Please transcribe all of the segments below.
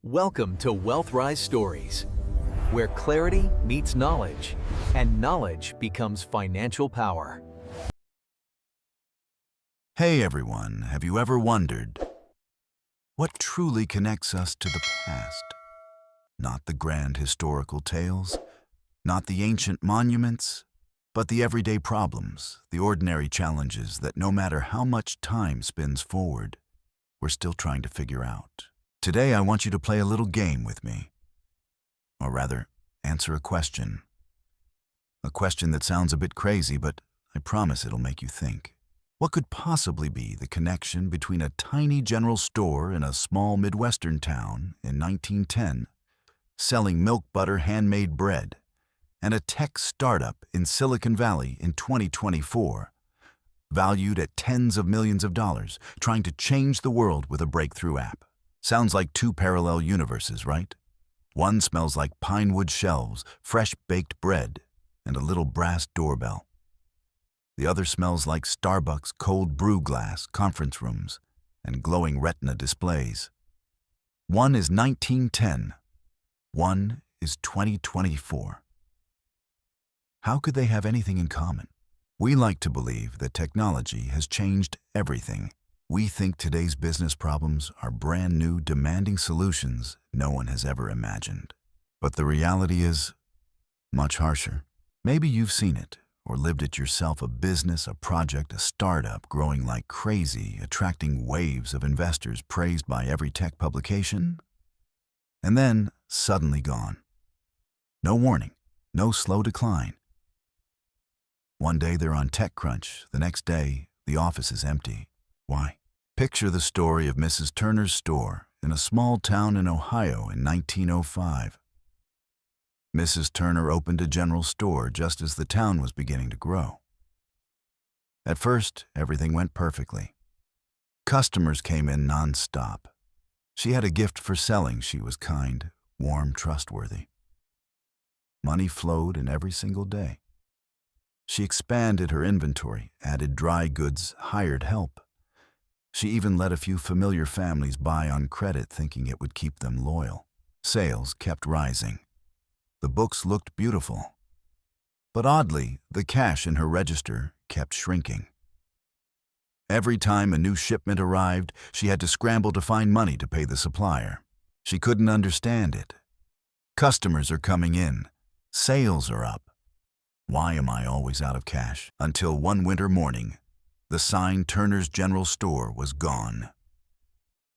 Welcome to WealthRise Stories, where clarity meets knowledge, and knowledge becomes financial power. Hey everyone, have you ever wondered what truly connects us to the past? Not the grand historical tales, not the ancient monuments, but the everyday problems, the ordinary challenges that no matter how much time spins forward, we're still trying to figure out. Today I want you to play a little game with me. Or rather, answer a question. A question that sounds a bit crazy, but I promise it'll make you think. What could possibly be the connection between a tiny general store in a small Midwestern town in 1910, selling milk butter handmade bread, and a tech startup in Silicon Valley in 2024, valued at tens of millions of dollars, trying to change the world with a breakthrough app? Sounds like two parallel universes, right? One smells like pine wood shelves, fresh baked bread, and a little brass doorbell. The other smells like Starbucks cold brew glass, conference rooms, and glowing retina displays. One is 1910. One is 2024. How could they have anything in common? We like to believe that technology has changed everything. We think today's business problems are brand new, demanding solutions no one has ever imagined. But the reality is much harsher. Maybe you've seen it or lived it yourself, a business, a project, a startup growing like crazy, attracting waves of investors praised by every tech publication, and then suddenly gone. No warning, no slow decline. One day they're on TechCrunch, the next day the office is empty. Why? Picture the story of Mrs. Turner's store in a small town in Ohio in 1905. Mrs. Turner opened a general store just as the town was beginning to grow. At first, everything went perfectly. Customers came in non-stop. She had a gift for selling. She was kind, warm, trustworthy. Money flowed in every single day. She expanded her inventory, added dry goods, hired help. She even let a few familiar families buy on credit, thinking it would keep them loyal. Sales kept rising. The books looked beautiful. But oddly, the cash in her register kept shrinking. Every time a new shipment arrived, she had to scramble to find money to pay the supplier. She couldn't understand it. Customers are coming in. Sales are up. Why am I always out of cash? Until one winter morning, the sign Turner's General Store was gone.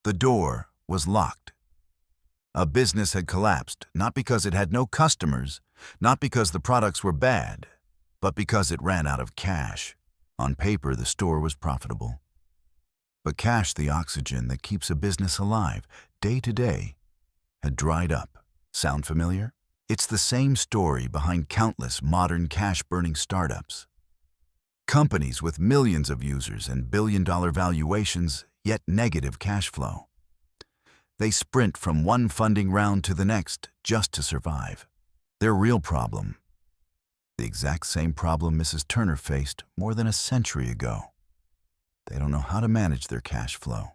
The door was locked. A business had collapsed, not because it had no customers, not because the products were bad, but because it ran out of cash. On paper, the store was profitable. But cash, the oxygen that keeps a business alive day to day, had dried up. Sound familiar? It's the same story behind countless modern cash-burning startups. Companies with millions of users and billion-dollar valuations, yet negative cash flow. They sprint from one funding round to the next just to survive. Their real problem, the exact same problem Mrs. Turner faced more than a century ago. They don't know how to manage their cash flow.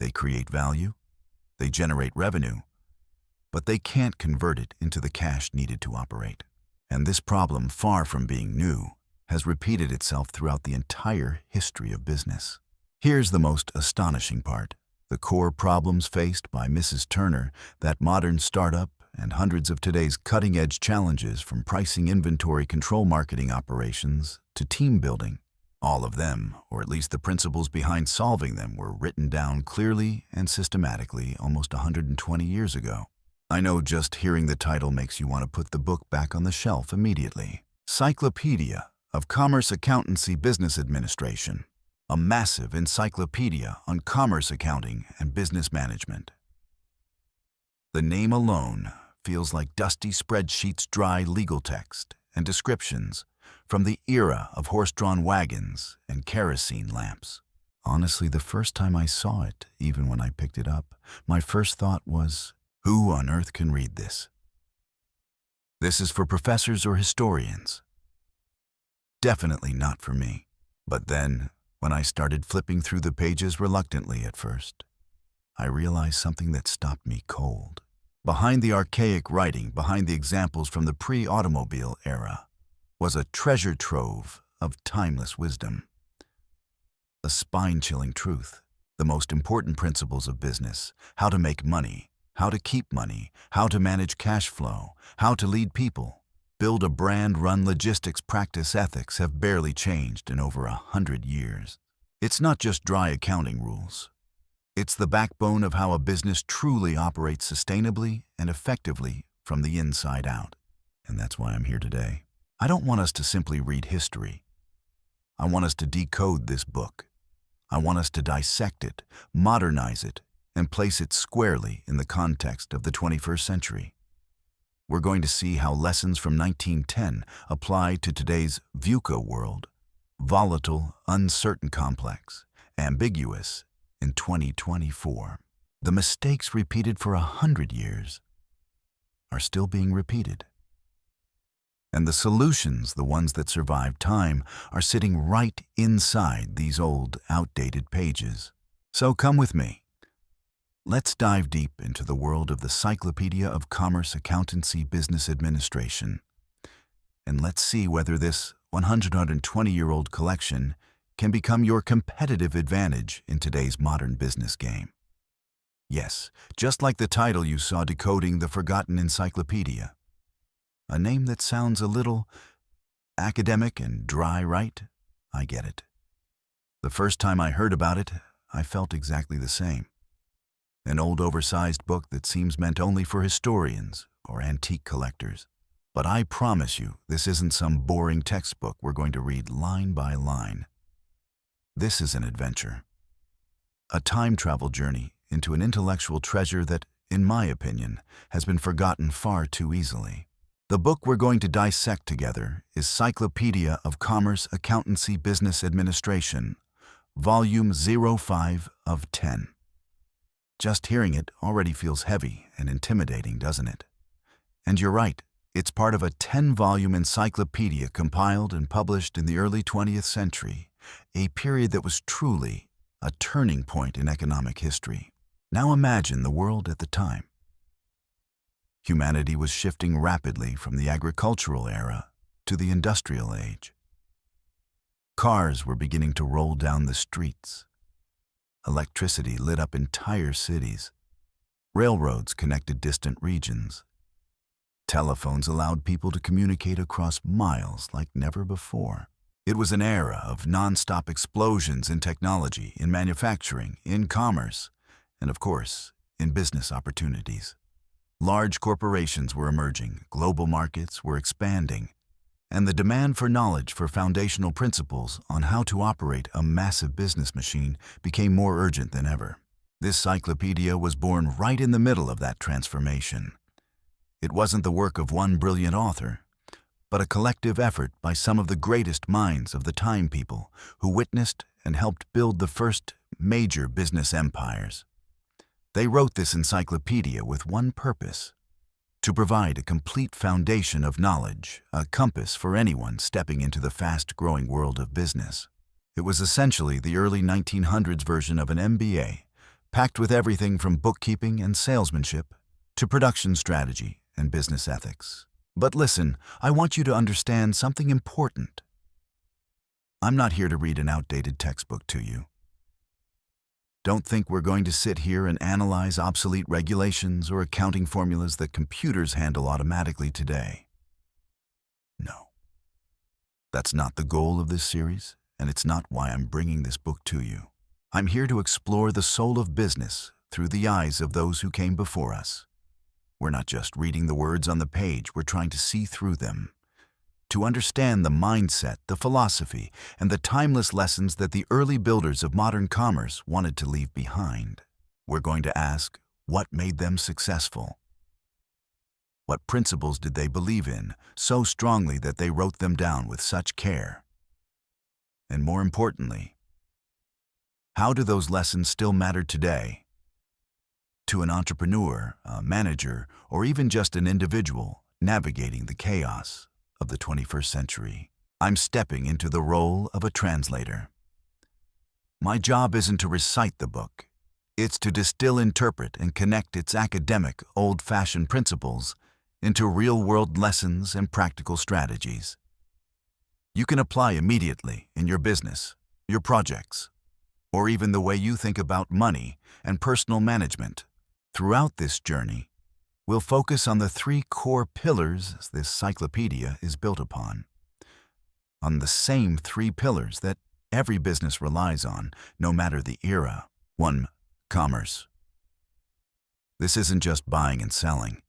They create value, they generate revenue, but they can't convert it into the cash needed to operate. And this problem, far from being new, has repeated itself throughout the entire history of business. Here's the most astonishing part. The core problems faced by Mrs. Turner, that modern startup, and hundreds of today's cutting-edge challenges, from pricing, inventory control, marketing operations, to team building. All of them, or at least the principles behind solving them, were written down clearly and systematically almost 120 years ago. I know just hearing the title makes you want to put the book back on the shelf immediately. Cyclopedia of Commerce, Accountancy, Business Administration. A massive encyclopedia on commerce, accounting, and business management. The name alone feels like dusty spreadsheets, dry legal text, and descriptions from the era of horse-drawn wagons and kerosene lamps. Honestly, the first time I saw it, even when I picked it up, my first thought was, who on earth can read this? This is for professors or historians. Definitely not for me. But then, when I started flipping through the pages reluctantly at first, I realized something that stopped me cold. Behind the archaic writing, behind the examples from the pre-automobile era, was a treasure trove of timeless wisdom. A spine-chilling truth, the most important principles of business, how to make money, how to keep money, how to manage cash flow, how to lead people, build a brand, run logistics, practice ethics have barely changed in over 100 years. It's not just dry accounting rules. It's the backbone of how a business truly operates sustainably and effectively from the inside out. And that's why I'm here today. I don't want us to simply read history. I want us to decode this book. I want us to dissect it, modernize it, and place it squarely in the context of the 21st century. We're going to see how lessons from 1910 apply to today's VUCA world, volatile, uncertain, complex, ambiguous, in 2024. The mistakes repeated for 100 years are still being repeated. And the solutions, the ones that survive time, are sitting right inside these old, outdated pages. So come with me. Let's dive deep into the world of the Cyclopedia of Commerce, Accountancy, Business Administration. And let's see whether this 120-year-old collection can become your competitive advantage in today's modern business game. Yes, just like the title you saw, Decoding the Forgotten Encyclopedia. A name that sounds a little academic and dry, right? I get it. The first time I heard about it, I felt exactly the same. An old oversized book that seems meant only for historians or antique collectors. But I promise you, this isn't some boring textbook we're going to read line by line. This is an adventure, a time travel journey into an intellectual treasure that, in my opinion, has been forgotten far too easily. The book we're going to dissect together is Cyclopedia of Commerce, Accountancy, Business Administration, Volume 05 of 10. Just hearing it already feels heavy and intimidating, doesn't it? And you're right, it's part of a 10-volume encyclopedia compiled and published in the early 20th century, a period that was truly a turning point in economic history. Now imagine the world at the time. Humanity was shifting rapidly from the agricultural era to the industrial age. Cars were beginning to roll down the streets. Electricity lit up entire cities. Railroads connected distant regions. Telephones allowed people to communicate across miles like never before. It was an era of non-stop explosions in technology, in manufacturing, in commerce, and of course, in business opportunities. Large corporations were emerging, global markets were expanding, and the demand for knowledge for foundational principles on how to operate a massive business machine became more urgent than ever. This cyclopedia was born right in the middle of that transformation. It wasn't the work of one brilliant author, but a collective effort by some of the greatest minds of the time people who witnessed and helped build the first major business empires. They wrote this encyclopedia with one purpose: to provide a complete foundation of knowledge, a compass for anyone stepping into the fast-growing world of business. It was essentially the early 1900s version of an MBA, packed with everything from bookkeeping and salesmanship to production strategy and business ethics. But listen, I want you to understand something important. I'm not here to read an outdated textbook to you. Don't think we're going to sit here and analyze obsolete regulations or accounting formulas that computers handle automatically today. No. That's not the goal of this series, and it's not why I'm bringing this book to you. I'm here to explore the soul of business through the eyes of those who came before us. We're not just reading the words on the page, we're trying to see through them, to understand the mindset, the philosophy, and the timeless lessons that the early builders of modern commerce wanted to leave behind. We're going to ask, what made them successful? What principles did they believe in so strongly that they wrote them down with such care? And more importantly, how do those lessons still matter today? To an entrepreneur, a manager, or even just an individual navigating the chaos of the 21st century. I'm stepping into the role of a translator. My job isn't to recite the book, It's to distill, interpret, and connect its academic, old-fashioned principles into real-world lessons and practical strategies you can apply immediately in your business, your projects, or even the way you think about money and personal management. Throughout this journey, we'll focus on the three core pillars this cyclopedia is built upon. On the same three pillars that every business relies on, no matter the era. 1. Commerce. This isn't just buying and selling.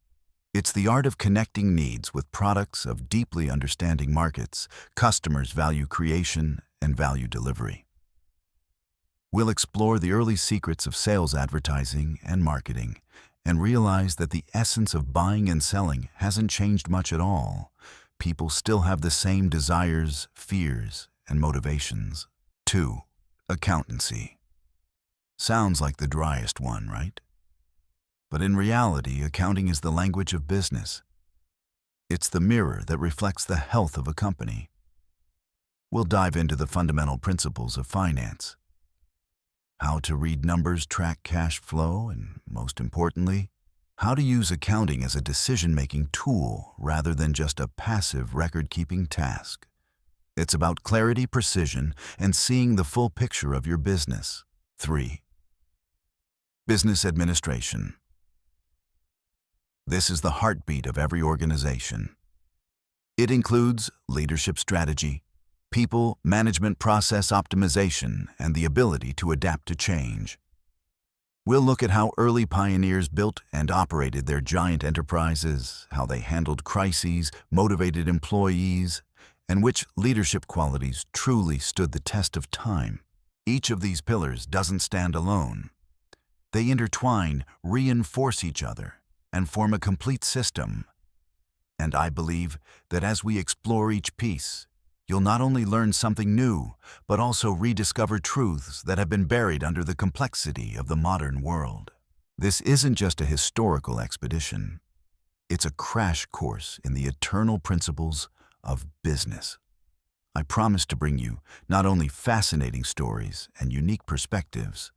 It's the art of connecting needs with products, of deeply understanding markets, customers' value creation, and value delivery. We'll explore the early secrets of sales advertising and marketing and realize that the essence of buying and selling hasn't changed much at all. People still have the same desires, fears, and motivations. 2. Accountancy. Sounds like the driest one, right? But in reality, accounting is the language of business. It's the mirror that reflects the health of a company. We'll dive into the fundamental principles of finance, how to read numbers, track cash flow, and most importantly, how to use accounting as a decision-making tool rather than just a passive record-keeping task. It's about clarity, precision, and seeing the full picture of your business. 3. Business administration. This is the heartbeat of every organization. It includes leadership strategy, people management process optimization, and the ability to adapt to change. We'll look at how early pioneers built and operated their giant enterprises, how they handled crises, motivated employees, and which leadership qualities truly stood the test of time. Each of these pillars doesn't stand alone. They intertwine, reinforce each other, and form a complete system. And I believe that as we explore each piece, you'll not only learn something new, but also rediscover truths that have been buried under the complexity of the modern world. This isn't just a historical expedition. It's a crash course in the eternal principles of business. I promise to bring you not only fascinating stories and unique perspectives,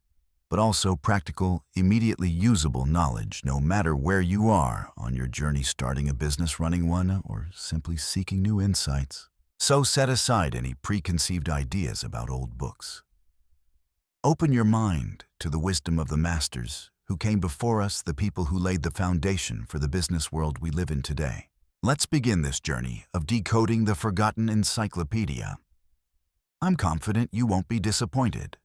but also practical, immediately usable knowledge no matter where you are on your journey starting a business, running one, or simply seeking new insights. So set aside any preconceived ideas about old books. Open your mind to the wisdom of the masters who came before us, the people who laid the foundation for the business world we live in today. Let's begin this journey of decoding the forgotten encyclopedia. I'm confident you won't be disappointed.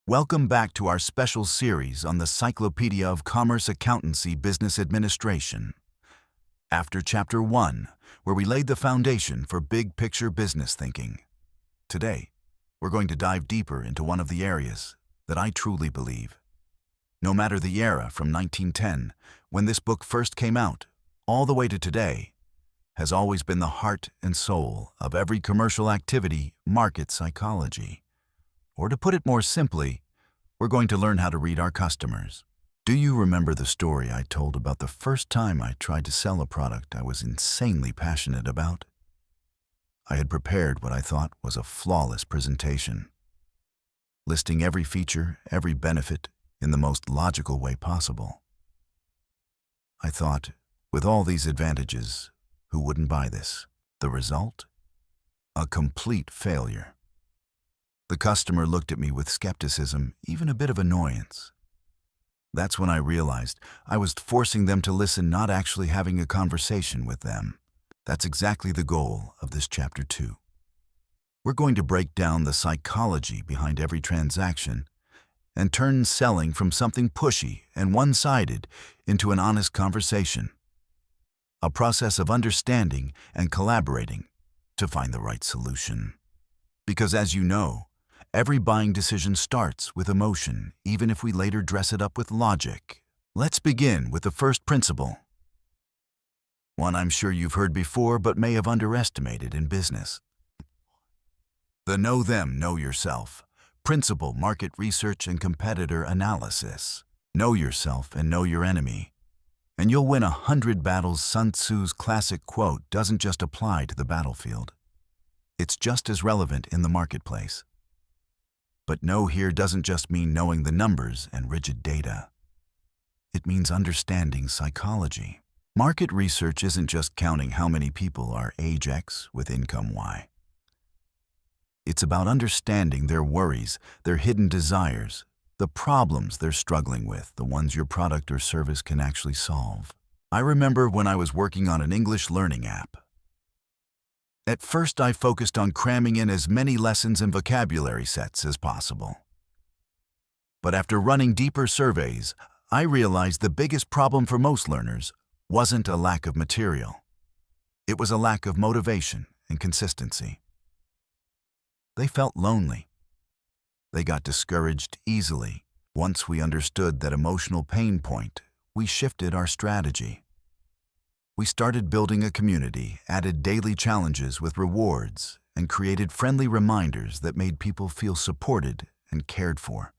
Welcome back to our special series on the Cyclopedia of Commerce, Accountancy, Business Administration. After Chapter 1, where we laid the foundation for big-picture business thinking, today we're going to dive deeper into one of the areas that I truly believe, no matter the era from 1910, when this book first came out, all the way to today, has always been the heart and soul of every commercial activity: market psychology. Or to put it more simply, we're going to learn how to read our customers. Do you remember the story I told about the first time I tried to sell a product I was insanely passionate about? I had prepared what I thought was a flawless presentation, listing every feature, every benefit in the most logical way possible. I thought, with all these advantages, who wouldn't buy this? The result? A complete failure. The customer looked at me with skepticism, even a bit of annoyance. That's when I realized I was forcing them to listen, not actually having a conversation with them. That's exactly the goal of this Chapter 2. We're going to break down the psychology behind every transaction and turn selling from something pushy and one-sided into an honest conversation, a process of understanding and collaborating to find the right solution. Because as you know, every buying decision starts with emotion, even if we later dress it up with logic. Let's begin with the first principle, one I'm sure you've heard before but may have underestimated in business. The know them, know yourself. Principle: market research and competitor analysis. Know yourself and know your enemy, and you'll win 100 battles. Sun Tzu's classic quote doesn't just apply to the battlefield. It's just as relevant in the marketplace. But know here doesn't just mean knowing the numbers and rigid data. It means understanding psychology. Market research isn't just counting how many people are age X with income Y. It's about understanding their worries, their hidden desires, the problems they're struggling with, the ones your product or service can actually solve. I remember when I was working on an English learning app. At first, I focused on cramming in as many lessons and vocabulary sets as possible. But after running deeper surveys, I realized the biggest problem for most learners wasn't a lack of material. It was a lack of motivation and consistency. They felt lonely. They got discouraged easily. Once we understood that emotional pain point, we shifted our strategy. We started building a community, added daily challenges with rewards, and created friendly reminders that made people feel supported and cared for.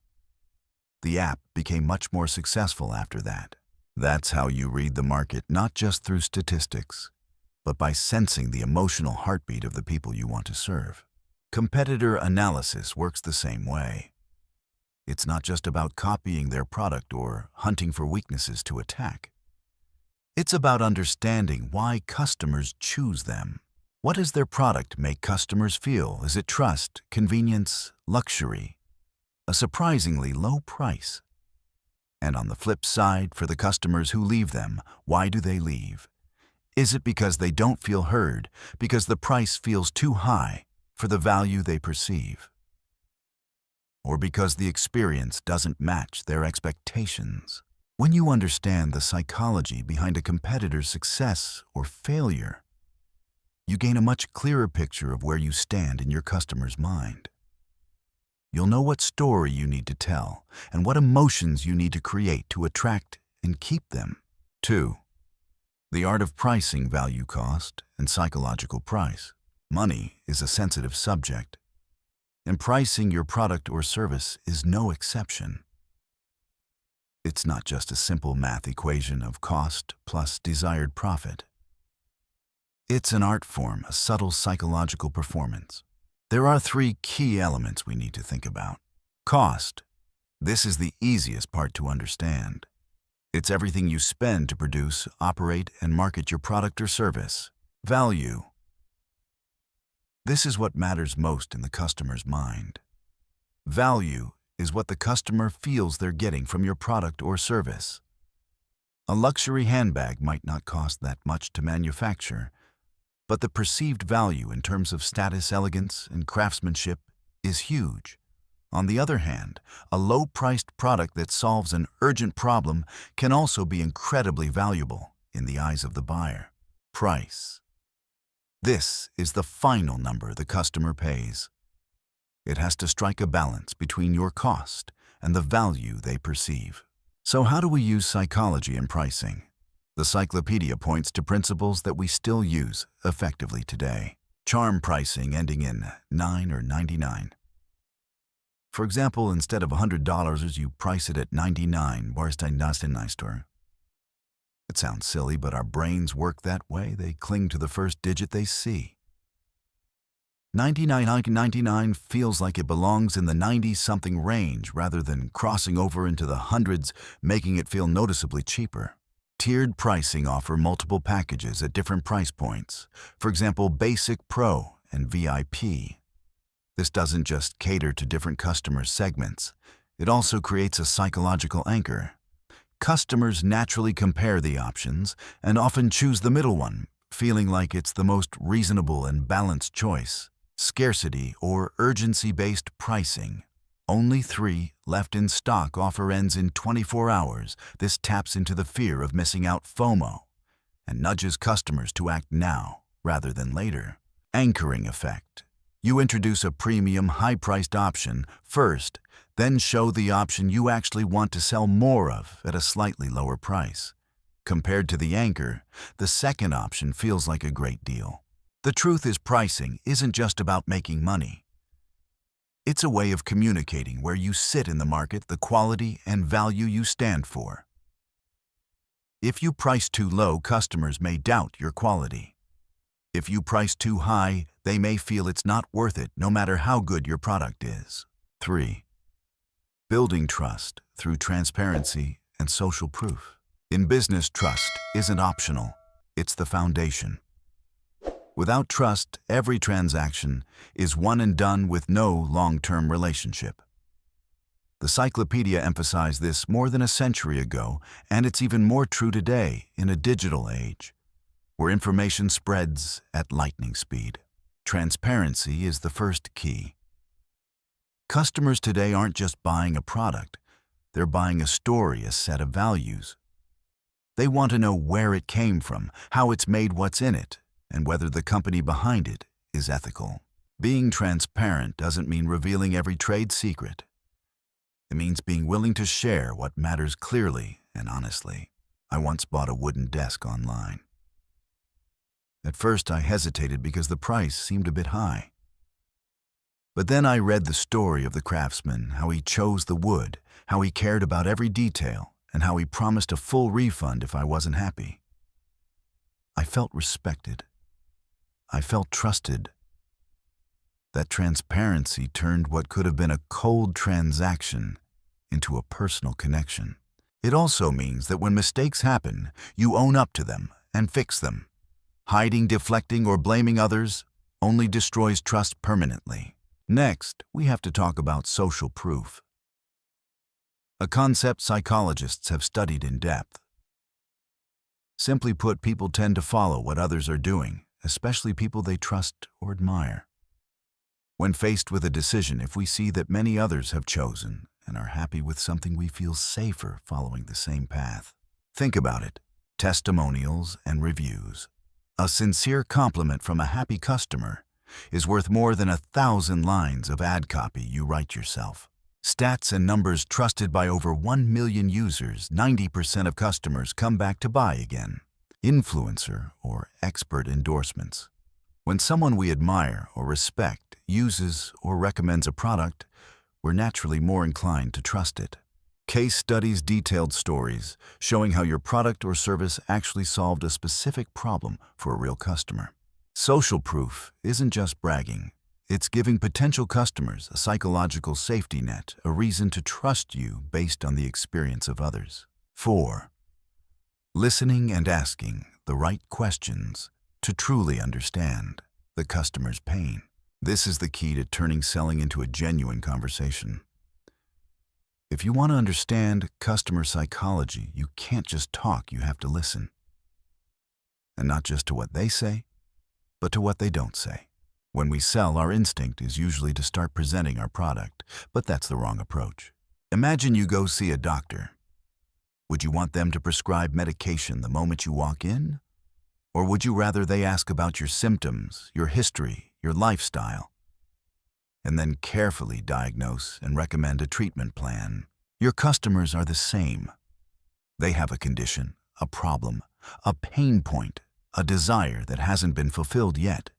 The app became much more successful after that. That's how you read the market, not just through statistics, but by sensing the emotional heartbeat of the people you want to serve. Competitor analysis works the same way. It's not just about copying their product or hunting for weaknesses to attack. It's about understanding why customers choose them. What does their product make customers feel? Is it trust, convenience, luxury? A surprisingly low price? And on the flip side, for the customers who leave them, why do they leave? Is it because they don't feel heard, because the price feels too high for the value they perceive? Or because the experience doesn't match their expectations? When you understand the psychology behind a competitor's success or failure, you gain a much clearer picture of where you stand in your customer's mind. You'll know what story you need to tell and what emotions you need to create to attract and keep them. 2. The art of pricing value cost and psychological price. Money is a sensitive subject, and pricing your product or service is no exception. It's not just a simple math equation of cost plus desired profit. It's an art form, a subtle psychological performance. There are 3 key elements we need to think about. Cost. This is the easiest part to understand. It's everything you spend to produce, operate, and market your product or service. Value. This is what matters most in the customer's mind. Value is what the customer feels they're getting from your product or service. A luxury handbag might not cost that much to manufacture, but the perceived value in terms of status, elegance, and craftsmanship is huge. On the other hand, a low-priced product that solves an urgent problem can also be incredibly valuable in the eyes of the buyer. Price. This is the final number the customer pays. It has to strike a balance between your cost and the value they perceive. So how do we use psychology in pricing? The Cyclopedia points to principles that we still use effectively today. Charm pricing ending in 9 or 99. For example, instead of $100, you price it at 99 $99. It sounds silly, but our brains work that way. They cling to the first digit they see. 99 feels like it belongs in the 90-something range rather than crossing over into the hundreds, making it feel noticeably cheaper. Tiered pricing offer multiple packages at different price points. For example, Basic, Pro, and VIP. This doesn't just cater to different customer segments. It also creates a psychological anchor. Customers naturally compare the options and often choose the middle one, feeling like it's the most reasonable and balanced choice. Scarcity or urgency-based pricing. Only 3 left in stock, offer ends in 24 hours. This taps into the fear of missing out, FOMO, and nudges customers to act now rather than later. Anchoring effect. You introduce a premium, high-priced option first, then show the option you actually want to sell more of at a slightly lower price. Compared to the anchor, the second option feels like a great deal. The truth is, pricing isn't just about making money. It's a way of communicating where you sit in the market, the quality and value you stand for. If you price too low, customers may doubt your quality. If you price too high, they may feel it's not worth it, no matter how good your product is. 3. Building trust through transparency and social proof. In business, trust isn't optional. It's the foundation. Without trust, every transaction is one and done with no long-term relationship. The Cyclopedia emphasized this more than a century ago, and it's even more true today in a digital age, where information spreads at lightning speed. Transparency is the first key. Customers today aren't just buying a product, they're buying a story, a set of values. They want to know where it came from, how it's made, what's in it, and whether the company behind it is ethical. Being transparent doesn't mean revealing every trade secret. It means being willing to share what matters clearly and honestly. I once bought a wooden desk online. At first, I hesitated because the price seemed a bit high. But then I read the story of the craftsman, how he chose the wood, how he cared about every detail, and how he promised a full refund if I wasn't happy. I felt respected. I felt trusted. That transparency turned what could have been a cold transaction into a personal connection. It also means that when mistakes happen, you own up to them and fix them. Hiding, deflecting, or blaming others only destroys trust permanently. Next, we have to talk about social proof, a concept psychologists have studied in depth. Simply put, people tend to follow what others are doing, especially people they trust or admire. When faced with a decision, if we see that many others have chosen and are happy with something, we feel safer following the same path. Think about it. Testimonials and reviews. A sincere compliment from a happy customer is worth more than 1,000 lines of ad copy you write yourself. Stats and numbers trusted by over 1 million users, 90% of customers come back to buy again. Influencer or expert endorsements. When someone we admire or respect uses or recommends a product, we're naturally more inclined to trust it. Case studies, detailed stories showing how your product or service actually solved a specific problem for a real customer. Social proof isn't just bragging. It's giving potential customers a psychological safety net, a reason to trust you based on the experience of others. 4. Listening and asking the right questions to truly understand the customer's pain. This is the key to turning selling into a genuine conversation. If you want to understand customer psychology, you can't just talk, you have to listen. And not just to what they say, but to what they don't say. When we sell, our instinct is usually to start presenting our product, but that's the wrong approach. Imagine you go see a doctor. Would you want them to prescribe medication the moment you walk in? Or would you rather they ask about your symptoms, your history, your lifestyle, and then carefully diagnose and recommend a treatment plan? Your customers are the same. They have a condition, a problem, a pain point, a desire that hasn't been fulfilled yet.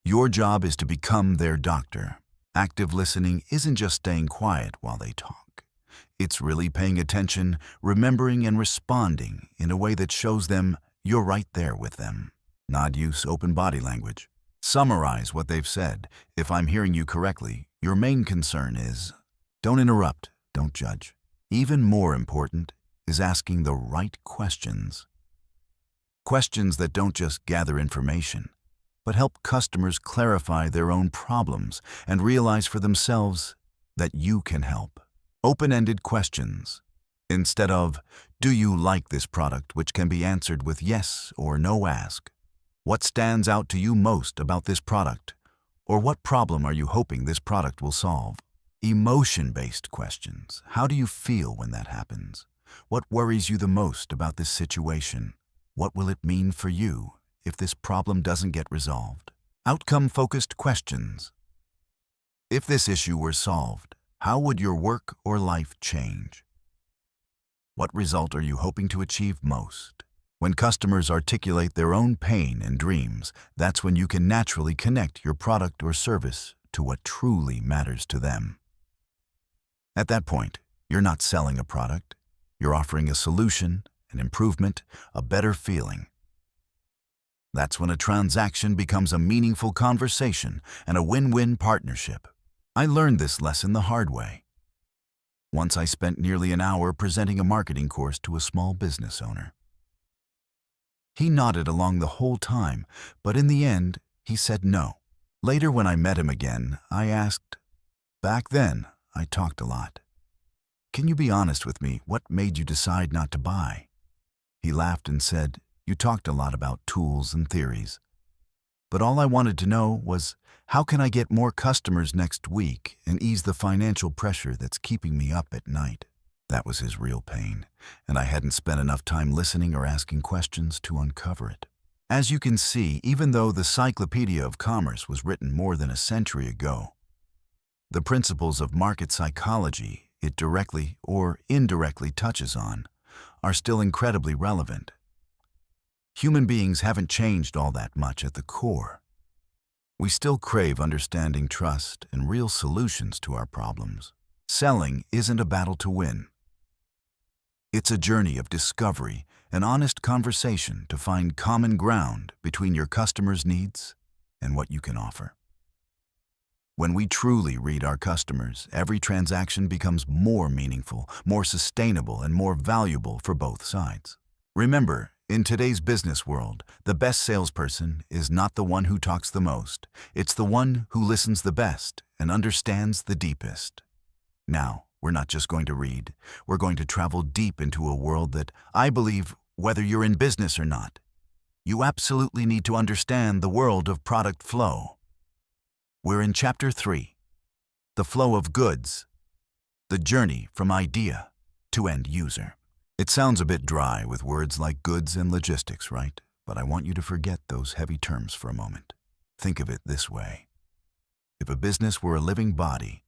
Your job is to become their doctor. Active listening isn't just staying quiet while they talk. It's really paying attention, remembering, and responding in a way that shows them you're right there with them. Nod, use open body language. Summarize what they've said. If I'm hearing you correctly, your main concern is don't interrupt, don't judge. Even more important is asking the right questions. Questions that don't just gather information, but help customers clarify their own problems and realize for themselves that you can help. Open-ended questions, instead of, do you like this product, which can be answered with yes or no. Ask, what stands out to you most about this product? Or what problem are you hoping this product will solve? Emotion-based questions. How do you feel when that happens? What worries you the most about this situation? What will it mean for you if this problem doesn't get resolved? Outcome-focused questions. If this issue were solved, how would your work or life change? What result are you hoping to achieve most? When customers articulate their own pain and dreams, that's when you can naturally connect your product or service to what truly matters to them. At that point, you're not selling a product. You're offering a solution, an improvement, a better feeling. That's when a transaction becomes a meaningful conversation and a win-win partnership. I learned this lesson the hard way. Once I spent nearly an hour presenting a marketing course to a small business owner. He nodded along the whole time, but in the end, he said no. Later, when I met him again, I asked, "Back then, I talked a lot. Can you be honest with me? What made you decide not to buy?" He laughed and said, "You talked a lot about tools and theories. But all I wanted to know was, how can I get more customers next week and ease the financial pressure that's keeping me up at night?" That was his real pain, and I hadn't spent enough time listening or asking questions to uncover it. As you can see, even though the Cyclopedia of Commerce was written more than a century ago, the principles of market psychology it directly or indirectly touches on are still incredibly relevant. Human beings haven't changed all that much at the core. We still crave understanding, trust, and real solutions to our problems. Selling isn't a battle to win. It's a journey of discovery and honest conversation to find common ground between your customers' needs and what you can offer. When we truly read our customers, every transaction becomes more meaningful, more sustainable, and more valuable for both sides. Remember, in today's business world, the best salesperson is not the one who talks the most. It's the one who listens the best and understands the deepest. Now, we're not just going to read. We're going to travel deep into a world that I believe, whether you're in business or not, you absolutely need to understand the world of product flow. We're in Chapter 3, the flow of goods, the journey from idea to end user. It sounds a bit dry with words like goods and logistics, right? But I want you to forget those heavy terms for a moment. Think of it this way. If a business were a living body,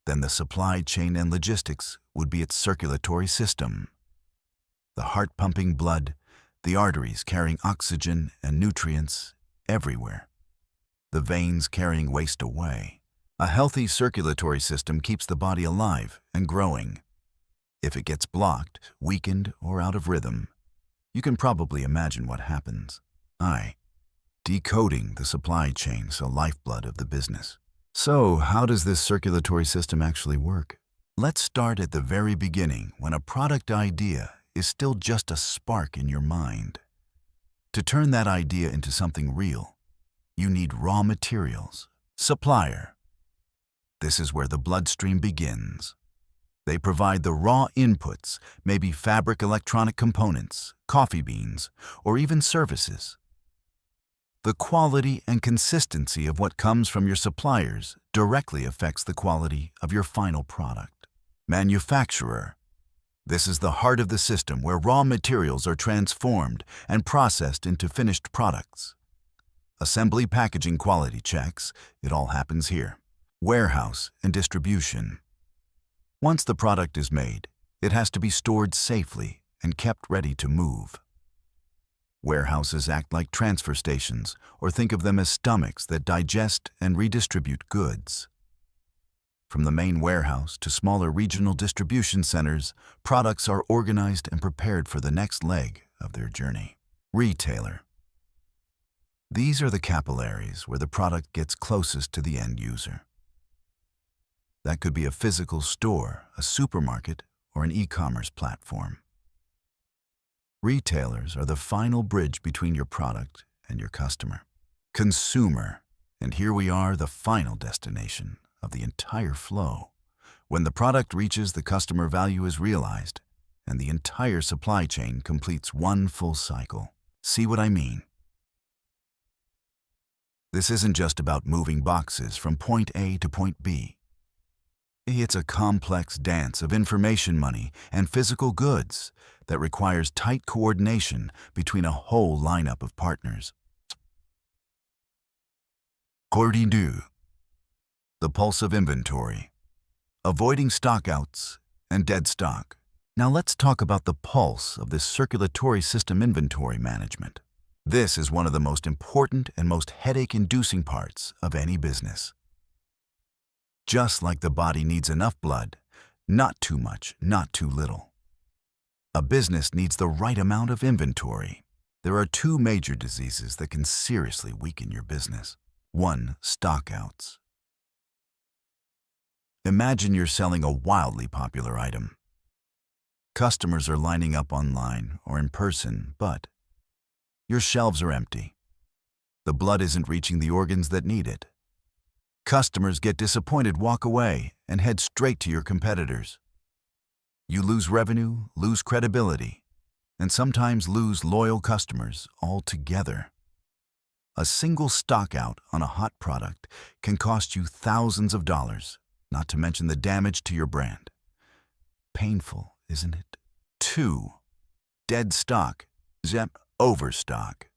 then the supply chain and logistics would be its circulatory system. The heart pumping blood, the arteries carrying oxygen and nutrients everywhere, the veins carrying waste away. A healthy circulatory system keeps the body alive and growing. If it gets blocked, weakened, or out of rhythm, you can probably imagine what happens. Decoding the supply chain, so lifeblood of the business. So, how does this circulatory system actually work? Let's start at the very beginning, when a product idea is still just a spark in your mind. To turn that idea into something real, you need raw materials. Supplier. This is where the bloodstream begins. They provide the raw inputs, maybe fabric electronic components, coffee beans, or even services. The quality and consistency of what comes from your suppliers directly affects the quality of your final product. Manufacturer. This is the heart of the system where raw materials are transformed and processed into finished products. Assembly, packaging, quality checks, it all happens here. Warehouse and distribution. Once the product is made, it has to be stored safely and kept ready to move. Warehouses act like transfer stations, or think of them as stomachs that digest and redistribute goods. From the main warehouse to smaller regional distribution centers, products are organized and prepared for the next leg of their journey. Retailer. These are the capillaries where the product gets closest to the end user. That could be a physical store, a supermarket, or an e-commerce platform. Retailers are the final bridge between your product and your customer. Consumer, and here we are, the final destination of the entire flow. When the product reaches the customer, value is realized, and the entire supply chain completes one full cycle. See what I mean? This isn't just about moving boxes from point A to point B. It's a complex dance of information money and physical goods that requires tight coordination between a whole lineup of partners. Coordination. The pulse of inventory. Avoiding stockouts and dead stock. Now let's talk about the pulse of this circulatory system inventory management. This is one of the most important and most headache-inducing parts of any business. Just like the body needs enough blood, not too much, not too little. A business needs the right amount of inventory. There are two major diseases that can seriously weaken your business. 1. Stockouts. Imagine you're selling a wildly popular item. Customers are lining up online or in person, but your shelves are empty. The blood isn't reaching the organs that need it. Customers get disappointed, walk away, and head straight to your competitors. You lose revenue, lose credibility, and sometimes lose loyal customers altogether. A single stockout on a hot product can cost you thousands of dollars, not to mention the damage to your brand. Painful, isn't it? 2. Dead stock, overstock.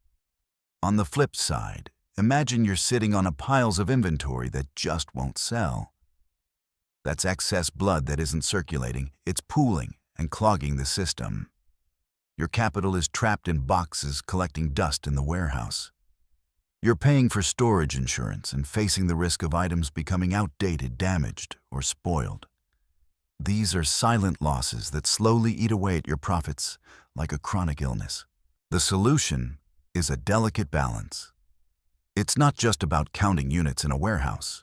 On the flip side, imagine you're sitting on piles of inventory that just won't sell. That's excess blood that isn't circulating, it's pooling and clogging the system. Your capital is trapped in boxes collecting dust in the warehouse. You're paying for storage insurance and facing the risk of items becoming outdated, damaged, or spoiled. These are silent losses that slowly eat away at your profits like a chronic illness. The solution is a delicate balance. It's not just about counting units in a warehouse.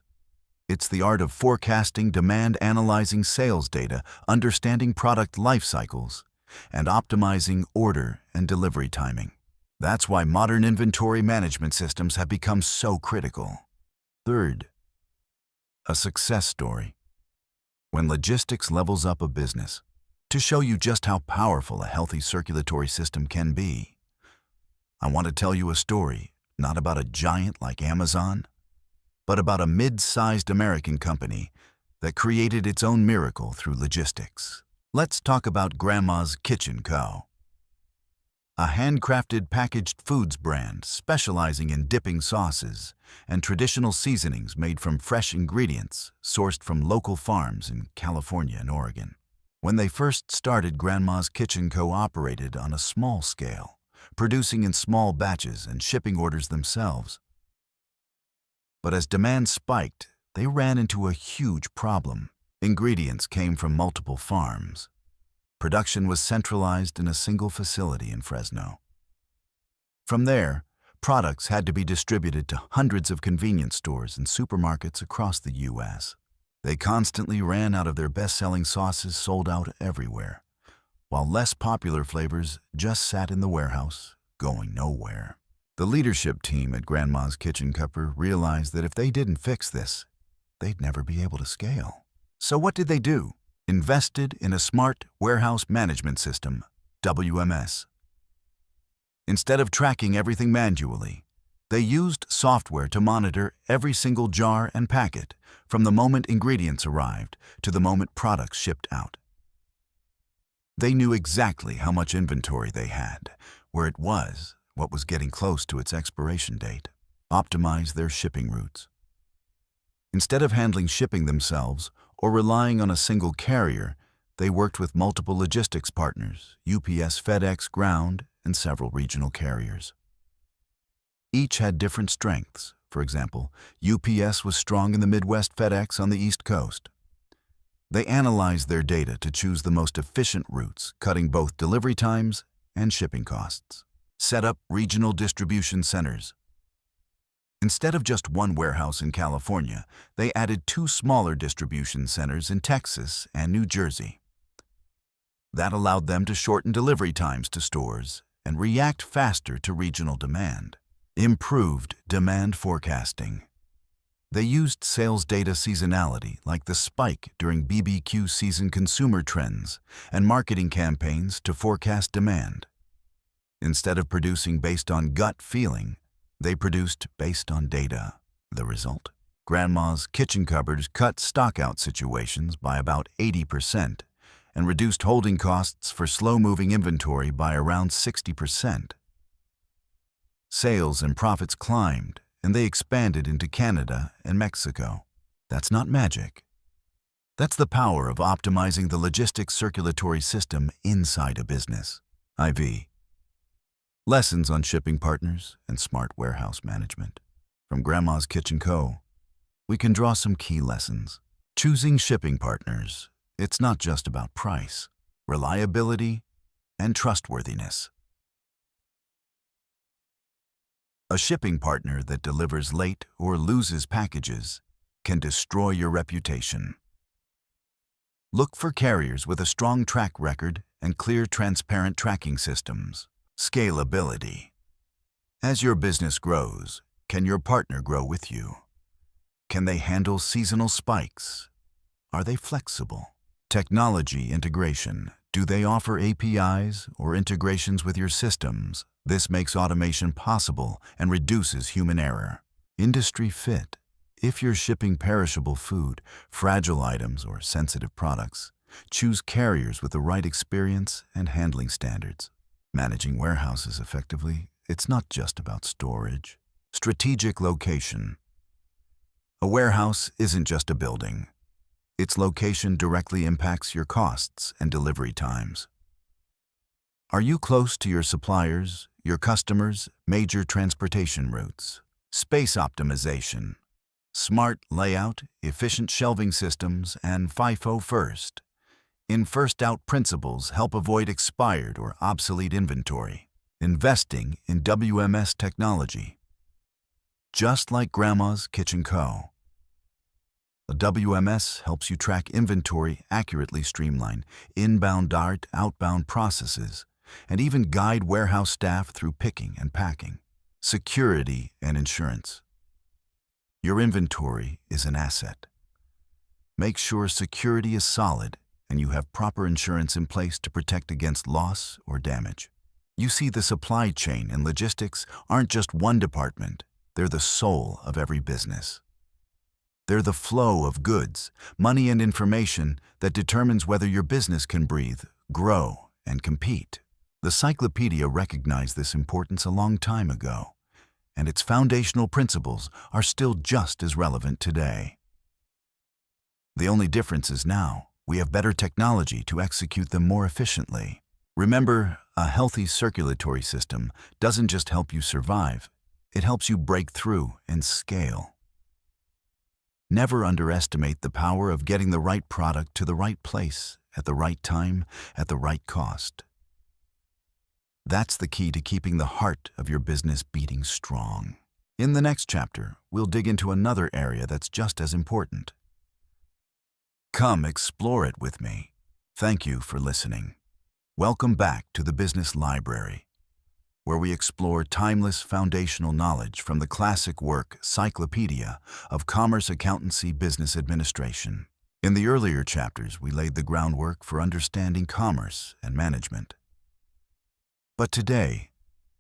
It's the art of forecasting demand, analyzing sales data, understanding product life cycles, and optimizing order and delivery timing. That's why modern inventory management systems have become so critical. 3rd, a success story. When logistics levels up a business, to show you just how powerful a healthy circulatory system can be, I want to tell you a story, not about a giant like Amazon, but about a mid-sized American company that created its own miracle through logistics. Let's talk about Grandma's Kitchen Co., a handcrafted packaged foods brand specializing in dipping sauces and traditional seasonings made from fresh ingredients sourced from local farms in California and Oregon. When they first started, Grandma's Kitchen Co. operated on a small scale, producing in small batches and shipping orders themselves. But as demand spiked, they ran into a huge problem. Ingredients came from multiple farms. Production was centralized in a single facility in Fresno. From there, products had to be distributed to hundreds of convenience stores and supermarkets across the U.S. They constantly ran out of their best-selling sauces, sold out everywhere, while less popular flavors just sat in the warehouse, going nowhere. The leadership team at Grandma's Kitchen Co. realized that if they didn't fix this, they'd never be able to scale. So what did they do? Invested in a smart warehouse management system, WMS. Instead of tracking everything manually, they used software to monitor every single jar and packet from the moment ingredients arrived to the moment products shipped out. They knew exactly how much inventory they had, where it was, what was getting close to its expiration date, optimized their shipping routes. Instead of handling shipping themselves or relying on a single carrier, they worked with multiple logistics partners, UPS, FedEx, Ground, and several regional carriers. Each had different strengths. For example, UPS was strong in the Midwest, FedEx on the East Coast. They analyzed their data to choose the most efficient routes, cutting both delivery times and shipping costs. Set up regional distribution centers. Instead of just one warehouse in California, they added 2 smaller distribution centers in Texas and New Jersey. That allowed them to shorten delivery times to stores and react faster to regional demand. Improved demand forecasting. They used sales data seasonality, like the spike during BBQ season, consumer trends, and marketing campaigns to forecast demand. Instead of producing based on gut feeling, they produced based on data. The result? Grandma's Kitchen cupboards cut stockout situations by about 80% and reduced holding costs for slow-moving inventory by around 60%. Sales and profits climbed, and they expanded into Canada and Mexico. That's not magic. That's the power of optimizing the logistics circulatory system inside a business. IV. Lessons on shipping partners and smart warehouse management. From Grandma's Kitchen Co., we can draw some key lessons. Choosing shipping partners, it's not just about price, reliability, and trustworthiness. A shipping partner that delivers late or loses packages can destroy your reputation. Look for carriers with a strong track record and clear, transparent tracking systems. Scalability. As your business grows, can your partner grow with you? Can they handle seasonal spikes? Are they flexible? Technology integration. Do they offer APIs or integrations with your systems? This makes automation possible and reduces human error. Industry fit. If you're shipping perishable food, fragile items, or sensitive products, choose carriers with the right experience and handling standards. Managing warehouses effectively, it's not just about storage. Strategic location. A warehouse isn't just a building. Its location directly impacts your costs and delivery times. Are you close to your suppliers, your customers, major transportation routes? Space optimization. Smart layout, efficient shelving systems, and FIFO first. In first-out principles help avoid expired or obsolete inventory. Investing in WMS technology. Just like Grandma's Kitchen Co. A WMS helps you track inventory, accurately streamline inbound DART, outbound processes, and even guide warehouse staff through picking and packing. Security and insurance. Your inventory is an asset. Make sure security is solid and you have proper insurance in place to protect against loss or damage. You see, the supply chain and logistics aren't just one department, they're the soul of every business. They're the flow of goods, money, and information that determines whether your business can breathe, grow, and compete. The Cyclopedia recognized this importance a long time ago, and its foundational principles are still just as relevant today. The only difference is now we have better technology to execute them more efficiently. Remember, a healthy circulatory system doesn't just help you survive, it helps you break through and scale. Never underestimate the power of getting the right product to the right place, at the right time, at the right cost. That's the key to keeping the heart of your business beating strong. In the next chapter, we'll dig into another area that's just as important. Come explore it with me. Thank you for listening. Welcome back to the Business Library, where we explore timeless foundational knowledge from the classic work Cyclopedia of Commerce, Accountancy, Business Administration. In the earlier chapters, we laid the groundwork for understanding commerce and management. But today,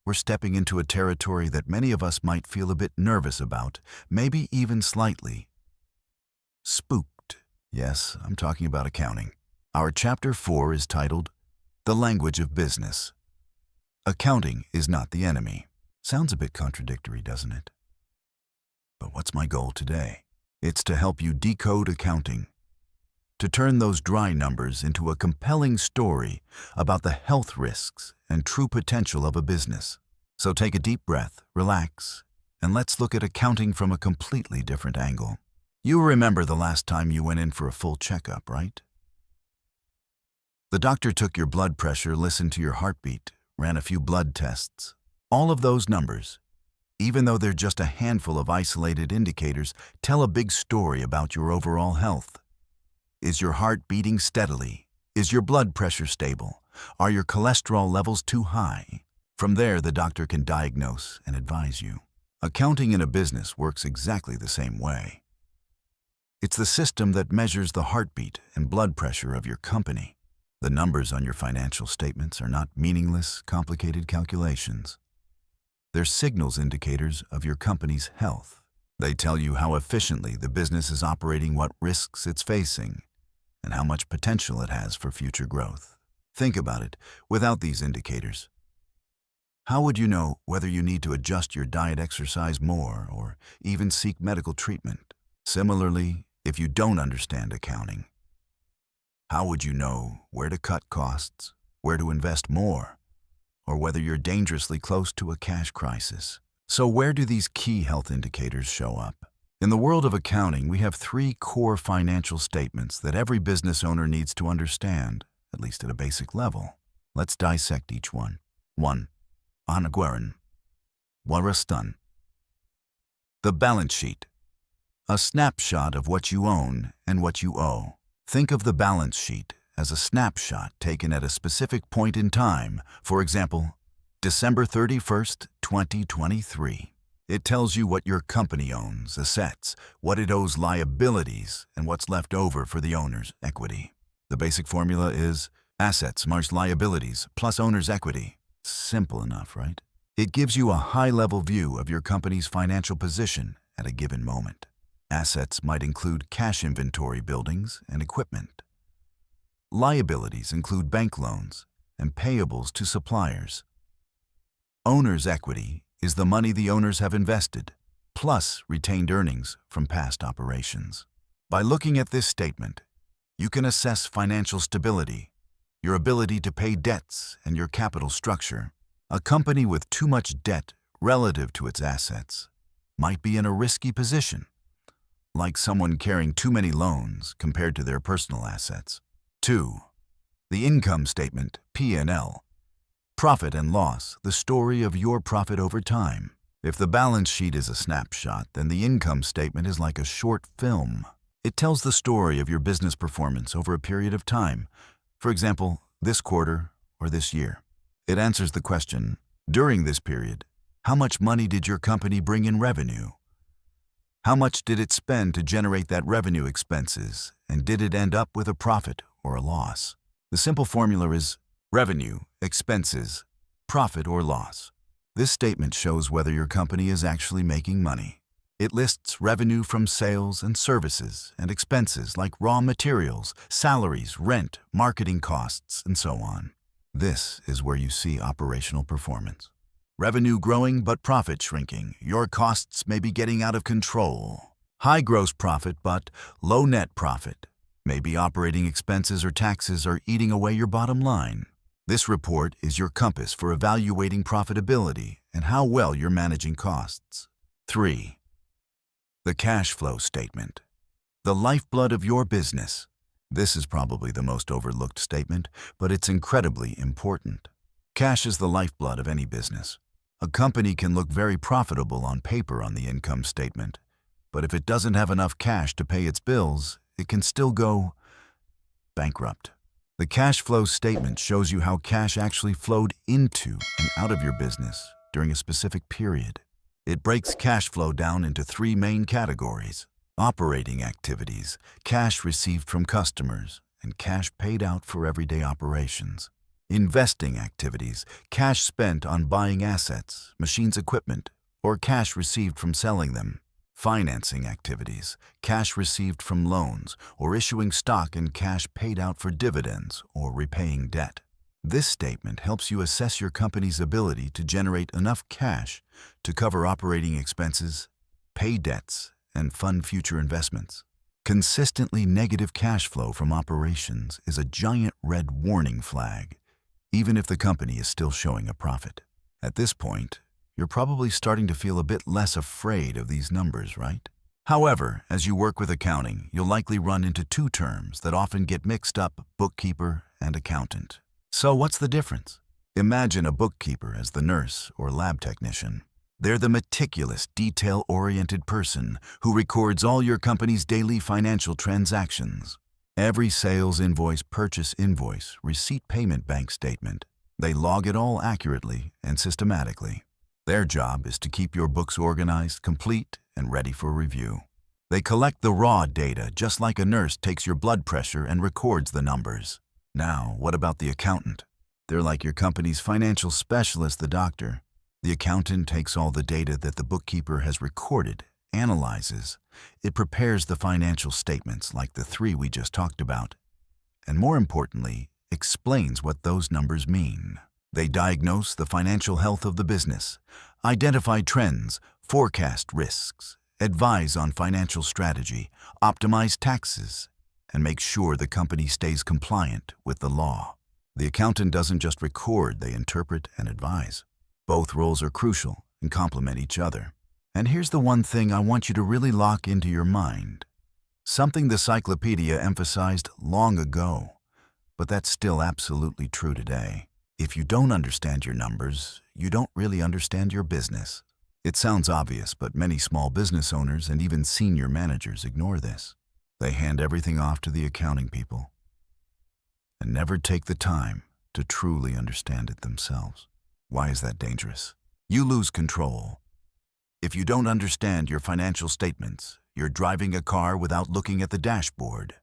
we're stepping into a territory that many of us might feel a bit nervous about, maybe even slightly spooked. Yes, I'm talking about accounting. Our Chapter 4 is titled, The Language of Business. Accounting is not the enemy. Sounds a bit contradictory, doesn't it? But what's my goal today? It's to help you decode accounting, to turn those dry numbers into a compelling story about the health risks and true potential of a business. So take a deep breath, relax, and let's look at accounting from a completely different angle. You remember the last time you went in for a full checkup, right? The doctor took your blood pressure, listened to your heartbeat, ran a few blood tests. All of those numbers, even though they're just a handful of isolated indicators, tell a big story about your overall health. Is your heart beating steadily? Is your blood pressure stable? Are your cholesterol levels too high? From there, the doctor can diagnose and advise you. Accounting in a business works exactly the same way. It's the system that measures the heartbeat and blood pressure of your company. The numbers on your financial statements are not meaningless, complicated calculations. They're signals indicators of your company's health. They tell you how efficiently the business is operating, what risks it's facing, and how much potential it has for future growth. Think about it. Without these indicators, how would you know whether you need to adjust your diet, exercise more, or even seek medical treatment? Similarly, if you don't understand accounting, how would you know where to cut costs, where to invest more, or whether you're dangerously close to a cash crisis? So where do these key health indicators show up? In the world of accounting, we have three core financial statements that every business owner needs to understand, at least at a basic level. Let's dissect each one. 1. Anagwaran. Warastan. The balance sheet. A snapshot of what you own and what you owe. Think of the balance sheet as a snapshot taken at a specific point in time, for example, December 31st, 2023. It tells you what your company owns, assets, what it owes liabilities, and what's left over for the owner's equity. The basic formula is assets minus liabilities plus owner's equity. Simple enough, right? It gives you a high-level view of your company's financial position at a given moment. Assets might include cash inventory, buildings, and equipment. Liabilities include bank loans and payables to suppliers. Owner's equity is the money the owners have invested, plus retained earnings from past operations. By looking at this statement, you can assess financial stability, your ability to pay debts, and your capital structure. A company with too much debt relative to its assets might be in a risky position, like someone carrying too many loans compared to their personal assets. 2. The income statement, P&L. Profit and loss, the story of your profit over time. If the balance sheet is a snapshot, then the income statement is like a short film. It tells the story of your business performance over a period of time, for example, this quarter or this year. It answers the question, during this period, how much money did your company bring in revenue? How much did it spend to generate that revenue expenses, and did it end up with a profit or a loss? The simple formula is revenue, expenses, profit or loss. This statement shows whether your company is actually making money. It lists revenue from sales and services and expenses like raw materials, salaries, rent, marketing costs, and so on. This is where you see operational performance. Revenue growing but profit shrinking. Your costs may be getting out of control. High gross profit but low net profit. Maybe operating expenses or taxes are eating away your bottom line. This report is your compass for evaluating profitability and how well you're managing costs. 3. The cash flow statement. The lifeblood of your business. This is probably the most overlooked statement, but it's incredibly important. Cash is the lifeblood of any business. A company can look very profitable on paper on the income statement, but if it doesn't have enough cash to pay its bills, it can still go bankrupt. The cash flow statement shows you how cash actually flowed into and out of your business during a specific period. It breaks cash flow down into 3 main categories: operating activities, cash received from customers, and cash paid out for everyday operations. Investing activities, cash spent on buying assets, machines, equipment, or cash received from selling them. Financing activities, cash received from loans or issuing stock and cash paid out for dividends or repaying debt. This statement helps you assess your company's ability to generate enough cash to cover operating expenses, pay debts, and fund future investments. Consistently negative cash flow from operations is a giant red warning flag, even if the company is still showing a profit. At this point, you're probably starting to feel a bit less afraid of these numbers, right? However, as you work with accounting, you'll likely run into 2 terms that often get mixed up: bookkeeper and accountant. So what's the difference? Imagine a bookkeeper as the nurse or lab technician. They're the meticulous, detail-oriented person who records all your company's daily financial transactions. Every sales invoice, purchase invoice, receipt, payment, bank statement. They log it all accurately and systematically. Their job is to keep your books organized, complete, and ready for review. They collect the raw data just like a nurse takes your blood pressure and records the numbers. Now, what about the accountant? They're like your company's financial specialist, the doctor. The accountant takes all the data that the bookkeeper has recorded, analyzes. It prepares the financial statements like the 3 we just talked about, and more importantly, explains what those numbers mean. They diagnose the financial health of the business, identify trends, forecast risks, advise on financial strategy, optimize taxes, and make sure the company stays compliant with the law. The accountant doesn't just record, they interpret and advise. Both roles are crucial and complement each other. And here's the one thing I want you to really lock into your mind. Something the Cyclopedia emphasized long ago, but that's still absolutely true today. If you don't understand your numbers, you don't really understand your business. It sounds obvious, but many small business owners and even senior managers ignore this. They hand everything off to the accounting people and never take the time to truly understand it themselves. Why is that dangerous? You lose control. If you don't understand your financial statements, you're driving a car without looking at the dashboard.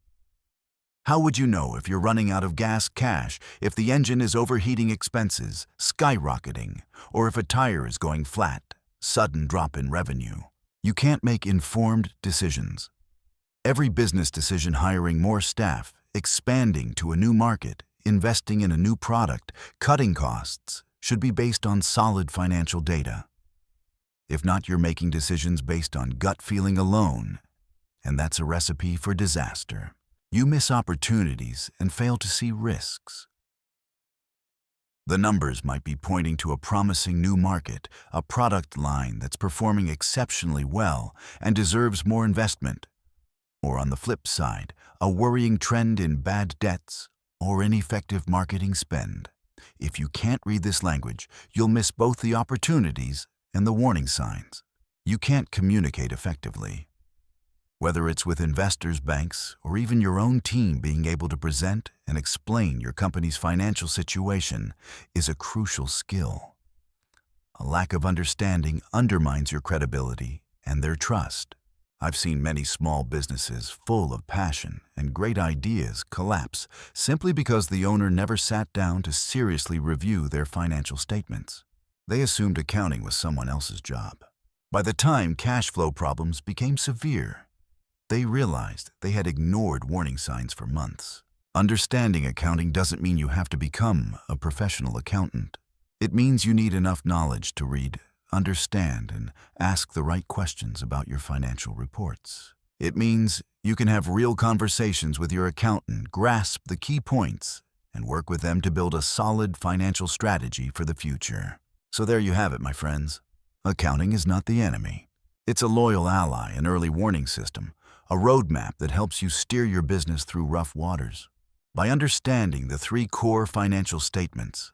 How would you know if you're running out of cash, if the engine is overheating, expenses skyrocketing, or if a tire is going flat, sudden drop in revenue? You can't make informed decisions. Every business decision, hiring more staff, expanding to a new market, investing in a new product, cutting costs, should be based on solid financial data. If not, you're making decisions based on gut feeling alone, and that's a recipe for disaster. You miss opportunities and fail to see risks. The numbers might be pointing to a promising new market, a product line that's performing exceptionally well and deserves more investment. Or on the flip side, a worrying trend in bad debts or ineffective marketing spend. If you can't read this language, you'll miss both the opportunities and the warning signs. You can't communicate effectively. Whether it's with investors, banks, or even your own team, being able to present and explain your company's financial situation is a crucial skill. A lack of understanding undermines your credibility and their trust. I've seen many small businesses full of passion and great ideas collapse simply because the owner never sat down to seriously review their financial statements. They assumed accounting was someone else's job. By the time cash flow problems became severe, they realized they had ignored warning signs for months. Understanding accounting doesn't mean you have to become a professional accountant. It means you need enough knowledge to read, understand, and ask the right questions about your financial reports. It means you can have real conversations with your accountant, grasp the key points, and work with them to build a solid financial strategy for the future. So there you have it, my friends. Accounting is not the enemy. It's a loyal ally, an early warning system, a roadmap that helps you steer your business through rough waters. By understanding the 3 core financial statements,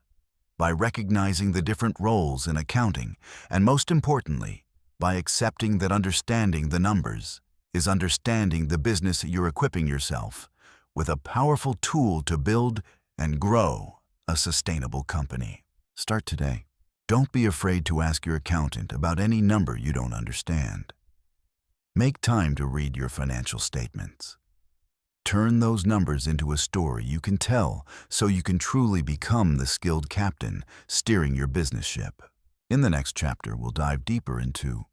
by recognizing the different roles in accounting, and most importantly, by accepting that understanding the numbers is understanding the business, you're equipping yourself with a powerful tool to build and grow a sustainable company. Start today. Don't be afraid to ask your accountant about any number you don't understand. Make time to read your financial statements. Turn those numbers into a story you can tell so you can truly become the skilled captain steering your business ship. In the next chapter, we'll dive deeper into,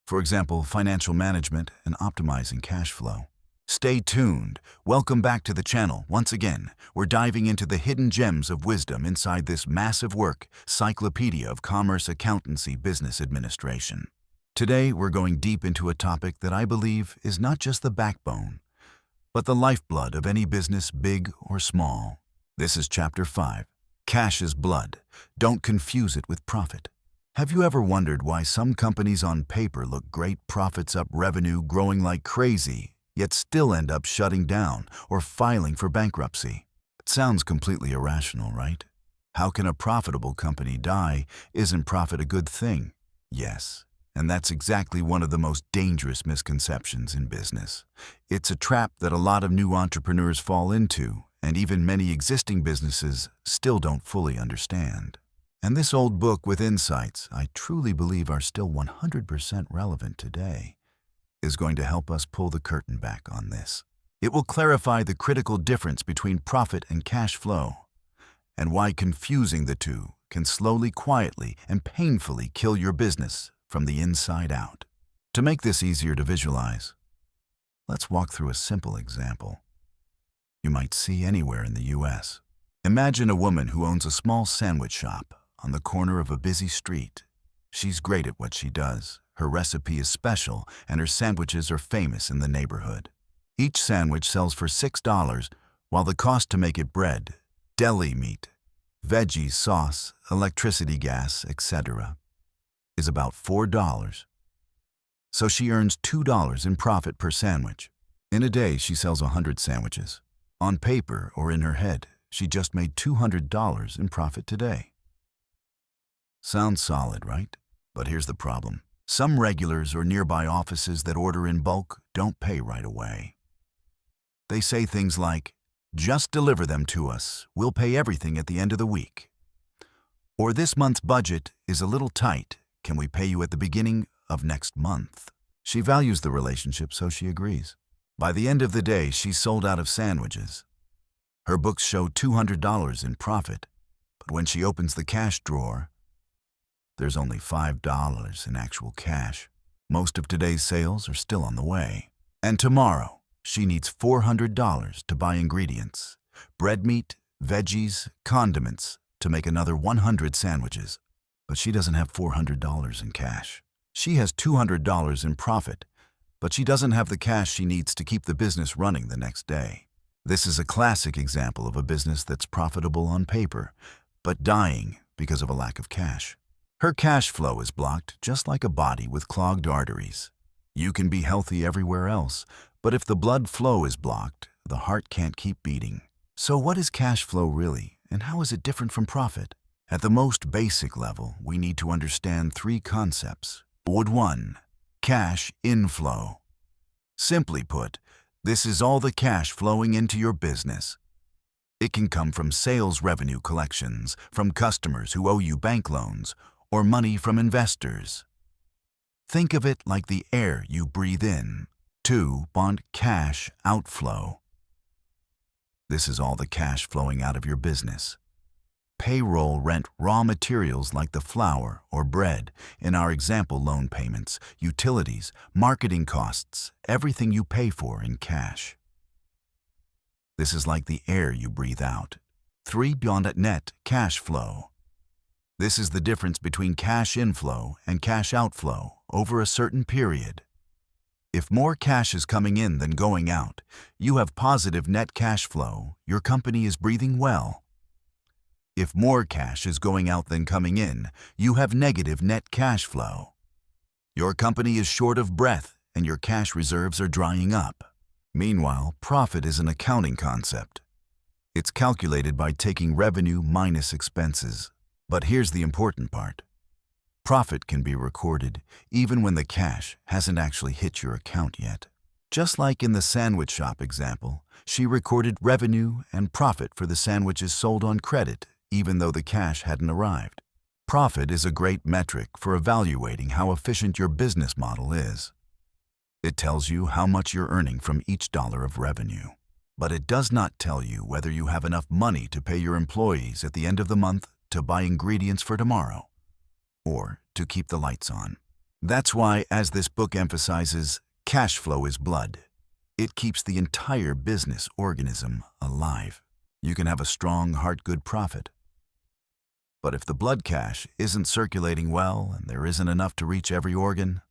for example, financial management and optimizing cash flow. Stay tuned. Welcome back to the channel. Once again, we're diving into the hidden gems of wisdom inside this massive work, Cyclopedia of Commerce, Accountancy, Business Administration. Today, we're going deep into a topic that I believe is not just the backbone, but the lifeblood of any business, big or small. This is Chapter 5. Cash is blood. Don't confuse it with profit. Have you ever wondered why some companies on paper look great, profits up, revenue growing like crazy, yet still end up shutting down or filing for bankruptcy? It sounds completely irrational, right? How can a profitable company die? Isn't profit a good thing? Yes. And that's exactly one of the most dangerous misconceptions in business. It's a trap that a lot of new entrepreneurs fall into, and even many existing businesses still don't fully understand. And this old book with insights I truly believe are still 100% relevant today is going to help us pull the curtain back on this. It will clarify the critical difference between profit and cash flow, and why confusing the two can slowly, quietly, and painfully kill your business from the inside out. To make this easier to visualize, let's walk through a simple example you might see anywhere in the U.S. Imagine a woman who owns a small sandwich shop on the corner of a busy street. She's great at what she does. Her recipe is special, and her sandwiches are famous in the neighborhood. Each sandwich sells for $6, while the cost to make it bread, deli meat, veggies, sauce, electricity, gas, etc., is about $4. So she earns $2 in profit per sandwich. In a day, she sells 100 sandwiches. On paper or in her head, she just made $200 in profit today. Sounds solid, right? But here's the problem. Some regulars or nearby offices that order in bulk don't pay right away. They say things like, "Just deliver them to us, we'll pay everything at the end of the week." Or, "This month's budget is a little tight, can we pay you at the beginning of next month?" She values the relationship, so she agrees. By the end of the day, she's sold out of sandwiches. Her books show $200 in profit, but when she opens the cash drawer, there's only $5 in actual cash. Most of today's sales are still on the way. And tomorrow, she needs $400 to buy ingredients, bread, meat, veggies, condiments, to make another 100 sandwiches. But she doesn't have $400 in cash. She has $200 in profit, but she doesn't have the cash she needs to keep the business running the next day. This is a classic example of a business that's profitable on paper, but dying because of a lack of cash. Her cash flow is blocked, just like a body with clogged arteries. You can be healthy everywhere else, but if the blood flow is blocked, the heart can't keep beating. So what is cash flow really, and how is it different from profit? At the most basic level, we need to understand three concepts. 1. Cash inflow. Simply put, this is all the cash flowing into your business. It can come from sales revenue collections, from customers who owe you bank loans, or money from investors. Think of it like the air you breathe in. 2. Cash outflow. This is all the cash flowing out of your business. Payroll, rent, raw materials like the flour or bread, in our example loan payments, utilities, marketing costs, everything you pay for in cash. This is like the air you breathe out. 3. Net cash flow. This is the difference between cash inflow and cash outflow over a certain period. If more cash is coming in than going out, you have positive net cash flow, your company is breathing well. If more cash is going out than coming in, you have negative net cash flow. Your company is short of breath and your cash reserves are drying up. Meanwhile, profit is an accounting concept. It's calculated by taking revenue minus expenses. But here's the important part. Profit can be recorded even when the cash hasn't actually hit your account yet. Just like in the sandwich shop example, she recorded revenue and profit for the sandwiches sold on credit even though the cash hadn't arrived. Profit is a great metric for evaluating how efficient your business model is. It tells you how much you're earning from each dollar of revenue. But it does not tell you whether you have enough money to pay your employees at the end of the month, to buy ingredients for tomorrow, or to keep the lights on. That's why, as this book emphasizes, cash flow is blood. It keeps the entire business organism alive. You can have a strong, heart-good profit. But if the blood cash isn't circulating well and there isn't enough to reach every organ,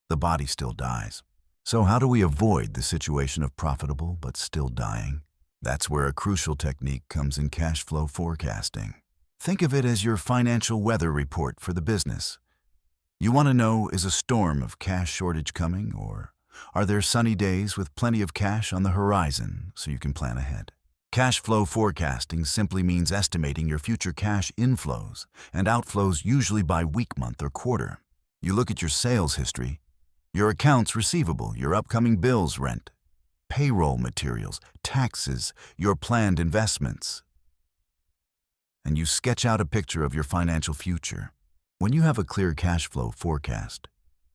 the body still dies. So how do we avoid the situation of profitable but still dying? That's where a crucial technique comes in cash flow forecasting. Think of it as your financial weather report for the business. You want to know, is a storm of cash shortage coming, or are there sunny days with plenty of cash on the horizon so you can plan ahead? Cash flow forecasting simply means estimating your future cash inflows and outflows, usually by week, month, or quarter. You look at your sales history, your accounts receivable, your upcoming bills, rent, payroll materials, taxes, your planned investments, and you sketch out a picture of your financial future. When you have a clear cash flow forecast,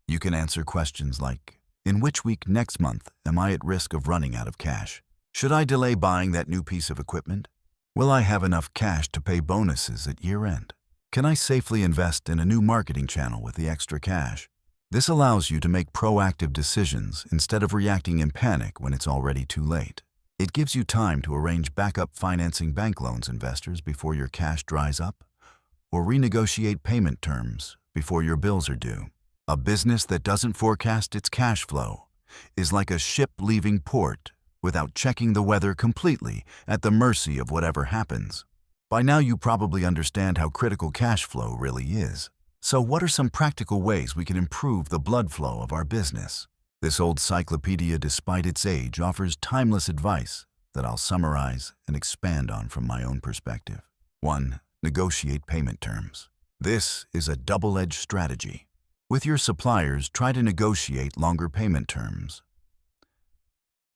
you can answer questions like, in which week next month am I at risk of running out of cash? Should I delay buying that new piece of equipment? Will I have enough cash to pay bonuses at year-end? Can I safely invest in a new marketing channel with the extra cash? This allows you to make proactive decisions instead of reacting in panic when it's already too late. It gives you time to arrange backup financing, bank loans investors before your cash dries up, or renegotiate payment terms before your bills are due. A business that doesn't forecast its cash flow is like a ship leaving port without checking the weather, completely at the mercy of whatever happens. By now you probably understand how critical cash flow really is. So what are some practical ways we can improve the blood flow of our business? This old cyclopedia, despite its age, offers timeless advice that I'll summarize and expand on from my own perspective. 1. Negotiate payment terms. This is a double-edged strategy. With your suppliers, try to negotiate longer payment terms.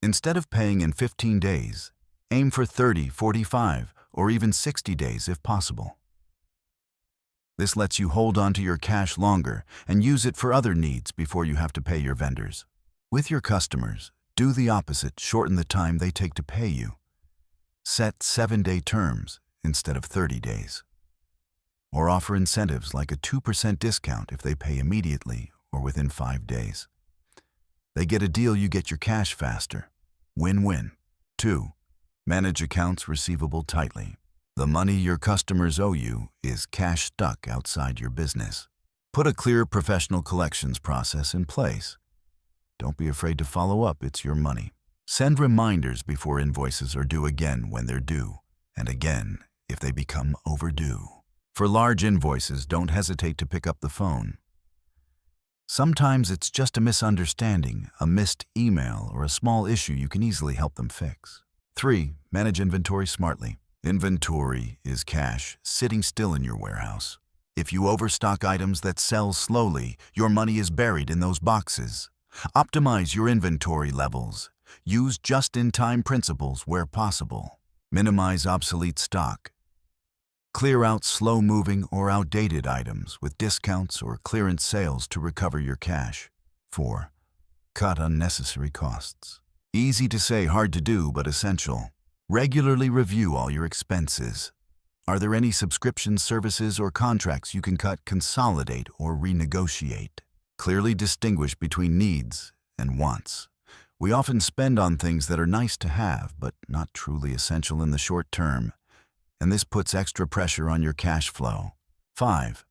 Instead of paying in 15 days, aim for 30, 45, or even 60 days if possible. This lets you hold on to your cash longer and use it for other needs before you have to pay your vendors. With your customers, do the opposite, shorten the time they take to pay you. Set 7-day terms instead of 30 days. Or offer incentives like a 2% discount if they pay immediately or within 5 days. They get a deal, you get your cash faster. Win-win. 2. Manage accounts receivable tightly. The money your customers owe you is cash stuck outside your business. Put a clear professional collections process in place. Don't be afraid to follow up, it's your money. Send reminders before invoices are due again when they're due, and again if they become overdue. For large invoices, don't hesitate to pick up the phone. Sometimes it's just a misunderstanding, a missed email, or a small issue you can easily help them fix. 3. Manage inventory smartly. Inventory is cash sitting still in your warehouse. If you overstock items that sell slowly, your money is buried in those boxes. Optimize your inventory levels. Use just-in-time principles where possible. Minimize obsolete stock. Clear out slow-moving or outdated items with discounts or clearance sales to recover your cash. 4. Cut unnecessary costs. Easy to say, hard to do, but essential. Regularly review all your expenses. Are there any subscription services or contracts you can cut, consolidate, or renegotiate? Clearly distinguish between needs and wants. We often spend on things that are nice to have, but not truly essential in the short term, and this puts extra pressure on your cash flow. 5.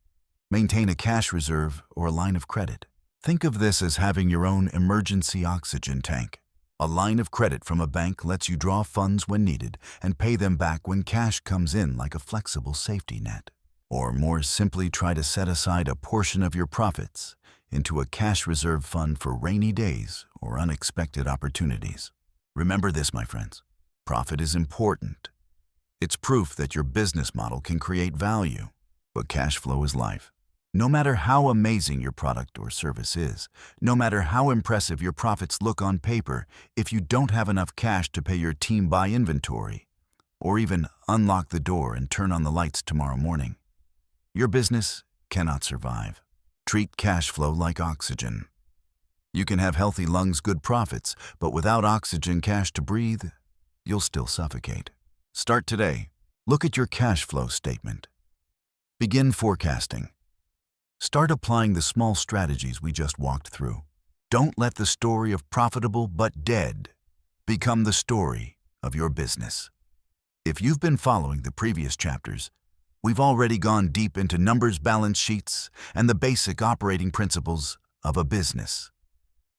Maintain a cash reserve or a line of credit. Think of this as having your own emergency oxygen tank. A line of credit from a bank lets you draw funds when needed and pay them back when cash comes in, like a flexible safety net. Or more simply, try to set aside a portion of your profits into a cash reserve fund for rainy days or unexpected opportunities. Remember this, my friends. Profit is important. It's proof that your business model can create value, but cash flow is life. No matter how amazing your product or service is, no matter how impressive your profits look on paper, if you don't have enough cash to pay your team, buy inventory, or even unlock the door and turn on the lights tomorrow morning, your business cannot survive. Treat cash flow like oxygen. You can have healthy lungs, good profits, but without oxygen, cash to breathe, you'll still suffocate. Start today. Look at your cash flow statement. Begin forecasting. Start applying the small strategies we just walked through. Don't let the story of profitable but dead become the story of your business. If you've been following the previous chapters, we've already gone deep into numbers, balance sheets, and the basic operating principles of a business.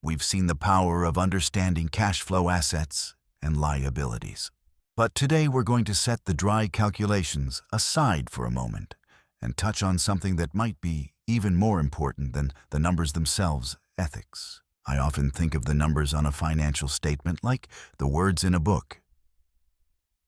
We've seen the power of understanding cash flow, assets, and liabilities. But today we're going to set the dry calculations aside for a moment and touch on something that might be even more important than the numbers themselves: ethics. I often think of the numbers on a financial statement like the words in a book.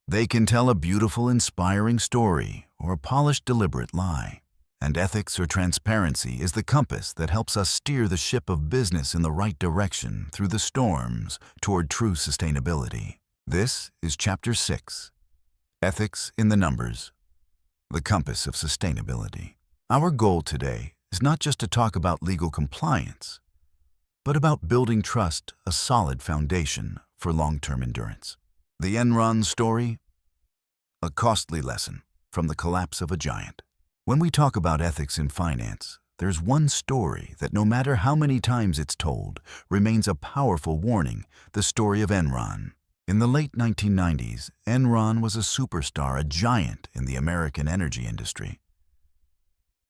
They can tell a beautiful, inspiring story or a polished, deliberate lie. And ethics or transparency is the compass that helps us steer the ship of business in the right direction through the storms toward true sustainability. This is Chapter 6, Ethics in the Numbers, the Compass of Sustainability. Our goal today is not just to talk about legal compliance, but about building trust, a solid foundation for long-term endurance. The Enron story, a costly lesson from the collapse of a giant. When we talk about ethics in finance, there's one story that, no matter how many times it's told, remains a powerful warning: the story of Enron. In the late 1990s, Enron was a superstar, a giant in the American energy industry.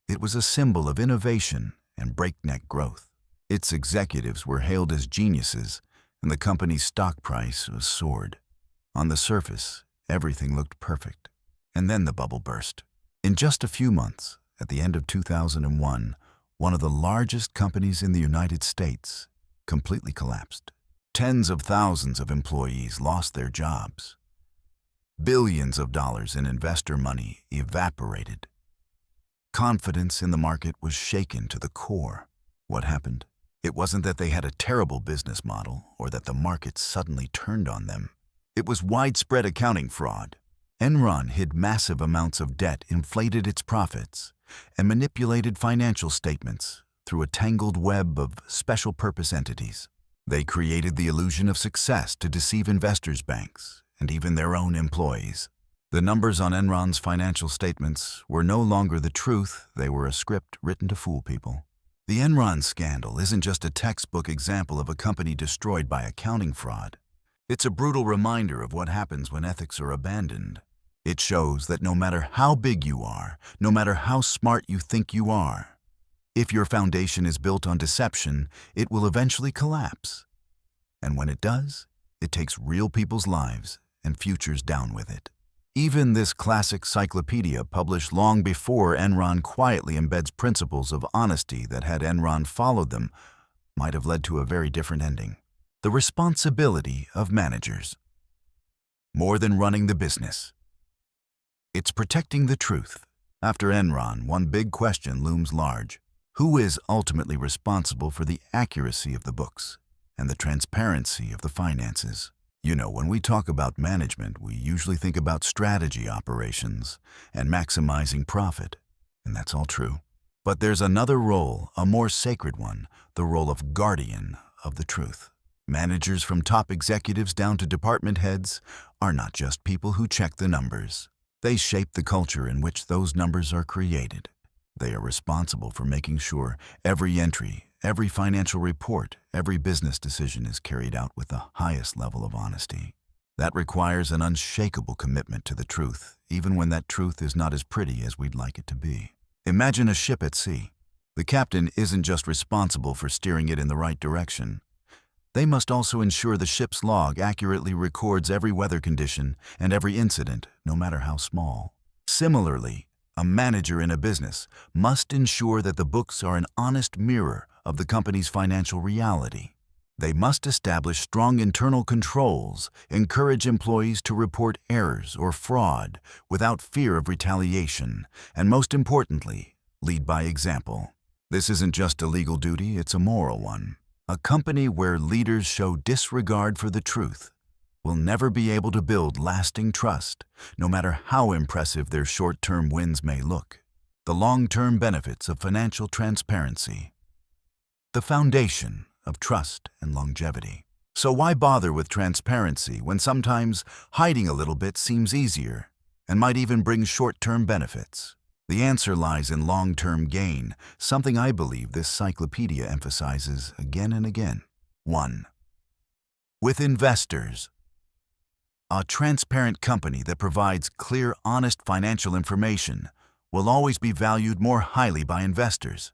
It was a symbol of innovation and breakneck growth. Its executives were hailed as geniuses, and the company's stock price soared. On the surface, everything looked perfect. And then the bubble burst. In just a few months, at the end of 2001, one of the largest companies in the United States completely collapsed. Tens of thousands of employees lost their jobs. Billions of dollars in investor money evaporated. Confidence in the market was shaken to the core. What happened? It wasn't that they had a terrible business model or that the market suddenly turned on them. It was widespread accounting fraud. Enron hid massive amounts of debt, inflated its profits, and manipulated financial statements through a tangled web of special-purpose entities. They created the illusion of success to deceive investors' banks and even their own employees. The numbers on Enron's financial statements were no longer the truth, they were a script written to fool people. The Enron scandal isn't just a textbook example of a company destroyed by accounting fraud. It's a brutal reminder of what happens when ethics are abandoned. It shows that no matter how big you are, no matter how smart you think you are, if your foundation is built on deception, it will eventually collapse. And when it does, it takes real people's lives and futures down with it. Even this classic Cyclopedia, published long before Enron, quietly embeds principles of honesty that, had Enron followed them, might have led to a very different ending. The responsibility of managers. More than running the business. It's protecting the truth. After Enron, one big question looms large. Who is ultimately responsible for the accuracy of the books and the transparency of the finances? You know, when we talk about management, we usually think about strategy, operations, and maximizing profit. And that's all true. But there's another role, a more sacred one, the role of guardian of the truth. Managers, from top executives down to department heads, are not just people who check the numbers. They shape the culture in which those numbers are created. They are responsible for making sure every entry, every financial report, every business decision is carried out with the highest level of honesty. That requires an unshakable commitment to the truth, even when that truth is not as pretty as we'd like it to be. Imagine a ship at sea. The captain isn't just responsible for steering it in the right direction. They must also ensure the ship's log accurately records every weather condition and every incident, no matter how small. Similarly, a manager in a business must ensure that the books are an honest mirror of the company's financial reality. They must establish strong internal controls, encourage employees to report errors or fraud without fear of retaliation, and most importantly, lead by example. This isn't just a legal duty, it's a moral one. A company where leaders show disregard for the truth will never be able to build lasting trust, no matter how impressive their short-term wins may look. The long-term benefits of financial transparency. The foundation of trust and longevity. So why bother with transparency when sometimes hiding a little bit seems easier and might even bring short-term benefits? The answer lies in long-term gain, something I believe this cyclopedia emphasizes again and again. 1. With investors. A transparent company that provides clear, honest financial information will always be valued more highly by investors.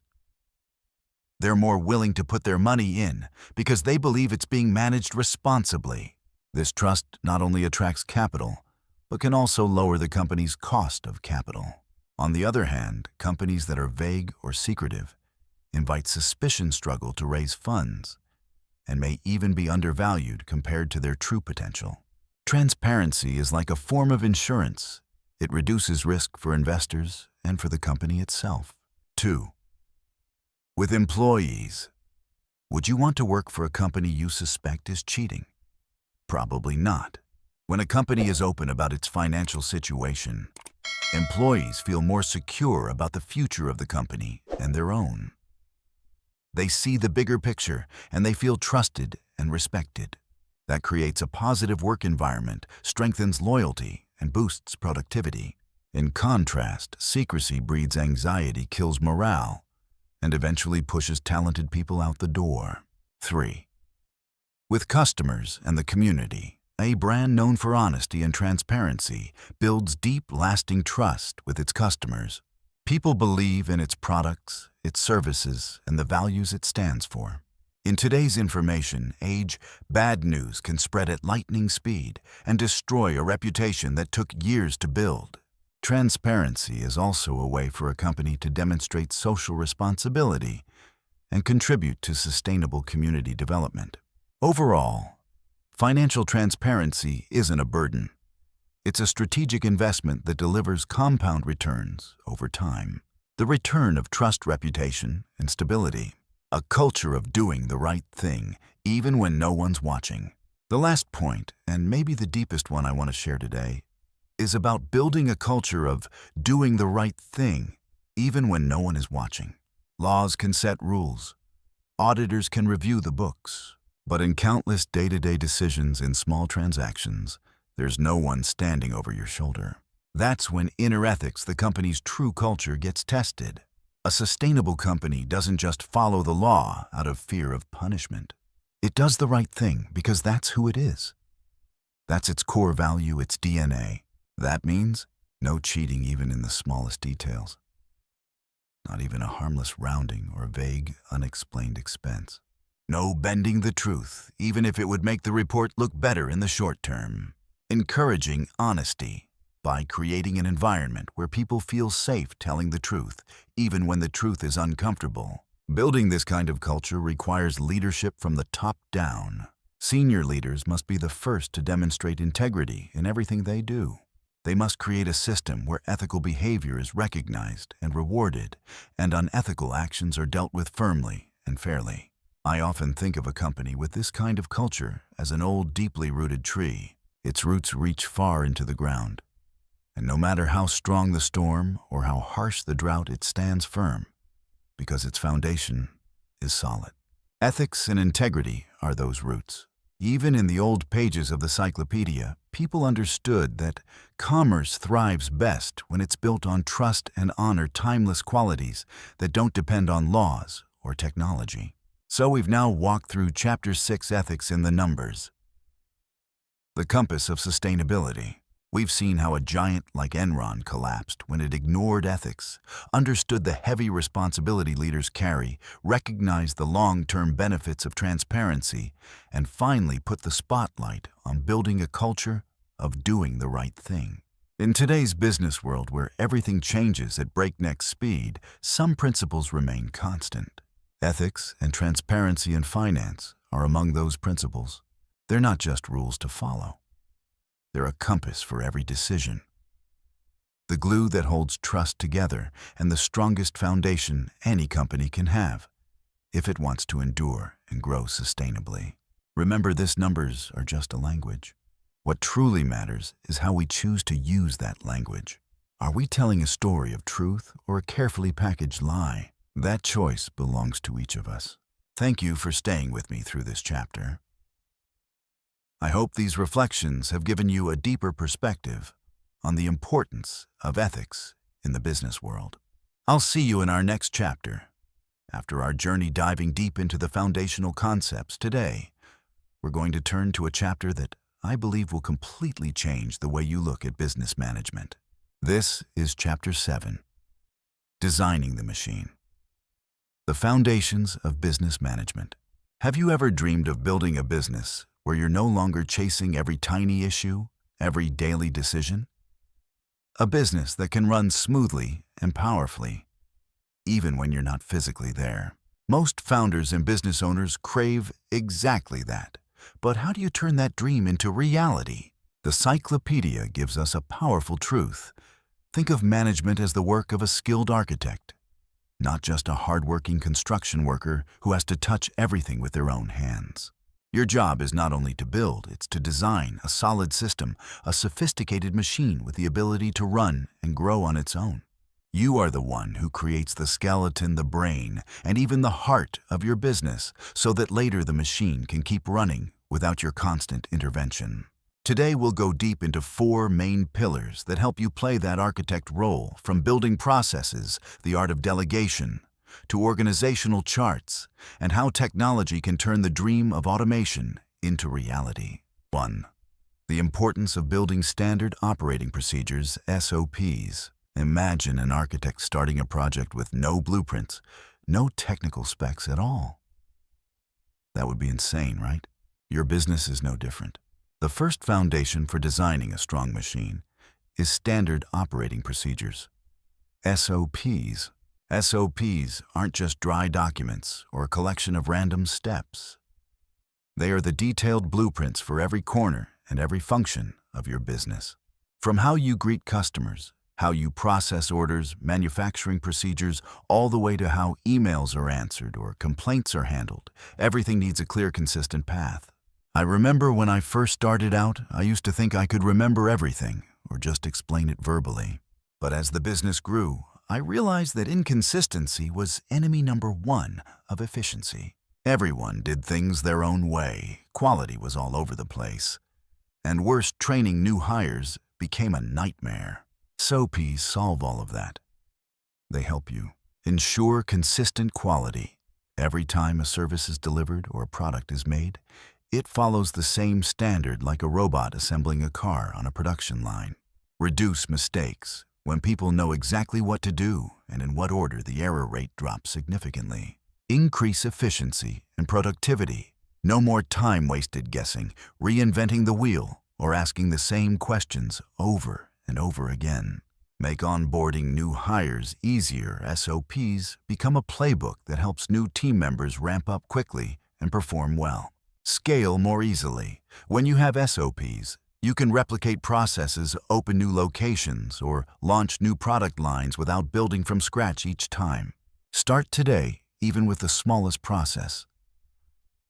They're more willing to put their money in because they believe it's being managed responsibly. This trust not only attracts capital, but can also lower the company's cost of capital. On the other hand, companies that are vague or secretive invite suspicion, struggle to raise funds, and may even be undervalued compared to their true potential. Transparency is like a form of insurance. It reduces risk for investors and for the company itself. 2. With employees. Would you want to work for a company you suspect is cheating? Probably not. When a company is open about its financial situation, employees feel more secure about the future of the company and their own. They see the bigger picture and they feel trusted and respected. That creates a positive work environment, strengthens loyalty, and boosts productivity. In contrast, secrecy breeds anxiety, kills morale, and eventually pushes talented people out the door. 3. With customers and the community. A brand known for honesty and transparency builds deep, lasting trust with its customers. People believe in its products, its services, and the values it stands for. In today's information age, bad news can spread at lightning speed and destroy a reputation that took years to build. Transparency is also a way for a company to demonstrate social responsibility and contribute to sustainable community development. Overall, financial transparency isn't a burden. It's a strategic investment that delivers compound returns over time. The return of trust, reputation, and stability. A culture of doing the right thing, even when no one's watching. The last point, and maybe the deepest one I want to share today, is about building a culture of doing the right thing, even when no one is watching. Laws can set rules. Auditors can review the books. But in countless day-to-day decisions in small transactions, there's no one standing over your shoulder. That's when inner ethics, the company's true culture, gets tested. A sustainable company doesn't just follow the law out of fear of punishment. It does the right thing because that's who it is. That's its core value, its DNA. That means no cheating even in the smallest details. Not even a harmless rounding or vague, unexplained expense. No bending the truth, even if it would make the report look better in the short term. Encouraging honesty by creating an environment where people feel safe telling the truth, even when the truth is uncomfortable. Building this kind of culture requires leadership from the top down. Senior leaders must be the first to demonstrate integrity in everything they do. They must create a system where ethical behavior is recognized and rewarded, and unethical actions are dealt with firmly and fairly. I often think of a company with this kind of culture as an old, deeply rooted tree. Its roots reach far into the ground, and no matter how strong the storm or how harsh the drought, it stands firm, because its foundation is solid. Ethics and integrity are those roots. Even in the old pages of the Cyclopedia, people understood that commerce thrives best when it's built on trust and honor, timeless qualities that don't depend on laws or technology. So we've now walked through Chapter 6, Ethics in the Numbers. The compass of sustainability. We've seen how a giant like Enron collapsed when it ignored ethics, understood the heavy responsibility leaders carry, recognized the long-term benefits of transparency, and finally put the spotlight on building a culture of doing the right thing. In today's business world, where everything changes at breakneck speed, some principles remain constant. Ethics and transparency in finance are among those principles. They're not just rules to follow. They're a compass for every decision. The glue that holds trust together and the strongest foundation any company can have if it wants to endure and grow sustainably. Remember, these numbers are just a language. What truly matters is how we choose to use that language. Are we telling a story of truth or a carefully packaged lie? That choice belongs to each of us. Thank you for staying with me through this chapter. I hope these reflections have given you a deeper perspective on the importance of ethics in the business world. I'll see you in our next chapter. After our journey diving deep into the foundational concepts today, we're going to turn to a chapter that I believe will completely change the way you look at business management. This is Chapter 7, Designing the Machine. The Foundations of Business Management. Have you ever dreamed of building a business where you're no longer chasing every tiny issue, every daily decision? A business that can run smoothly and powerfully, even when you're not physically there. Most founders and business owners crave exactly that. But how do you turn that dream into reality? The Cyclopedia gives us a powerful truth. Think of management as the work of a skilled architect, not just a hardworking construction worker who has to touch everything with their own hands. Your job is not only to build, it's to design a solid system, a sophisticated machine with the ability to run and grow on its own. You are the one who creates the skeleton, the brain, and even the heart of your business, so that later the machine can keep running without your constant intervention. Today we'll go deep into 4 main pillars that help you play that architect role, from building processes, the art of delegation, to organizational charts, and how technology can turn the dream of automation into reality. 1. The importance of building standard operating procedures, SOPs. Imagine an architect starting a project with no blueprints, no technical specs at all. That would be insane, right? Your business is no different. The first foundation for designing a strong machine is standard operating procedures, SOPs. SOPs aren't just dry documents or a collection of random steps. They are the detailed blueprints for every corner and every function of your business. From how you greet customers How you process orders, manufacturing procedures, all the way to how emails are answered or complaints are handled. Everything needs a clear, consistent path. I remember when I first started out, I used to think I could remember everything or just explain it verbally. But as the business grew, I realized that inconsistency was enemy number one of efficiency. Everyone did things their own way. Quality was all over the place. And worse, training new hires became a nightmare. SOPs solve all of that. They help you ensure consistent quality. Every time a service is delivered or a product is made, it follows the same standard like a robot assembling a car on a production line. Reduce mistakes. When people know exactly what to do and in what order, the error rate drops significantly. Increase efficiency and productivity. No more time wasted guessing, reinventing the wheel, or asking the same questions over and over again. Make onboarding new hires easier. SOPs become a playbook that helps new team members ramp up quickly and perform well. Scale more easily. When you have SOPs, you can replicate processes, open new locations, or launch new product lines without building from scratch each time. Start today, even with the smallest process.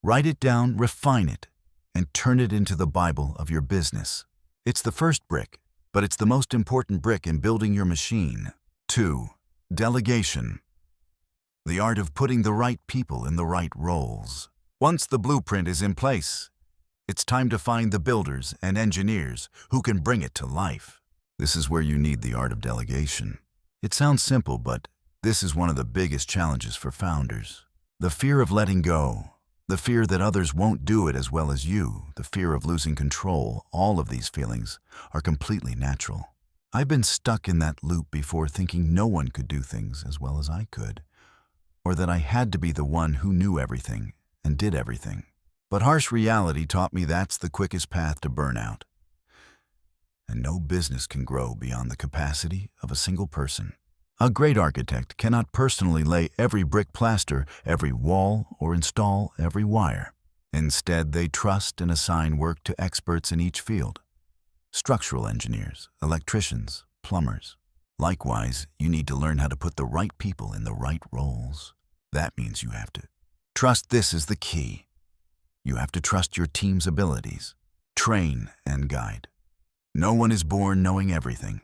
Write it down, refine it, and turn it into the Bible of your business. It's the first brick, but it's the most important brick in building your machine. 2. Delegation. The art of putting the right people in the right roles. Once the blueprint is in place, it's time to find the builders and engineers who can bring it to life. This is where you need the art of delegation. It sounds simple, but this is one of the biggest challenges for founders. The fear of letting go, the fear that others won't do it as well as you, the fear of losing control, all of these feelings are completely natural. I've been stuck in that loop before, thinking no one could do things as well as I could, or that I had to be the one who knew everything and did everything. But harsh reality taught me that's the quickest path to burnout. And no business can grow beyond the capacity of a single person. A great architect cannot personally lay every brick, plaster every wall, or install every wire. Instead, they trust and assign work to experts in each field. Structural engineers, electricians, plumbers. Likewise, you need to learn how to put the right people in the right roles. That means you have to trust. This is the key. You have to trust your team's abilities. Train and guide. No one is born knowing everything.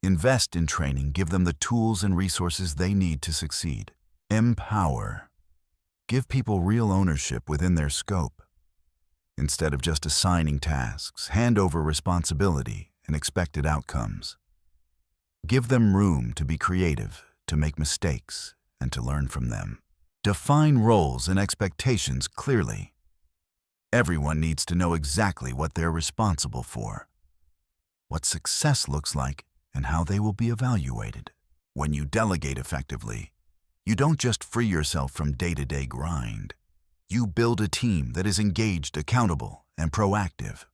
Invest in training. Give them the tools and resources they need to succeed. Empower. Give people real ownership within their scope. Instead of just assigning tasks, hand over responsibility and expected outcomes. Give them room to be creative, to make mistakes, and to learn from them. Define roles and expectations clearly. Everyone needs to know exactly what they're responsible for, what success looks like, and how they will be evaluated. When you delegate effectively, you don't just free yourself from day-to-day grind. You build a team that is engaged, accountable, and proactive.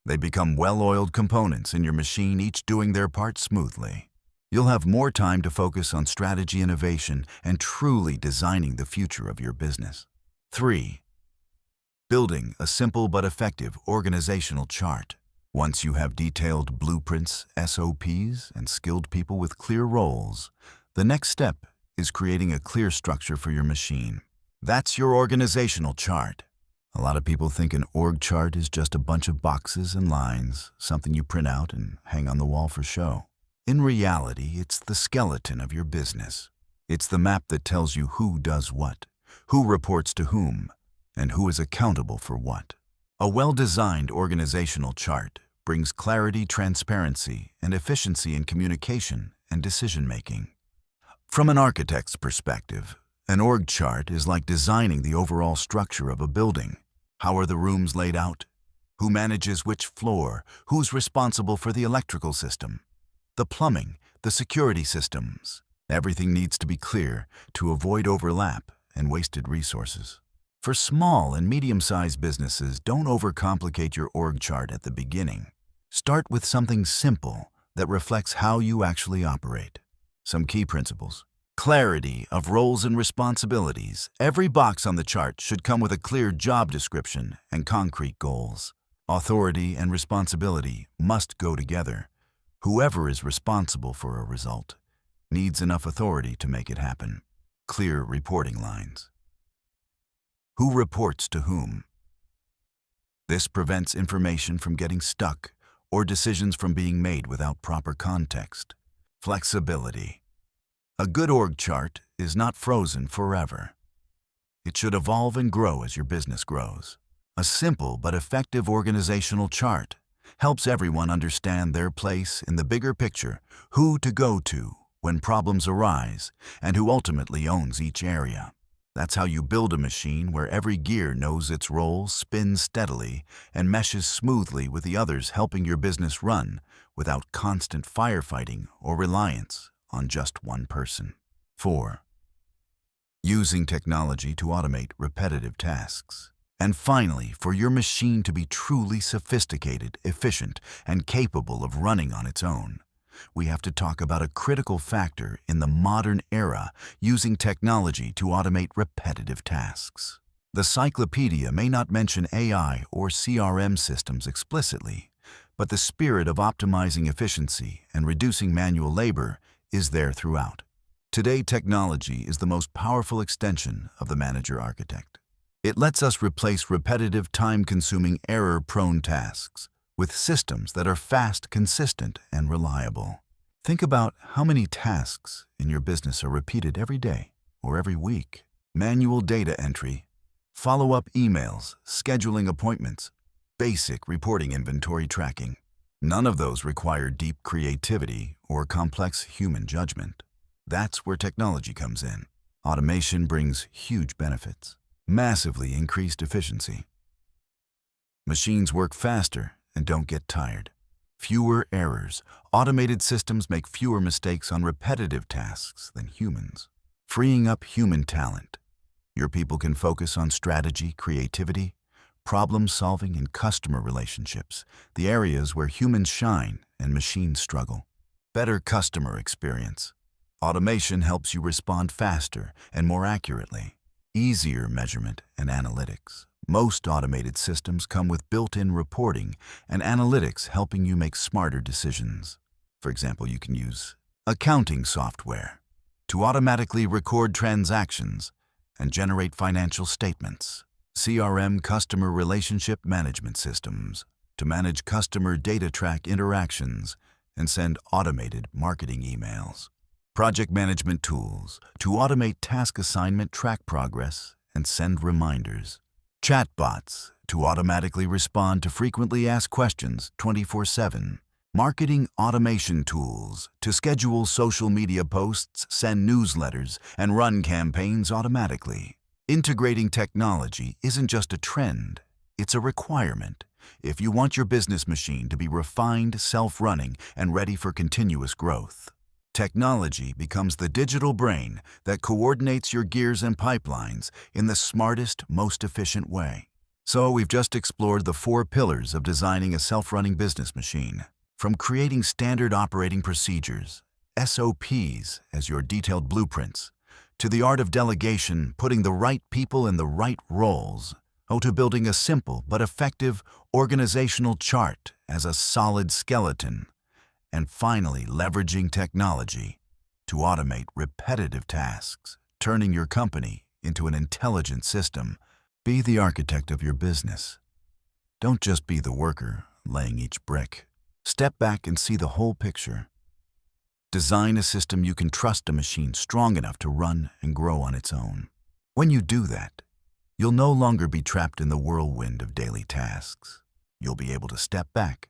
They become well-oiled components in your machine, each doing their part smoothly. You'll have more time to focus on strategy, innovation, and truly designing the future of your business. 3. Building a simple but effective organizational chart. Once you have detailed blueprints, SOPs, and skilled people with clear roles, the next step is creating a clear structure for your machine. That's your organizational chart. A lot of people think an org chart is just a bunch of boxes and lines, something you print out and hang on the wall for show. In reality, it's the skeleton of your business. It's the map that tells you who does what, who reports to whom, and who is accountable for what. A well-designed organizational chart brings clarity, transparency, and efficiency in communication and decision-making. From an architect's perspective, an org chart is like designing the overall structure of a building. How are the rooms laid out? Who manages which floor? Who's responsible for the electrical system, the plumbing, the security systems? Everything needs to be clear to avoid overlap and wasted resources. For small and medium-sized businesses, don't overcomplicate your org chart at the beginning. Start with something simple that reflects how you actually operate. Some key principles. Clarity of roles and responsibilities. Every box on the chart should come with a clear job description and concrete goals. Authority and responsibility must go together. Whoever is responsible for a result needs enough authority to make it happen. Clear reporting lines. Who reports to whom? This prevents information from getting stuck or decisions from being made without proper context. Flexibility. A good org chart is not frozen forever. It should evolve and grow as your business grows. A simple but effective organizational chart helps everyone understand their place in the bigger picture, who to go to when problems arise, and who ultimately owns each area. That's how you build a machine where every gear knows its role, spins steadily, and meshes smoothly with the others, helping your business run without constant firefighting or reliance on just one person. 4. Using technology to automate repetitive tasks. And finally, for your machine to be truly sophisticated, efficient, and capable of running on its own, we have to talk about a critical factor in the modern era, using technology to automate repetitive tasks. The Cyclopedia may not mention AI or CRM systems explicitly, but the spirit of optimizing efficiency and reducing manual labor is there throughout. Today, technology is the most powerful extension of the manager-architect. It lets us replace repetitive, time-consuming, error-prone tasks with systems that are fast, consistent, and reliable. Think about how many tasks in your business are repeated every day or every week. Manual data entry, follow-up emails, scheduling appointments, basic reporting, inventory tracking. None of those require deep creativity or complex human judgment. That's where technology comes in. Automation brings huge benefits. Massively increased efficiency. Machines work faster and don't get tired. Fewer errors. Automated systems make fewer mistakes on repetitive tasks than humans, freeing up human talent. Your people can focus on strategy, creativity, problem solving, and customer relationships, the areas where humans shine and machines struggle. Better customer experience. Automation helps you respond faster and more accurately. Easier measurement and analytics. Most automated systems come with built-in reporting and analytics, helping you make smarter decisions. For example, you can use accounting software to automatically record transactions and generate financial statements. CRM, customer relationship management systems, to manage customer data, track interactions, and send automated marketing emails. Project management tools to automate task assignment, track progress, and send reminders. Chatbots to automatically respond to frequently asked questions 24/7. Marketing automation tools to schedule social media posts, send newsletters, and run campaigns automatically. Integrating technology isn't just a trend, it's a requirement if you want your business machine to be refined, self-running, and ready for continuous growth. Technology becomes the digital brain that coordinates your gears and pipelines in the smartest, most efficient way. So we've just explored the 4 pillars of designing a self-running business machine. From creating standard operating procedures, SOPs as your detailed blueprints, to the art of delegation, putting the right people in the right roles, to building a simple but effective organizational chart as a solid skeleton, and finally leveraging technology to automate repetitive tasks, turning your company into an intelligent system. Be the architect of your business. Don't just be the worker laying each brick. Step back and see the whole picture. Design a system you can trust, a machine strong enough to run and grow on its own. When you do that, you'll no longer be trapped in the whirlwind of daily tasks. You'll be able to step back,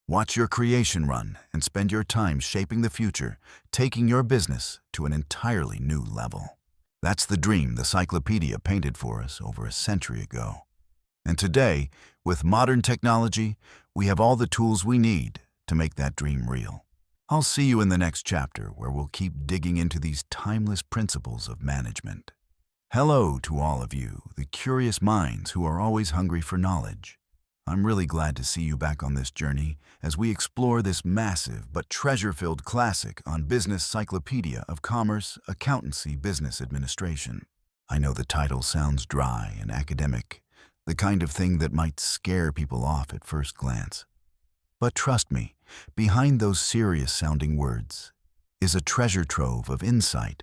watch your creation run, and spend your time shaping the future, taking your business to an entirely new level. That's the dream the Cyclopedia painted for us over a century ago. And today, with modern technology, we have all the tools we need to make that dream real. I'll see you in the next chapter, where we'll keep digging into these timeless principles of management. Hello to all of you, the curious minds who are always hungry for knowledge. I'm really glad to see you back on this journey as we explore this massive but treasure-filled classic on business, Cyclopedia of Commerce, Accountancy, Business Administration. I know the title sounds dry and academic, the kind of thing that might scare people off at first glance. But trust me, behind those serious-sounding words is a treasure trove of insight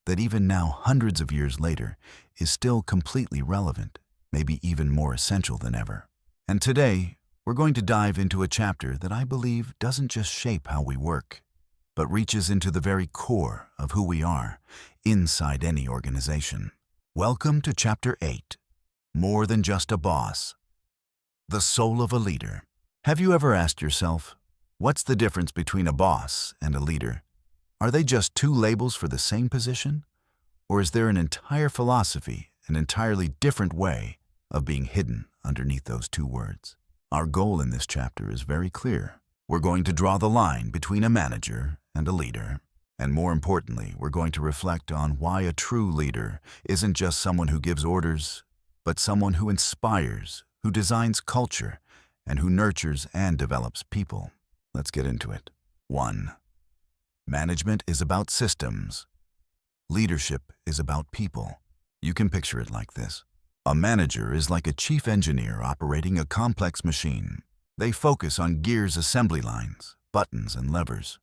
that even now, hundreds of years later, is still completely relevant, maybe even more essential than ever. And today, we're going to dive into a chapter that I believe doesn't just shape how we work, but reaches into the very core of who we are inside any organization. Welcome to Chapter 8, More Than Just a Boss, the Soul of a Leader. Have you ever asked yourself, what's the difference between a boss and a leader? Are they just two labels for the same position? Or is there an entire philosophy, an entirely different way of being hidden underneath those two words? Our goal in this chapter is very clear. We're going to draw the line between a manager and a leader. And more importantly, we're going to reflect on why a true leader isn't just someone who gives orders, but someone who inspires, who designs culture, and who nurtures and develops people. Let's get into it. 1. Management is about systems. Leadership is about people. You can picture it like this. A manager is like a chief engineer operating a complex machine. They focus on gears, assembly lines, buttons, and levers.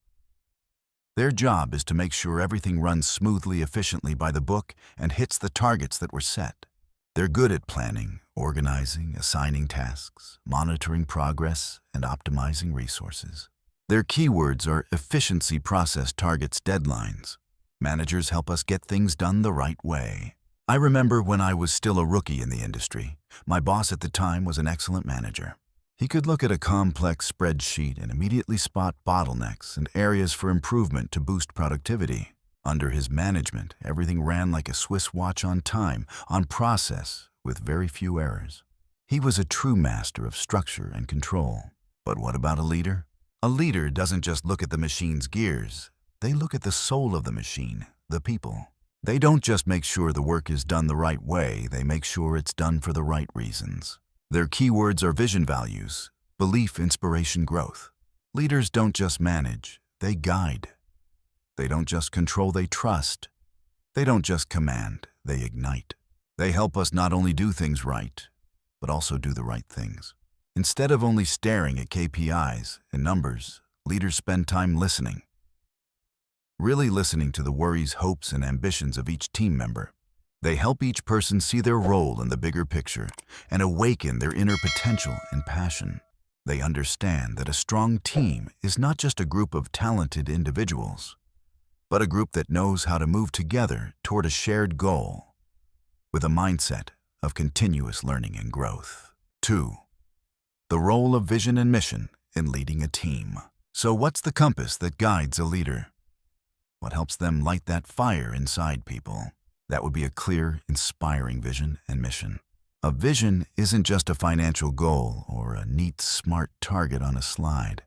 Their job is to make sure everything runs smoothly, efficiently by the book, and hits the targets that were set. They're good at planning, organizing, assigning tasks, monitoring progress, and optimizing resources. Their keywords are efficiency, process, targets, deadlines. Managers help us get things done the right way. I remember when I was still a rookie in the industry, my boss at the time was an excellent manager. He could look at a complex spreadsheet and immediately spot bottlenecks and areas for improvement to boost productivity. Under his management, everything ran like a Swiss watch, on time, on process, with very few errors. He was a true master of structure and control. But what about a leader? A leader doesn't just look at the machine's gears. They look at the soul of the machine, the people. They don't just make sure the work is done the right way, they make sure it's done for the right reasons. Their keywords are vision, values, belief, inspiration, growth. Leaders don't just manage, they guide. They don't just control, they trust. They don't just command, they ignite. They help us not only do things right, but also do the right things. Instead of only staring at KPIs and numbers, leaders spend time listening. Really listening to the worries, hopes, and ambitions of each team member. They help each person see their role in the bigger picture and awaken their inner potential and passion. They understand that a strong team is not just a group of talented individuals, but a group that knows how to move together toward a shared goal with a mindset of continuous learning and growth. 2. The role of vision and mission in leading a team. So what's the compass that guides a leader? What helps them light that fire inside people? That would be a clear, inspiring vision and mission. A vision isn't just a financial goal or a neat, smart target on a slide.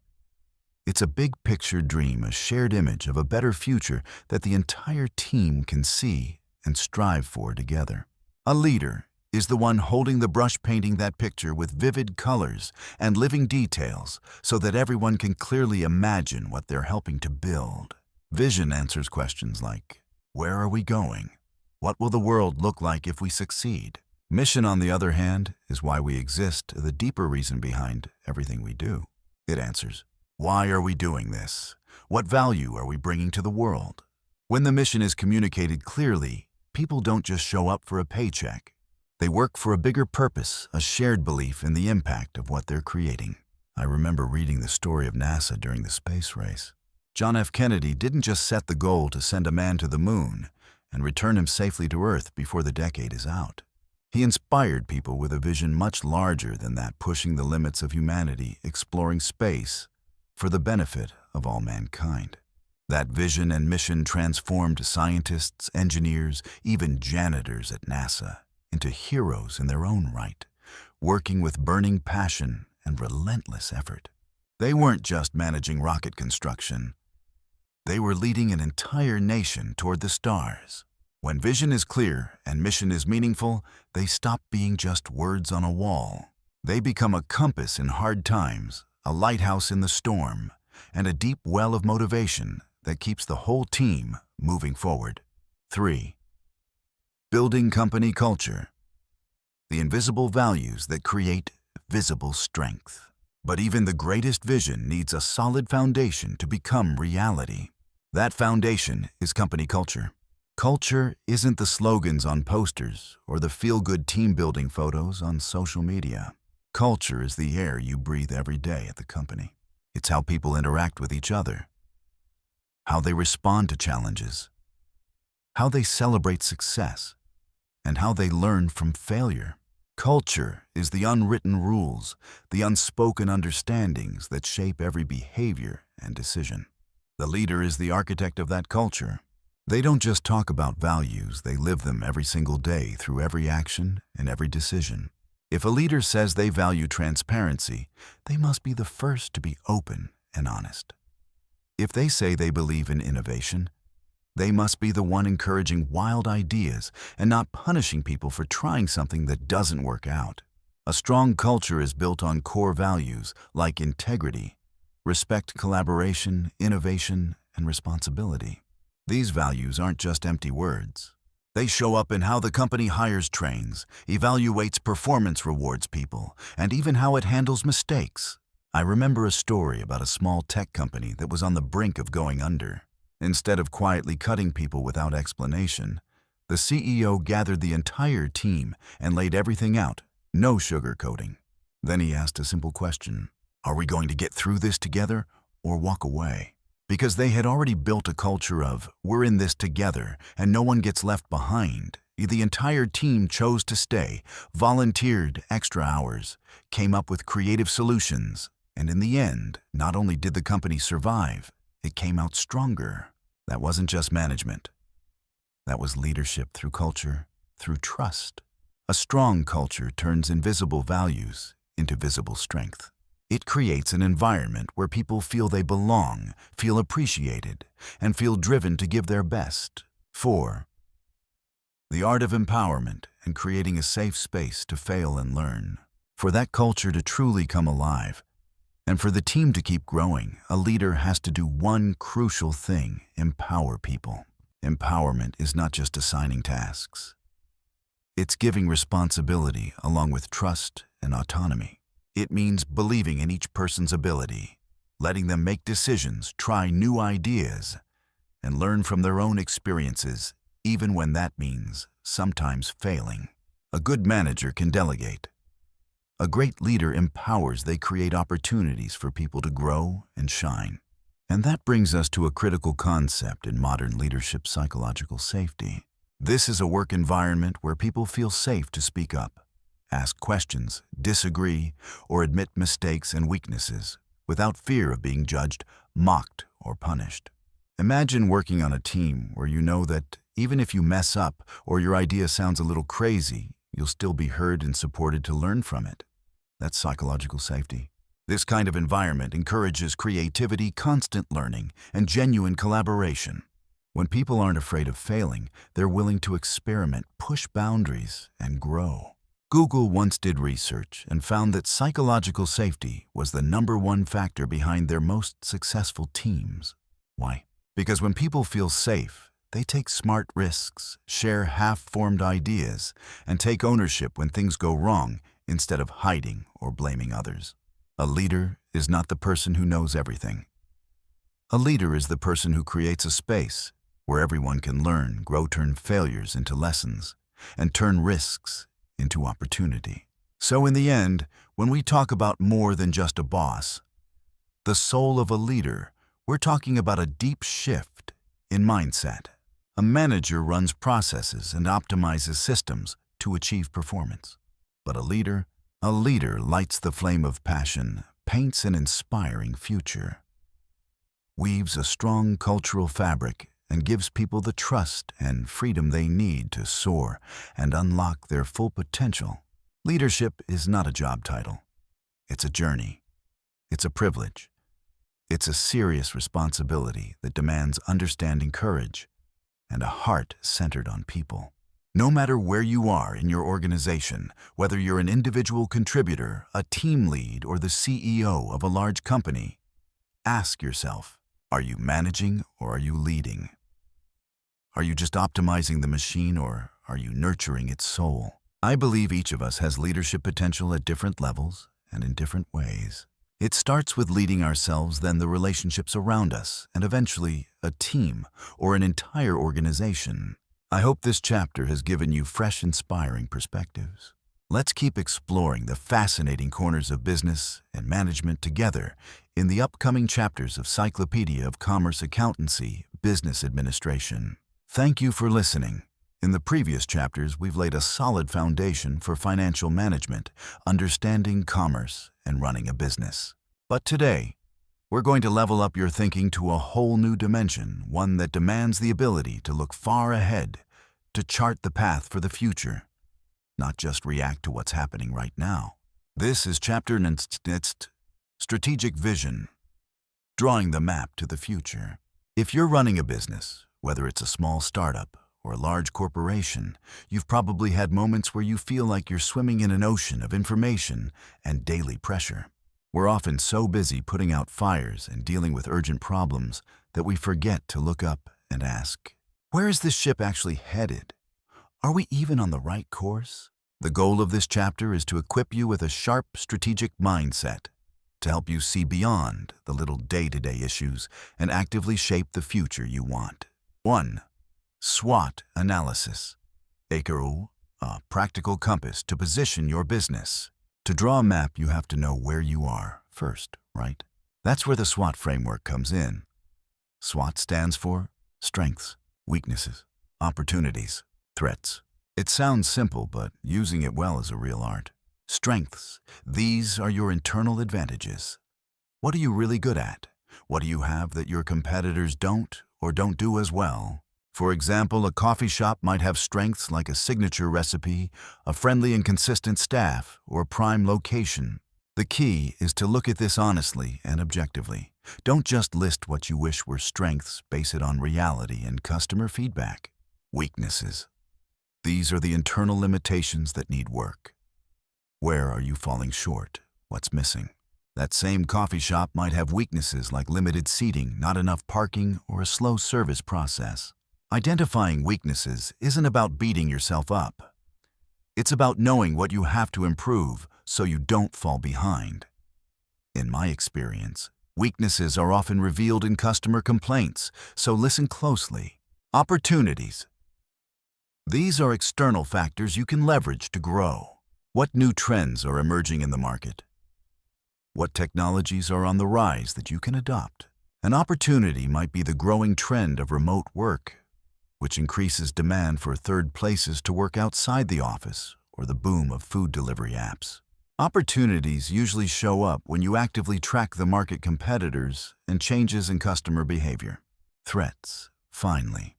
It's a big picture dream, a shared image of a better future that the entire team can see and strive for together. A leader is the one holding the brush, painting that picture with vivid colors and living details so that everyone can clearly imagine what they're helping to build. Vision answers questions like, where are we going? What will the world look like if we succeed? Mission, on the other hand, is why we exist, the deeper reason behind everything we do. It answers, why are we doing this? What value are we bringing to the world? When the mission is communicated clearly, people don't just show up for a paycheck. They work for a bigger purpose, a shared belief in the impact of what they're creating. I remember reading the story of NASA during the space race. John F. Kennedy didn't just set the goal to send a man to the moon and return him safely to Earth before the decade is out. He inspired people with a vision much larger than that, pushing the limits of humanity, exploring space for the benefit of all mankind. That vision and mission transformed scientists, engineers, even janitors at NASA into heroes in their own right, working with burning passion and relentless effort. They weren't just managing rocket construction. They were leading an entire nation toward the stars. When vision is clear and mission is meaningful, they stop being just words on a wall. They become a compass in hard times, a lighthouse in the storm, and a deep well of motivation that keeps the whole team moving forward. 3. Building company culture. The invisible values that create visible strength. But even the greatest vision needs a solid foundation to become reality. That foundation is company culture. Culture isn't the slogans on posters or the feel-good team-building photos on social media. Culture is the air you breathe every day at the company. It's how people interact with each other, how they respond to challenges, how they celebrate success, and how they learn from failure. Culture is the unwritten rules, the unspoken understandings that shape every behavior and decision. The leader is the architect of that culture. They don't just talk about values, they live them every single day through every action and every decision. If a leader says they value transparency, they must be the first to be open and honest. If they say they believe in innovation, they must be the one encouraging wild ideas and not punishing people for trying something that doesn't work out. A strong culture is built on core values like integrity, respect, collaboration, innovation, and responsibility. These values aren't just empty words. They show up in how the company hires, trains, evaluates, performance rewards people, and even how it handles mistakes. I remember a story about a small tech company that was on the brink of going under. Instead of quietly cutting people without explanation, the CEO gathered the entire team and laid everything out, no sugarcoating. Then he asked a simple question: are we going to get through this together or walk away? Because they had already built a culture of, we're in this together and no one gets left behind. The entire team chose to stay, volunteered extra hours, came up with creative solutions, and in the end, not only did the company survive, it came out stronger. That wasn't just management. That was leadership through culture, through trust. A strong culture turns invisible values into visible strength. It creates an environment where people feel they belong, feel appreciated, and feel driven to give their best. 4. The art of empowerment and creating a safe space to fail and learn. For that culture to truly come alive, and for the team to keep growing, a leader has to do one crucial thing: empower people. Empowerment is not just assigning tasks. It's giving responsibility along with trust and autonomy. It means believing in each person's ability, letting them make decisions, try new ideas, and learn from their own experiences, even when that means sometimes failing. A good manager can delegate. A great leader empowers. They create opportunities for people to grow and shine. And that brings us to a critical concept in modern leadership: psychological safety. This is a work environment where people feel safe to speak up, ask questions, disagree, or admit mistakes and weaknesses without fear of being judged, mocked, or punished. Imagine working on a team where you know that even if you mess up or your idea sounds a little crazy, you'll still be heard and supported to learn from it. That's psychological safety. This kind of environment encourages creativity, constant learning, and genuine collaboration. When people aren't afraid of failing, they're willing to experiment, push boundaries, and grow. Google once did research and found that psychological safety was the #1 factor behind their most successful teams. Why? Because when people feel safe, they take smart risks, share half-formed ideas, and take ownership when things go wrong instead of hiding or blaming others. A leader is not the person who knows everything. A leader is the person who creates a space where everyone can learn, grow, turn failures into lessons, and turn risks into opportunity. So in the end, when we talk about more than just a boss, the soul of a leader, we're talking about a deep shift in mindset. A manager runs processes and optimizes systems to achieve performance. But a leader lights the flame of passion, paints an inspiring future, weaves a strong cultural fabric, and gives people the trust and freedom they need to soar and unlock their full potential. Leadership is not a job title. It's a journey. It's a privilege. It's a serious responsibility that demands understanding, courage, and a heart centered on people. No matter where you are in your organization, whether you're an individual contributor, a team lead, or the CEO of a large company, ask yourself, are you managing or are you leading? Are you just optimizing the machine or are you nurturing its soul? I believe each of us has leadership potential at different levels and in different ways. It starts with leading ourselves, then the relationships around us, and eventually a team or an entire organization. I hope this chapter has given you fresh, inspiring perspectives. Let's keep exploring the fascinating corners of business and management together in the upcoming chapters of Cyclopedia of Commerce, Accountancy, Business Administration. Thank you for listening. In the previous chapters, we've laid a solid foundation for financial management, understanding commerce, and running a business. But today, we're going to level up your thinking to a whole new dimension, one that demands the ability to look far ahead, to chart the path for the future, not just react to what's happening right now. This is Chapter 19, Strategic Vision, drawing the map to the future. If you're running a business, whether it's a small startup or a large corporation, you've probably had moments where you feel like you're swimming in an ocean of information and daily pressure. We're often so busy putting out fires and dealing with urgent problems that we forget to look up and ask, where is this ship actually headed? Are we even on the right course? The goal of this chapter is to equip you with a sharp, strategic mindset to help you see beyond the little day-to-day issues and actively shape the future you want. 1. SWOT analysis. AKRO, a practical compass to position your business. To draw a map, you have to know where you are first, right? That's where the SWOT framework comes in. SWOT stands for strengths, weaknesses, opportunities, threats. It sounds simple, but using it well is a real art. Strengths. These are your internal advantages. What are you really good at? What do you have that your competitors don't or don't do as well? For example, a coffee shop might have strengths like a signature recipe, a friendly and consistent staff, or a prime location. The key is to look at this honestly and objectively. Don't just list what you wish were strengths, base it on reality and customer feedback. Weaknesses. These are the internal limitations that need work. Where are you falling short? What's missing? That same coffee shop might have weaknesses like limited seating, not enough parking, or a slow service process. Identifying weaknesses isn't about beating yourself up. It's about knowing what you have to improve so you don't fall behind. In my experience, weaknesses are often revealed in customer complaints, so listen closely. Opportunities. These are external factors you can leverage to grow. What new trends are emerging in the market? What technologies are on the rise that you can adopt? An opportunity might be the growing trend of remote work, which increases demand for third places to work outside the office, or the boom of food delivery apps. Opportunities usually show up when you actively track the market competitors and changes in customer behavior. Threats, finally.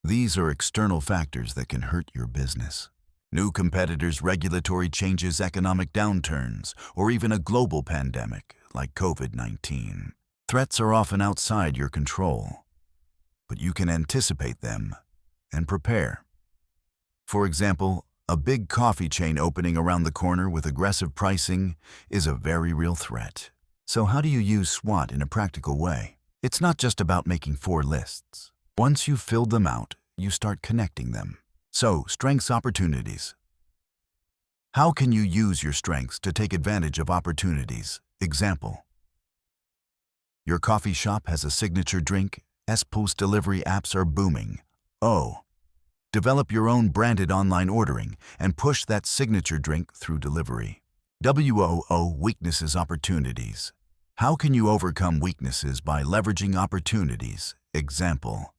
These are external factors that can hurt your business. New competitors, regulatory changes, economic downturns, or even a global pandemic like COVID-19. Threats are often outside your control, but you can anticipate them and prepare. For example, a big coffee chain opening around the corner with aggressive pricing is a very real threat. So how do you use SWOT in a practical way? It's not just about making 4 lists. Once you've filled them out, you start connecting them. So, strengths, opportunities. How can you use your strengths to take advantage of opportunities? Example. Your coffee shop has a signature drink. Post delivery apps are booming. O. Develop your own branded online ordering and push that signature drink through delivery. WOO. Weaknesses, opportunities. How can you overcome weaknesses by leveraging opportunities? Example.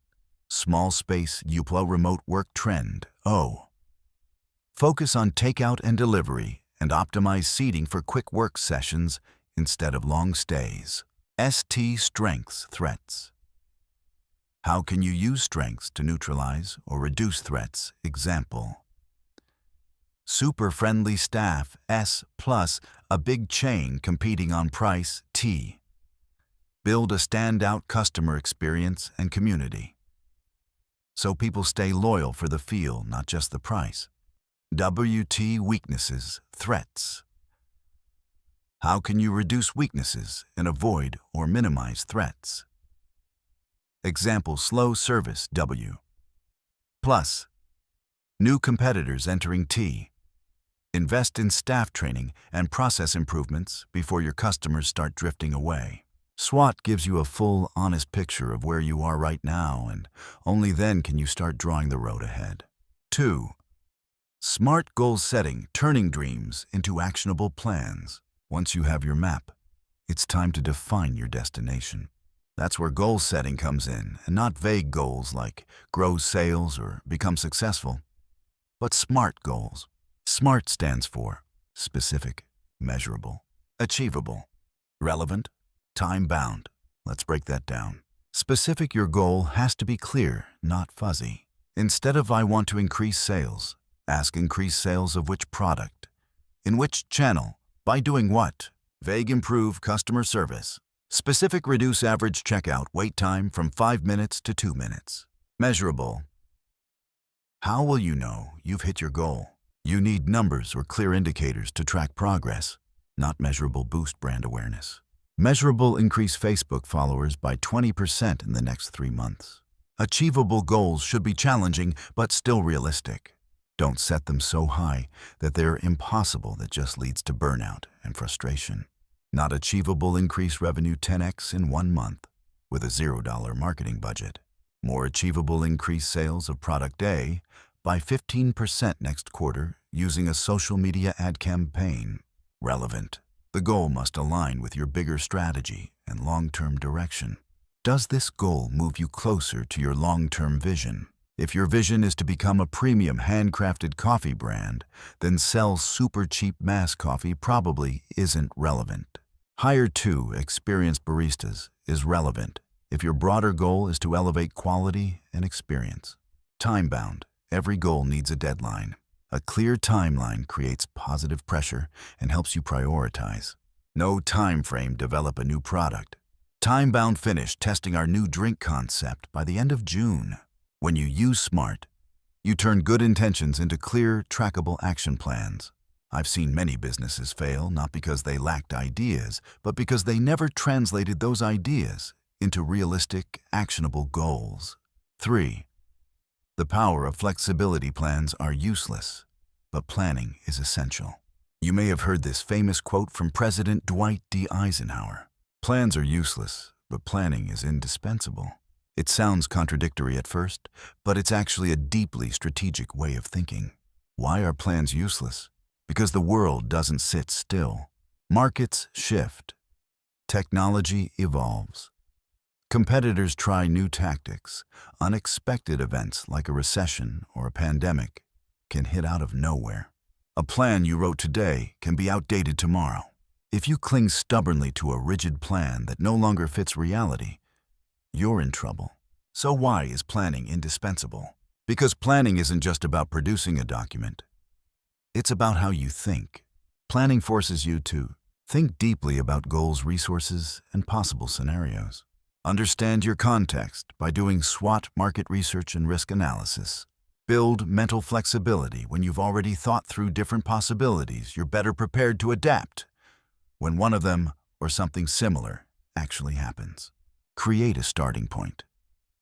Small space, UPLA remote work trend. O. Focus on takeout and delivery and optimize seating for quick work sessions instead of long stays. ST. Strengths, threats. How can you use strengths to neutralize or reduce threats? Example. Super friendly staff, S+, a big chain competing on price, T. Build a standout customer experience and community, so people stay loyal for the feel, not just the price. WT. Weaknesses, threats. How can you reduce weaknesses and avoid or minimize threats? Example. Slow service, W. Plus. New competitors entering, T. Invest in staff training and process improvements before your customers start drifting away. SWOT gives you a full, honest picture of where you are right now, and only then can you start drawing the road ahead. 2. Smart goal setting, turning dreams into actionable plans. Once you have your map, it's time to define your destination. That's where goal setting comes in, and not vague goals like grow sales or become successful, but SMART goals. SMART stands for specific, measurable, achievable, relevant, time-bound. Let's break that down. Specific, your goal has to be clear, not fuzzy. Instead of "I want to increase sales," ask "increase sales of which product? In which channel? By doing what?" Vague, improve customer service. Specific, reduce average checkout wait time from 5 minutes to 2 minutes. Measurable. How will you know you've hit your goal? You need numbers or clear indicators to track progress, not measurable boost brand awareness. Measurable, increase Facebook followers by 20% in the next 3 months. Achievable goals should be challenging but still realistic. Don't set them so high that they're impossible, that just leads to burnout and frustration. Not achievable, increase revenue 10x in 1 month with a $0 marketing budget. More achievable, increase sales of product A by 15% next quarter using a social media ad campaign. Relevant. The goal must align with your bigger strategy and long-term direction. Does this goal move you closer to your long-term vision? If your vision is to become a premium handcrafted coffee brand, then sell super cheap mass coffee probably isn't relevant. Hire 2 experienced baristas is relevant if your broader goal is to elevate quality and experience. Time-bound. Every goal needs a deadline. A clear timeline creates positive pressure and helps you prioritize. No time frame, develop a new product. Time-bound, finish testing our new drink concept by the end of June. When you use SMART, you turn good intentions into clear, trackable action plans. I've seen many businesses fail not because they lacked ideas, but because they never translated those ideas into realistic, actionable goals. 3. The power of flexibility. Plans are useless, but planning is essential. You may have heard this famous quote from President Dwight D. Eisenhower. Plans are useless, but planning is indispensable. It sounds contradictory at first, but it's actually a deeply strategic way of thinking. Why are plans useless? Because the world doesn't sit still. Markets shift. Technology evolves. Competitors try new tactics. Unexpected events like a recession or a pandemic can hit out of nowhere. A plan you wrote today can be outdated tomorrow. If you cling stubbornly to a rigid plan that no longer fits reality, you're in trouble. So why is planning indispensable? Because planning isn't just about producing a document. It's about how you think. Planning forces you to think deeply about goals, resources, and possible scenarios. Understand your context by doing SWOT, market research and risk analysis. Build mental flexibility. When you've already thought through different possibilities, you're better prepared to adapt when one of them or something similar actually happens. Create a starting point.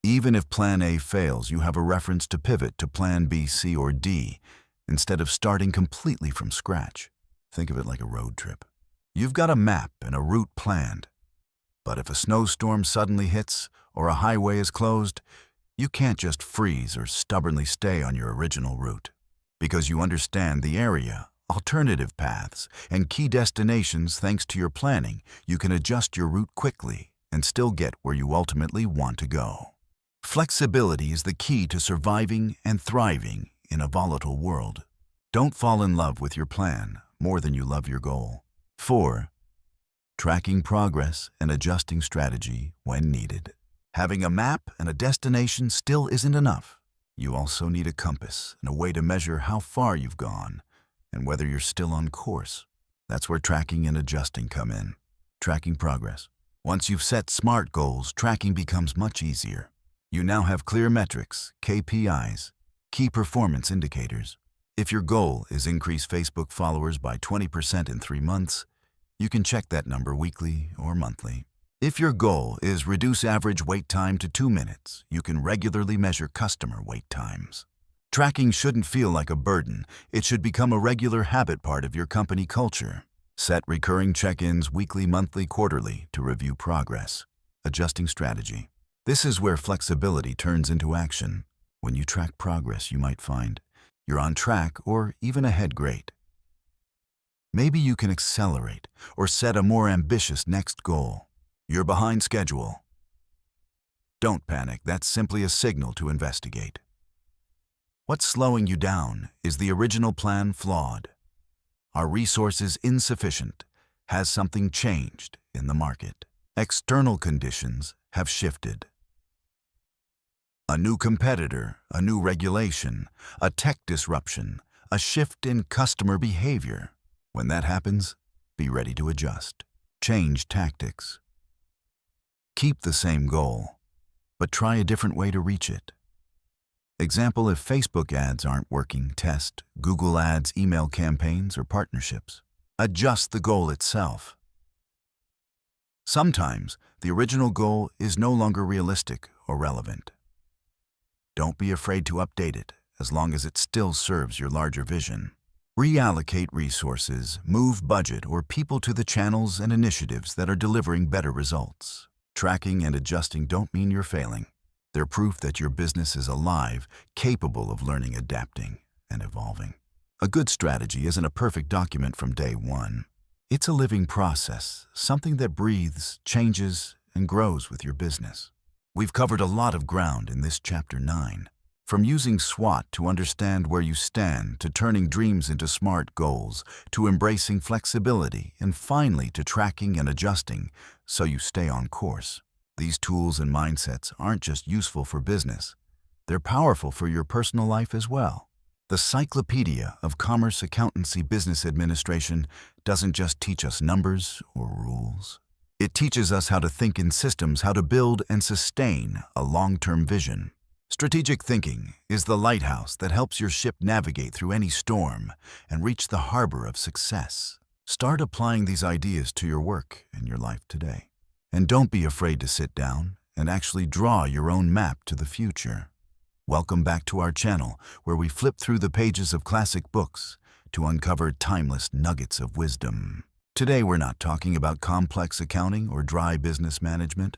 Even if Plan A fails, you have a reference to pivot to Plan B, C, or D instead of starting completely from scratch. Think of it like a road trip. You've got a map and a route planned. But if a snowstorm suddenly hits or a highway is closed, you can't just freeze or stubbornly stay on your original route. Because you understand the area, alternative paths, and key destinations. Thanks to your planning, you can adjust your route quickly and still get where you ultimately want to go. Flexibility is the key to surviving and thriving in a volatile world. Don't fall in love with your plan more than you love your goal. 4. Tracking progress and adjusting strategy when needed. Having a map and a destination still isn't enough. You also need a compass and a way to measure how far you've gone and whether you're still on course. That's where tracking and adjusting come in. Tracking progress. Once you've set SMART goals, tracking becomes much easier. You now have clear metrics, KPIs, key performance indicators. If your goal is increase Facebook followers by 20% in 3 months, you can check that number weekly or monthly. If your goal is reduce average wait time to 2 minutes, you can regularly measure customer wait times. Tracking shouldn't feel like a burden. It should become a regular habit part of your company culture. Set recurring check-ins weekly, monthly, quarterly to review progress. Adjusting strategy. This is where flexibility turns into action. When you track progress, you might find you're on track or even ahead. Great. Maybe you can accelerate or set a more ambitious next goal. You're behind schedule. Don't panic. That's simply a signal to investigate. What's slowing you down? Is the original plan flawed? Are resources insufficient? Has something changed in the market? External conditions have shifted. A new competitor, a new regulation, a tech disruption, a shift in customer behavior. When that happens, be ready to adjust. Change tactics. Keep the same goal, but try a different way to reach it. Example, if Facebook ads aren't working, test Google Ads, email campaigns, or partnerships. Adjust the goal itself. Sometimes the original goal is no longer realistic or relevant. Don't be afraid to update it as long as it still serves your larger vision. Reallocate resources, move budget or people to the channels and initiatives that are delivering better results. Tracking and adjusting don't mean you're failing. They're proof that your business is alive, capable of learning, adapting, and evolving. A good strategy isn't a perfect document from day one. It's a living process, something that breathes, changes, and grows with your business. We've covered a lot of ground in this Chapter 9. From using SWOT to understand where you stand, to turning dreams into smart goals, to embracing flexibility, and finally to tracking and adjusting so you stay on course. These tools and mindsets aren't just useful for business. They're powerful for your personal life as well. The Cyclopedia of Commerce, Accountancy, Business Administration doesn't just teach us numbers or rules. It teaches us how to think in systems, how to build and sustain a long-term vision. Strategic thinking is the lighthouse that helps your ship navigate through any storm and reach the harbor of success. Start applying these ideas to your work and your life today. And don't be afraid to sit down and actually draw your own map to the future. Welcome back to our channel, where we flip through the pages of classic books to uncover timeless nuggets of wisdom. Today we're not talking about complex accounting or dry business management,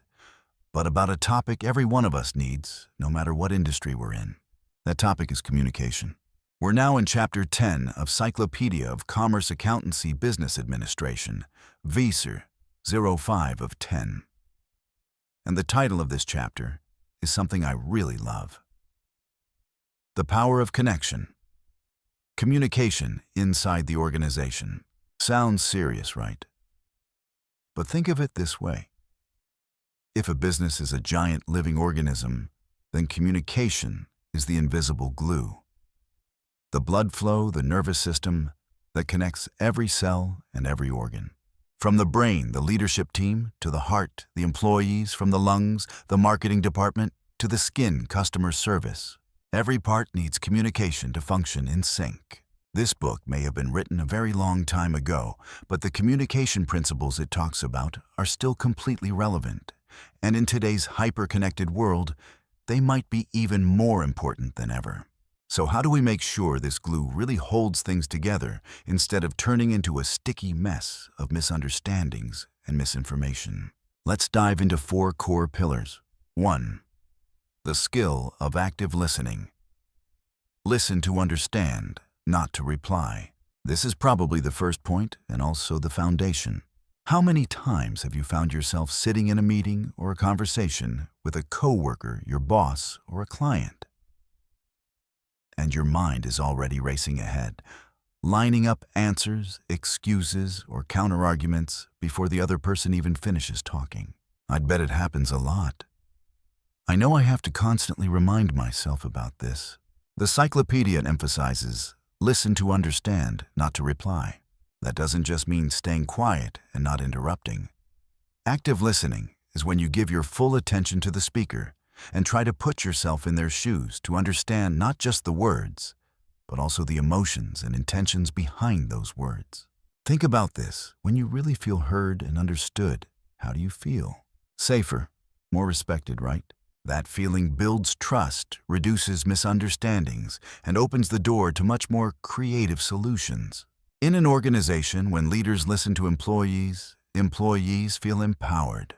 but about a topic every one of us needs, no matter what industry we're in. That topic is communication. We're now in Chapter 10 of Cyclopedia of Commerce, Accountancy, Business Administration, VSER 05 of 10. And the title of this chapter is something I really love. The Power of Connection. Communication inside the organization. Sounds serious, right? But think of it this way. If a business is a giant living organism, then communication is the invisible glue. The blood flow, the nervous system that connects every cell and every organ. From the brain, the leadership team, to the heart, the employees, from the lungs, the marketing department, to the skin, customer service. Every part needs communication to function in sync. This book may have been written a very long time ago, but the communication principles it talks about are still completely relevant. And in today's hyper-connected world, they might be even more important than ever. So how do we make sure this glue really holds things together instead of turning into a sticky mess of misunderstandings and misinformation? Let's dive into 4 core pillars. 1. The skill of active listening. Listen to understand, not to reply. This is probably the first point and also the foundation. How many times have you found yourself sitting in a meeting or a conversation with a coworker, your boss, or a client? And your mind is already racing ahead, lining up answers, excuses, or counterarguments before the other person even finishes talking. I'd bet it happens a lot. I know I have to constantly remind myself about this. The Cyclopedia emphasizes, listen to understand, not to reply. That doesn't just mean staying quiet and not interrupting. Active listening is when you give your full attention to the speaker and try to put yourself in their shoes to understand not just the words, but also the emotions and intentions behind those words. Think about this. When you really feel heard and understood, how do you feel? Safer, more respected, right? That feeling builds trust, reduces misunderstandings, and opens the door to much more creative solutions. In an organization, when leaders listen to employees, employees feel empowered.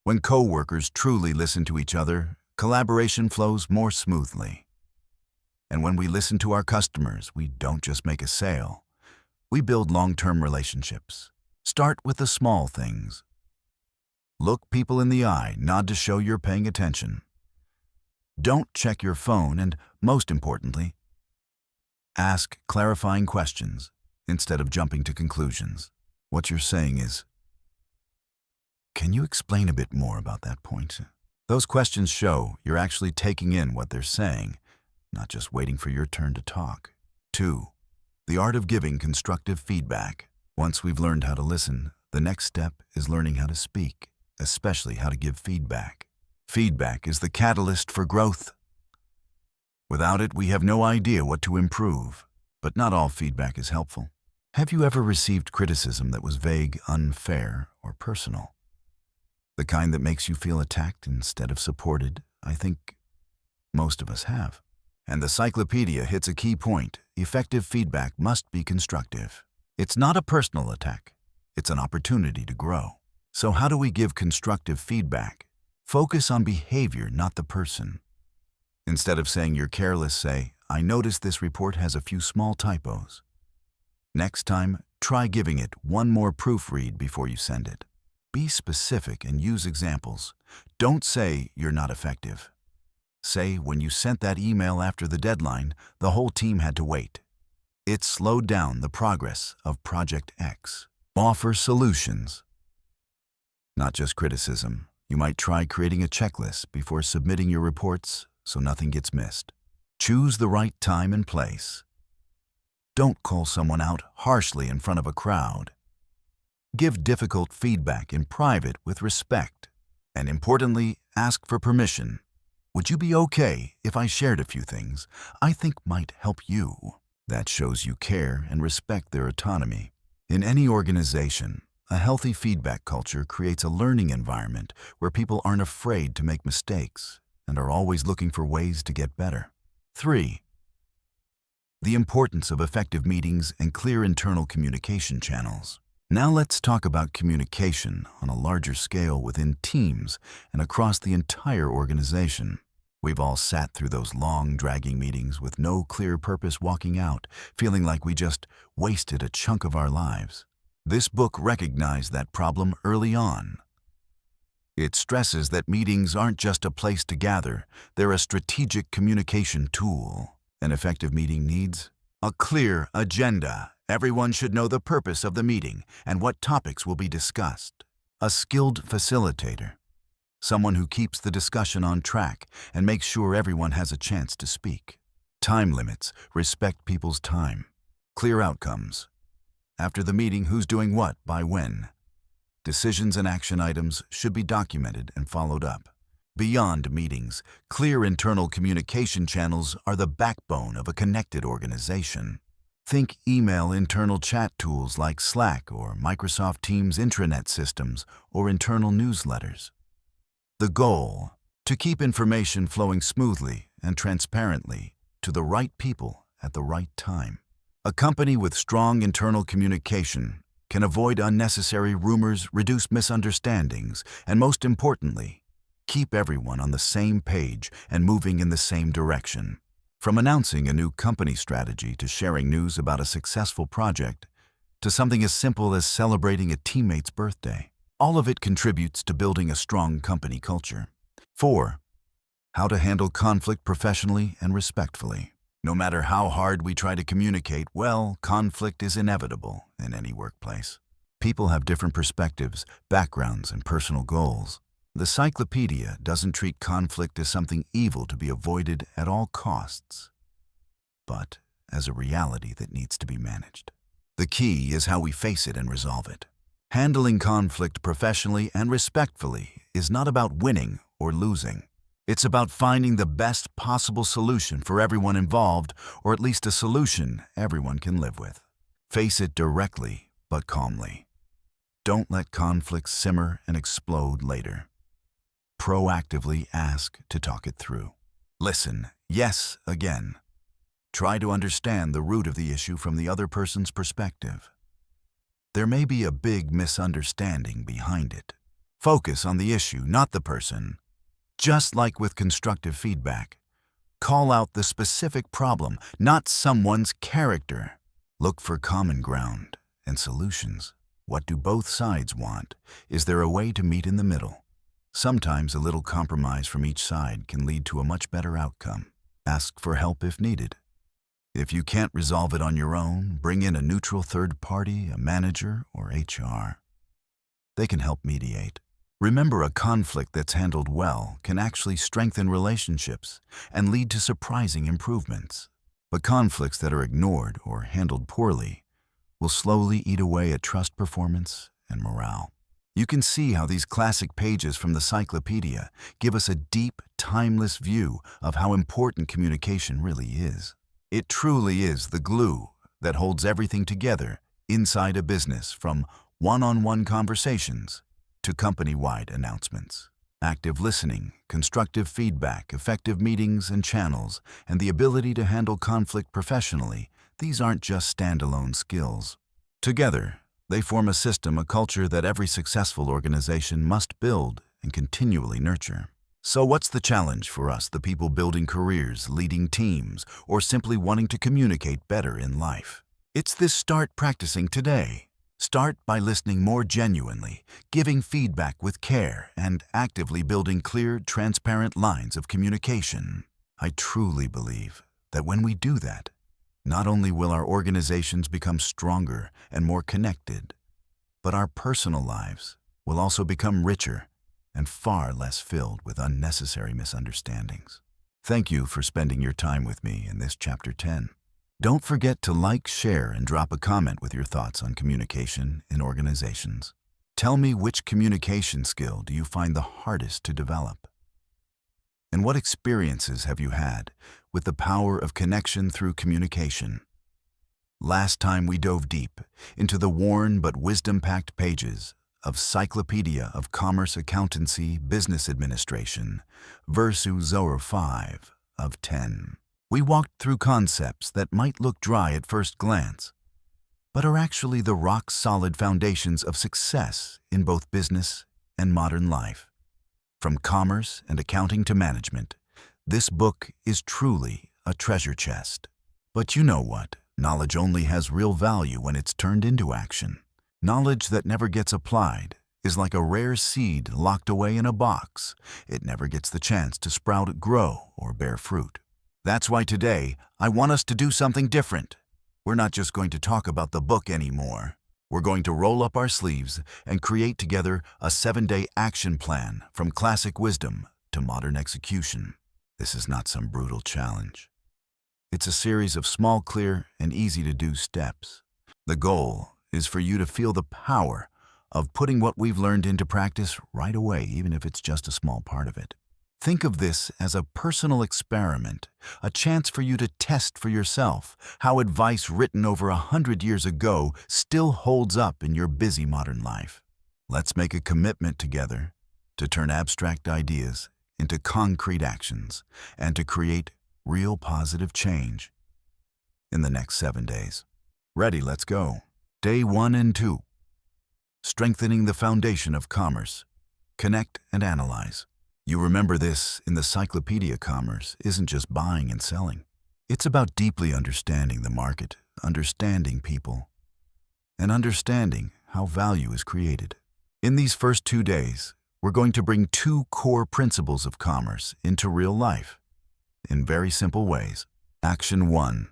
When co-workers truly listen to each other, collaboration flows more smoothly. And when we listen to our customers, we don't just make a sale. We build long-term relationships. Start with the small things. Look people in the eye, nod to show you're paying attention. Don't check your phone, and most importantly, ask clarifying questions instead of jumping to conclusions. What you're saying is, "Can you explain a bit more about that point?" Those questions show you're actually taking in what they're saying, not just waiting for your turn to talk. 2. The art of giving constructive feedback. Once we've learned how to listen, the next step is learning how to speak, especially how to give feedback. Feedback is the catalyst for growth. Without it, we have no idea what to improve. But not all feedback is helpful. Have you ever received criticism that was vague, unfair, or personal? The kind that makes you feel attacked instead of supported? I think most of us have. And the Cyclopedia hits a key point. Effective feedback must be constructive. It's not a personal attack. It's an opportunity to grow. So how do we give constructive feedback? Focus on behavior, not the person. Instead of saying you're careless, say, "I noticed this report has a few small typos." Next time, try giving it one more proofread before you send it. Be specific and use examples. Don't say you're not effective. Say, when you sent that email after the deadline, the whole team had to wait. It slowed down the progress of Project X. Offer solutions, not just criticism. You might try creating a checklist before submitting your reports so nothing gets missed. Choose the right time and place. Don't call someone out harshly in front of a crowd. Give difficult feedback in private with respect. And importantly, ask for permission. Would you be okay if I shared a few things I think might help you? That shows you care and respect their autonomy. In any organization, a healthy feedback culture creates a learning environment where people aren't afraid to make mistakes and are always looking for ways to get better. 3. The importance of effective meetings and clear internal communication channels. Now let's talk about communication on a larger scale within teams and across the entire organization. We've all sat through those long, dragging meetings with no clear purpose, walking out, feeling like we just wasted a chunk of our lives. This book recognized that problem early on. It stresses that meetings aren't just a place to gather, they're a strategic communication tool. An effective meeting needs a clear agenda. Everyone should know the purpose of the meeting and what topics will be discussed. A skilled facilitator, someone who keeps the discussion on track and makes sure everyone has a chance to speak. Time limits, respect people's time. Clear outcomes. After the meeting, who's doing what, by when. Decisions and action items should be documented and followed up. Beyond meetings, clear internal communication channels are the backbone of a connected organization. Think email internal chat tools like Slack or Microsoft Teams intranet systems or internal newsletters. The goal: to keep information flowing smoothly and transparently to the right people at the right time. A company with strong internal communication can avoid unnecessary rumors, reduce misunderstandings, and most importantly, keep everyone on the same page and moving in the same direction. From announcing a new company strategy to sharing news about a successful project to something as simple as celebrating a teammate's birthday, all of it contributes to building a strong company culture. 4. How to handle conflict professionally and respectfully. No matter how hard we try to communicate, conflict is inevitable in any workplace. People have different perspectives, backgrounds, and personal goals. The Cyclopedia doesn't treat conflict as something evil to be avoided at all costs, but as a reality that needs to be managed. The key is how we face it and resolve it. Handling conflict professionally and respectfully is not about winning or losing. It's about finding the best possible solution for everyone involved, or at least a solution everyone can live with. Face it directly, but calmly. Don't let conflicts simmer and explode later. Proactively ask to talk it through. Listen, yes, again. Try to understand the root of the issue from the other person's perspective. There may be a big misunderstanding behind it. Focus on the issue, not the person. Just like with constructive feedback, call out the specific problem, not someone's character. Look for common ground and solutions. What do both sides want? Is there a way to meet in the middle? Sometimes a little compromise from each side can lead to a much better outcome. Ask for help if needed. If you can't resolve it on your own, bring in a neutral third party, a manager, or HR. They can help mediate. Remember, a conflict that's handled well can actually strengthen relationships and lead to surprising improvements. But conflicts that are ignored or handled poorly will slowly eat away at trust, performance, and morale. You can see how these classic pages from the Cyclopedia give us a deep, timeless view of how important communication really is. It truly is the glue that holds everything together inside a business, from one-on-one conversations to company-wide announcements. Active listening, constructive feedback, effective meetings and channels, and the ability to handle conflict professionally, these aren't just standalone skills. Together, they form a system, a culture that every successful organization must build and continually nurture. So what's the challenge for us, the people building careers, leading teams, or simply wanting to communicate better in life? It's this: start practicing today. Start by listening more genuinely, giving feedback with care, and actively building clear, transparent lines of communication. I truly believe that when we do that, not only will our organizations become stronger and more connected, but our personal lives will also become richer and far less filled with unnecessary misunderstandings. Thank you for spending your time with me in this Chapter 10. Don't forget to like, share, and drop a comment with your thoughts on communication in organizations. Tell me, which communication skill do you find the hardest to develop? And what experiences have you had with the power of connection through communication? Last time we dove deep into the worn but wisdom-packed pages of Cyclopedia of Commerce, Accountancy, Business Administration, versus 5 of 10. We walked through concepts that might look dry at first glance, but are actually the rock-solid foundations of success in both business and modern life. From commerce and accounting to management, this book is truly a treasure chest. But you know what? Knowledge only has real value when it's turned into action. Knowledge that never gets applied is like a rare seed locked away in a box. It never gets the chance to sprout, grow, or bear fruit. That's why today, I want us to do something different. We're not just going to talk about the book anymore. We're going to roll up our sleeves and create together a 7-day action plan, from classic wisdom to modern execution. This is not some brutal challenge. It's a series of small, clear, and easy-to-do steps. The goal is for you to feel the power of putting what we've learned into practice right away, even if it's just a small part of it. Think of this as a personal experiment, a chance for you to test for yourself how advice written over 100 years ago still holds up in your busy modern life. Let's make a commitment together to turn abstract ideas into concrete actions and to create real positive change in the next 7 days. Ready? Let's go. Day 1 and 2. Strengthening the foundation of commerce. Connect and analyze. You remember this in the Cyclopedia of Commerce isn't just buying and selling. It's about deeply understanding the market, understanding people, and understanding how value is created. In these first 2 days, we're going to bring 2 core principles of commerce into real life in very simple ways. Action 1.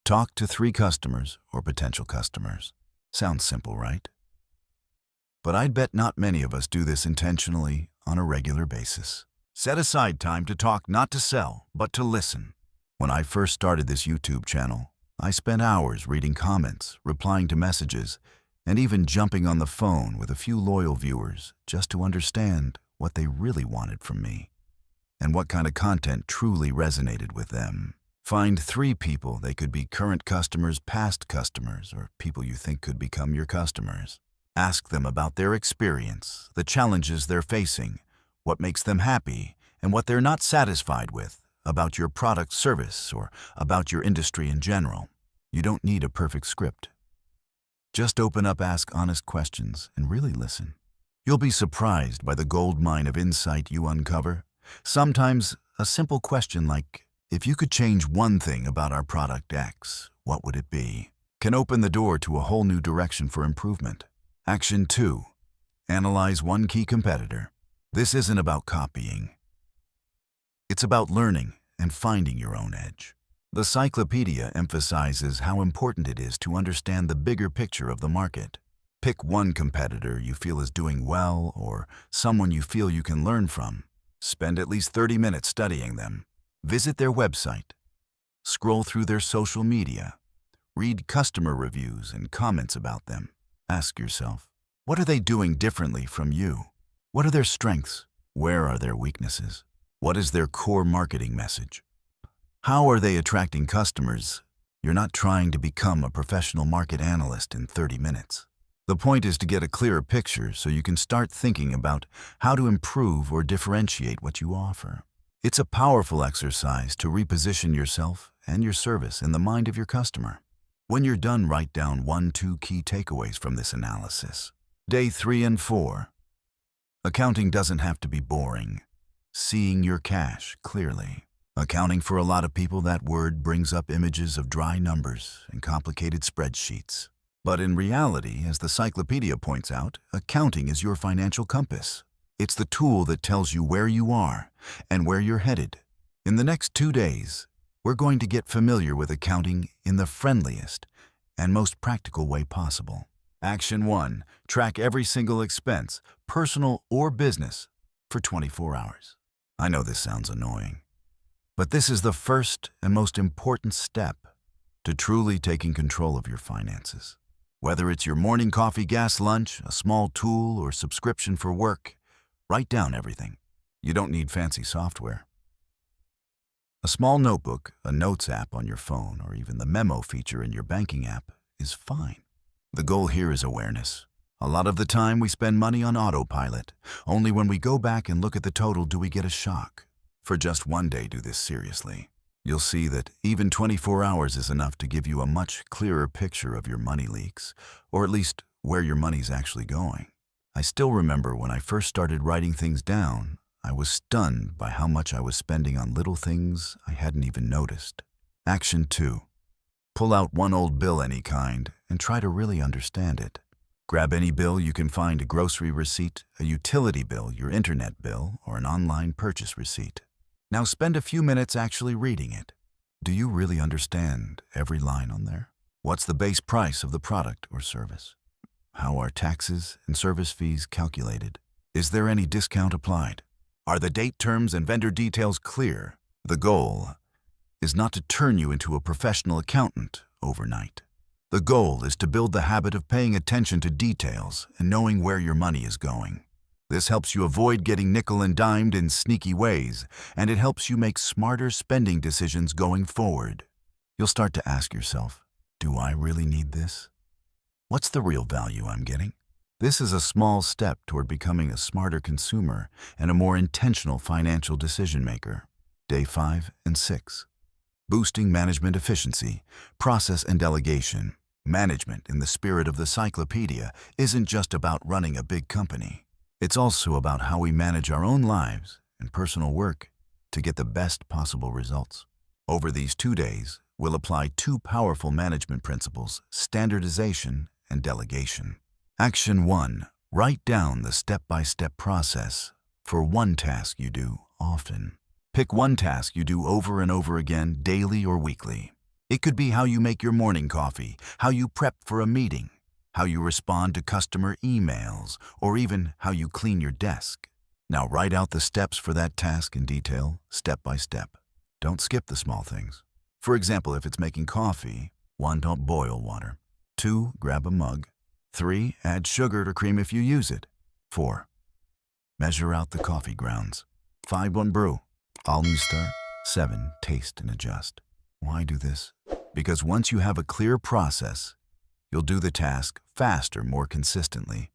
Talk to 3 customers or potential customers. Sounds simple, right? But I'd bet not many of us do this intentionally on a regular basis. Set aside time to talk, not to sell, but to listen. When I first started this YouTube channel, I spent hours reading comments, replying to messages, and even jumping on the phone with a few loyal viewers just to understand what they really wanted from me and what kind of content truly resonated with them. Find 3 people. They could be current customers, past customers, or people you think could become your customers. Ask them about their experience, the challenges they're facing, what makes them happy, and what they're not satisfied with about your product, service, or about your industry in general. You don't need a perfect script. Just open up, ask honest questions, and really listen. You'll be surprised by the gold mine of insight you uncover. Sometimes a simple question like, if you could change one thing about our product X, what would it be? Can open the door to a whole new direction for improvement. Action 2. Analyze one key competitor. This isn't about copying. It's about learning and finding your own edge. The Cyclopedia emphasizes how important it is to understand the bigger picture of the market. Pick one competitor you feel is doing well or someone you feel you can learn from. Spend at least 30 minutes studying them. Visit their website. Scroll through their social media. Read customer reviews and comments about them. Ask yourself, what are they doing differently from you? What are their strengths? Where are their weaknesses? What is their core marketing message? How are they attracting customers? You're not trying to become a professional market analyst in 30 minutes. The point is to get a clearer picture so you can start thinking about how to improve or differentiate what you offer. It's a powerful exercise to reposition yourself and your service in the mind of your customer. When you're done, write down 1-2 key takeaways from this analysis. Day 3 and 4. Accounting doesn't have to be boring. Seeing your cash clearly. Accounting, for a lot of people, that word brings up images of dry numbers and complicated spreadsheets. But in reality, as the Cyclopedia points out, accounting is your financial compass. It's the tool that tells you where you are and where you're headed. In the next 2 days, we're going to get familiar with accounting in the friendliest and most practical way possible. Action 1. Track every single expense, personal or business, for 24 hours. I know this sounds annoying, but this is the first and most important step to truly taking control of your finances. Whether it's your morning coffee, gas, lunch, a small tool, or subscription for work, write down everything. You don't need fancy software. A small notebook, a notes app on your phone, or even the memo feature in your banking app is fine. The goal here is awareness. A lot of the time we spend money on autopilot. Only when we go back and look at the total do we get a shock. For just one day, do this seriously. You'll see that even 24 hours is enough to give you a much clearer picture of your money leaks, or at least where your money's actually going. I still remember when I first started writing things down, I was stunned by how much I was spending on little things I hadn't even noticed. Action 2. Pull out one old bill, any kind, and try to really understand it. Grab any bill you can find, a grocery receipt, a utility bill, your internet bill, or an online purchase receipt. Now spend a few minutes actually reading it. Do you really understand every line on there? What's the base price of the product or service? How are taxes and service fees calculated? Is there any discount applied? Are the date, terms, and vendor details clear? The goal is not to turn you into a professional accountant overnight. The goal is to build the habit of paying attention to details and knowing where your money is going. This helps you avoid getting nickel and dimed in sneaky ways, and it helps you make smarter spending decisions going forward. You'll start to ask yourself, do I really need this? What's the real value I'm getting? This is a small step toward becoming a smarter consumer and a more intentional financial decision maker. Day 5 and 6. Boosting management efficiency, process and delegation. Management, in the spirit of the Cyclopedia, isn't just about running a big company. It's also about how we manage our own lives and personal work to get the best possible results. Over these 2 days, we'll apply 2 powerful management principles: standardization and delegation. Action 1. Write down the step-by-step process for one task you do often. Pick one task you do over and over again, daily or weekly. It could be how you make your morning coffee, how you prep for a meeting, how you respond to customer emails, or even how you clean your desk. Now write out the steps for that task in detail, step by step. Don't skip the small things. For example, if it's making coffee, 1. Don't boil water. 2. Grab a mug. 3. Add sugar to cream if you use it. 4. Measure out the coffee grounds. 5. Don't brew. Stir. 7. Taste and adjust. Why do this? Because once you have a clear process, you'll do the task faster, more consistently,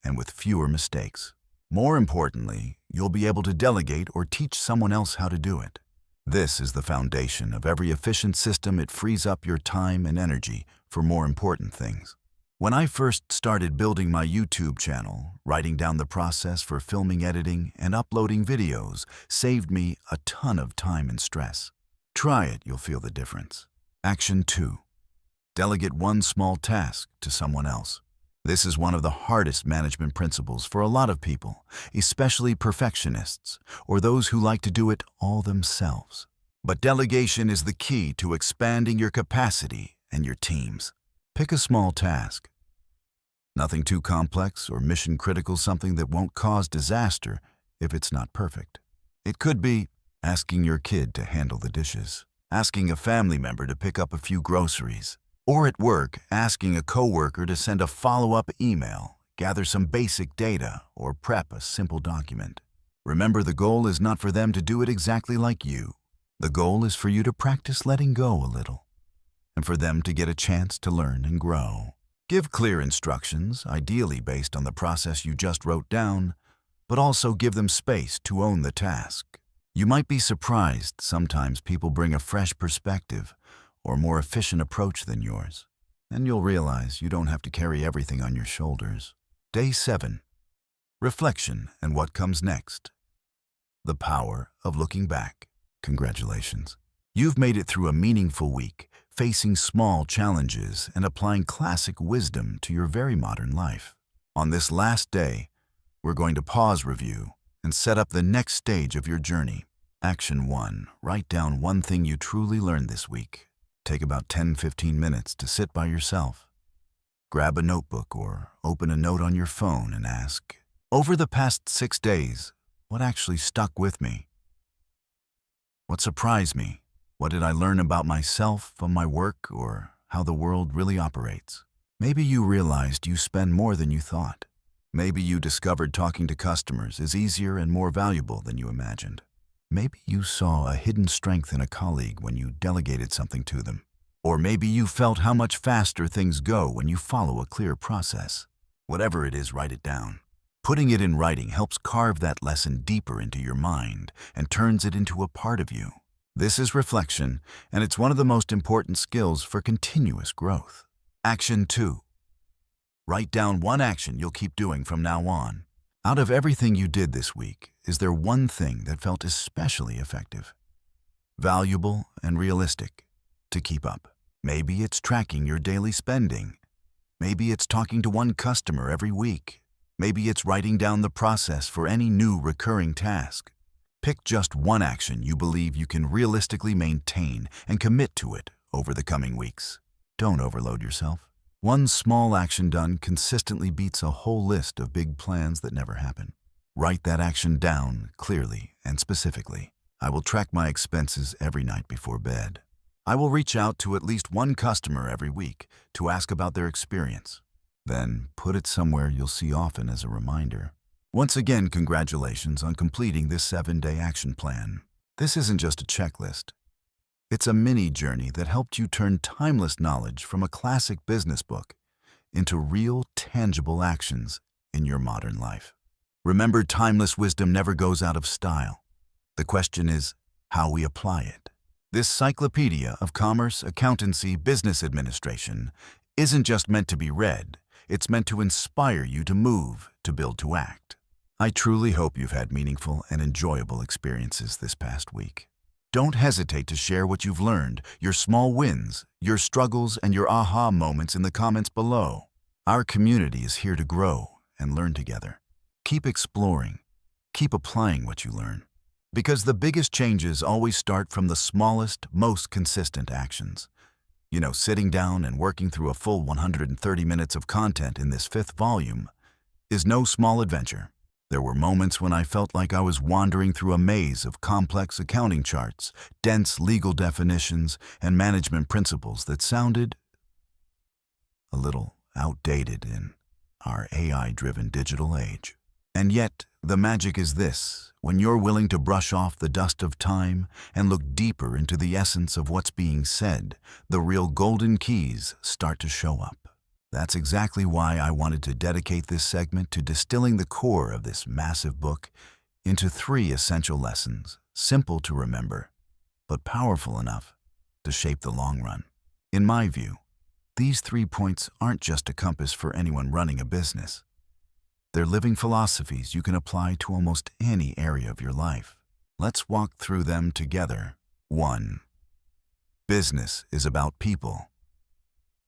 and with fewer mistakes. More importantly, you'll be able to delegate or teach someone else how to do it. This is the foundation of every efficient system. It frees up your time and energy for more important things. When I first started building my YouTube channel, writing down the process for filming, editing, and uploading videos saved me a ton of time and stress. Try it, you'll feel the difference. Action 2. Delegate one small task to someone else. This is one of the hardest management principles for a lot of people, especially perfectionists or those who like to do it all themselves. But delegation is the key to expanding your capacity and your teams. Pick a small task. Nothing too complex or mission critical, something that won't cause disaster if it's not perfect. It could be asking your kid to handle the dishes, asking a family member to pick up a few groceries, or at work, asking a coworker to send a follow-up email, gather some basic data, or prep a simple document. Remember, the goal is not for them to do it exactly like you. The goal is for you to practice letting go a little, and for them to get a chance to learn and grow. Give clear instructions, ideally based on the process you just wrote down, but also give them space to own the task. You might be surprised sometimes people bring a fresh perspective or more efficient approach than yours, and you'll realize you don't have to carry everything on your shoulders. Day 7. Reflection and what comes next. The power of looking back. Congratulations. You've made it through a meaningful week, facing small challenges and applying classic wisdom to your very modern life. On this last day, we're going to pause, review, and set up the next stage of your journey. Action 1. Write down one thing you truly learned this week. Take about 10-15 minutes to sit by yourself. Grab a notebook or open a note on your phone and ask, over the past 6 days, what actually stuck with me? What surprised me? What did I learn about myself, of my work, or how the world really operates? Maybe you realized you spend more than you thought. Maybe you discovered talking to customers is easier and more valuable than you imagined. Maybe you saw a hidden strength in a colleague when you delegated something to them. Or maybe you felt how much faster things go when you follow a clear process. Whatever it is, write it down. Putting it in writing helps carve that lesson deeper into your mind and turns it into a part of you. This is reflection, and it's one of the most important skills for continuous growth. Action 2. Write down one action you'll keep doing from now on. Out of everything you did this week, is there one thing that felt especially effective, valuable, and realistic to keep up? Maybe it's tracking your daily spending. Maybe it's talking to one customer every week. Maybe it's writing down the process for any new recurring task. Pick just one action you believe you can realistically maintain and commit to it over the coming weeks. Don't overload yourself. One small action done consistently beats a whole list of big plans that never happen. Write that action down clearly and specifically. I will track my expenses every night before bed. I will reach out to at least one customer every week to ask about their experience. Then put it somewhere you'll see often as a reminder. Once again, congratulations on completing this 7-day action plan. This isn't just a checklist. It's a mini journey that helped you turn timeless knowledge from a classic business book into real, tangible actions in your modern life. Remember, timeless wisdom never goes out of style. The question is how we apply it. This Cyclopedia of Commerce, Accountancy, Business Administration isn't just meant to be read. It's meant to inspire you to move, to build, to act. I truly hope you've had meaningful and enjoyable experiences this past week. Don't hesitate to share what you've learned, your small wins, your struggles, and your aha moments in the comments below. Our community is here to grow and learn together. Keep exploring. Keep applying what you learn. Because the biggest changes always start from the smallest, most consistent actions. You know, sitting down and working through a full 130 minutes of content in this 5th volume is no small adventure. There were moments when I felt like I was wandering through a maze of complex accounting charts, dense legal definitions, and management principles that sounded a little outdated in our AI-driven digital age. And yet, the magic is this: when you're willing to brush off the dust of time and look deeper into the essence of what's being said, the real golden keys start to show up. That's exactly why I wanted to dedicate this segment to distilling the core of this massive book into 3 essential lessons, simple to remember, but powerful enough to shape the long run. In my view, these 3 points aren't just a compass for anyone running a business. They're living philosophies you can apply to almost any area of your life. Let's walk through them together. 1. Business is about people.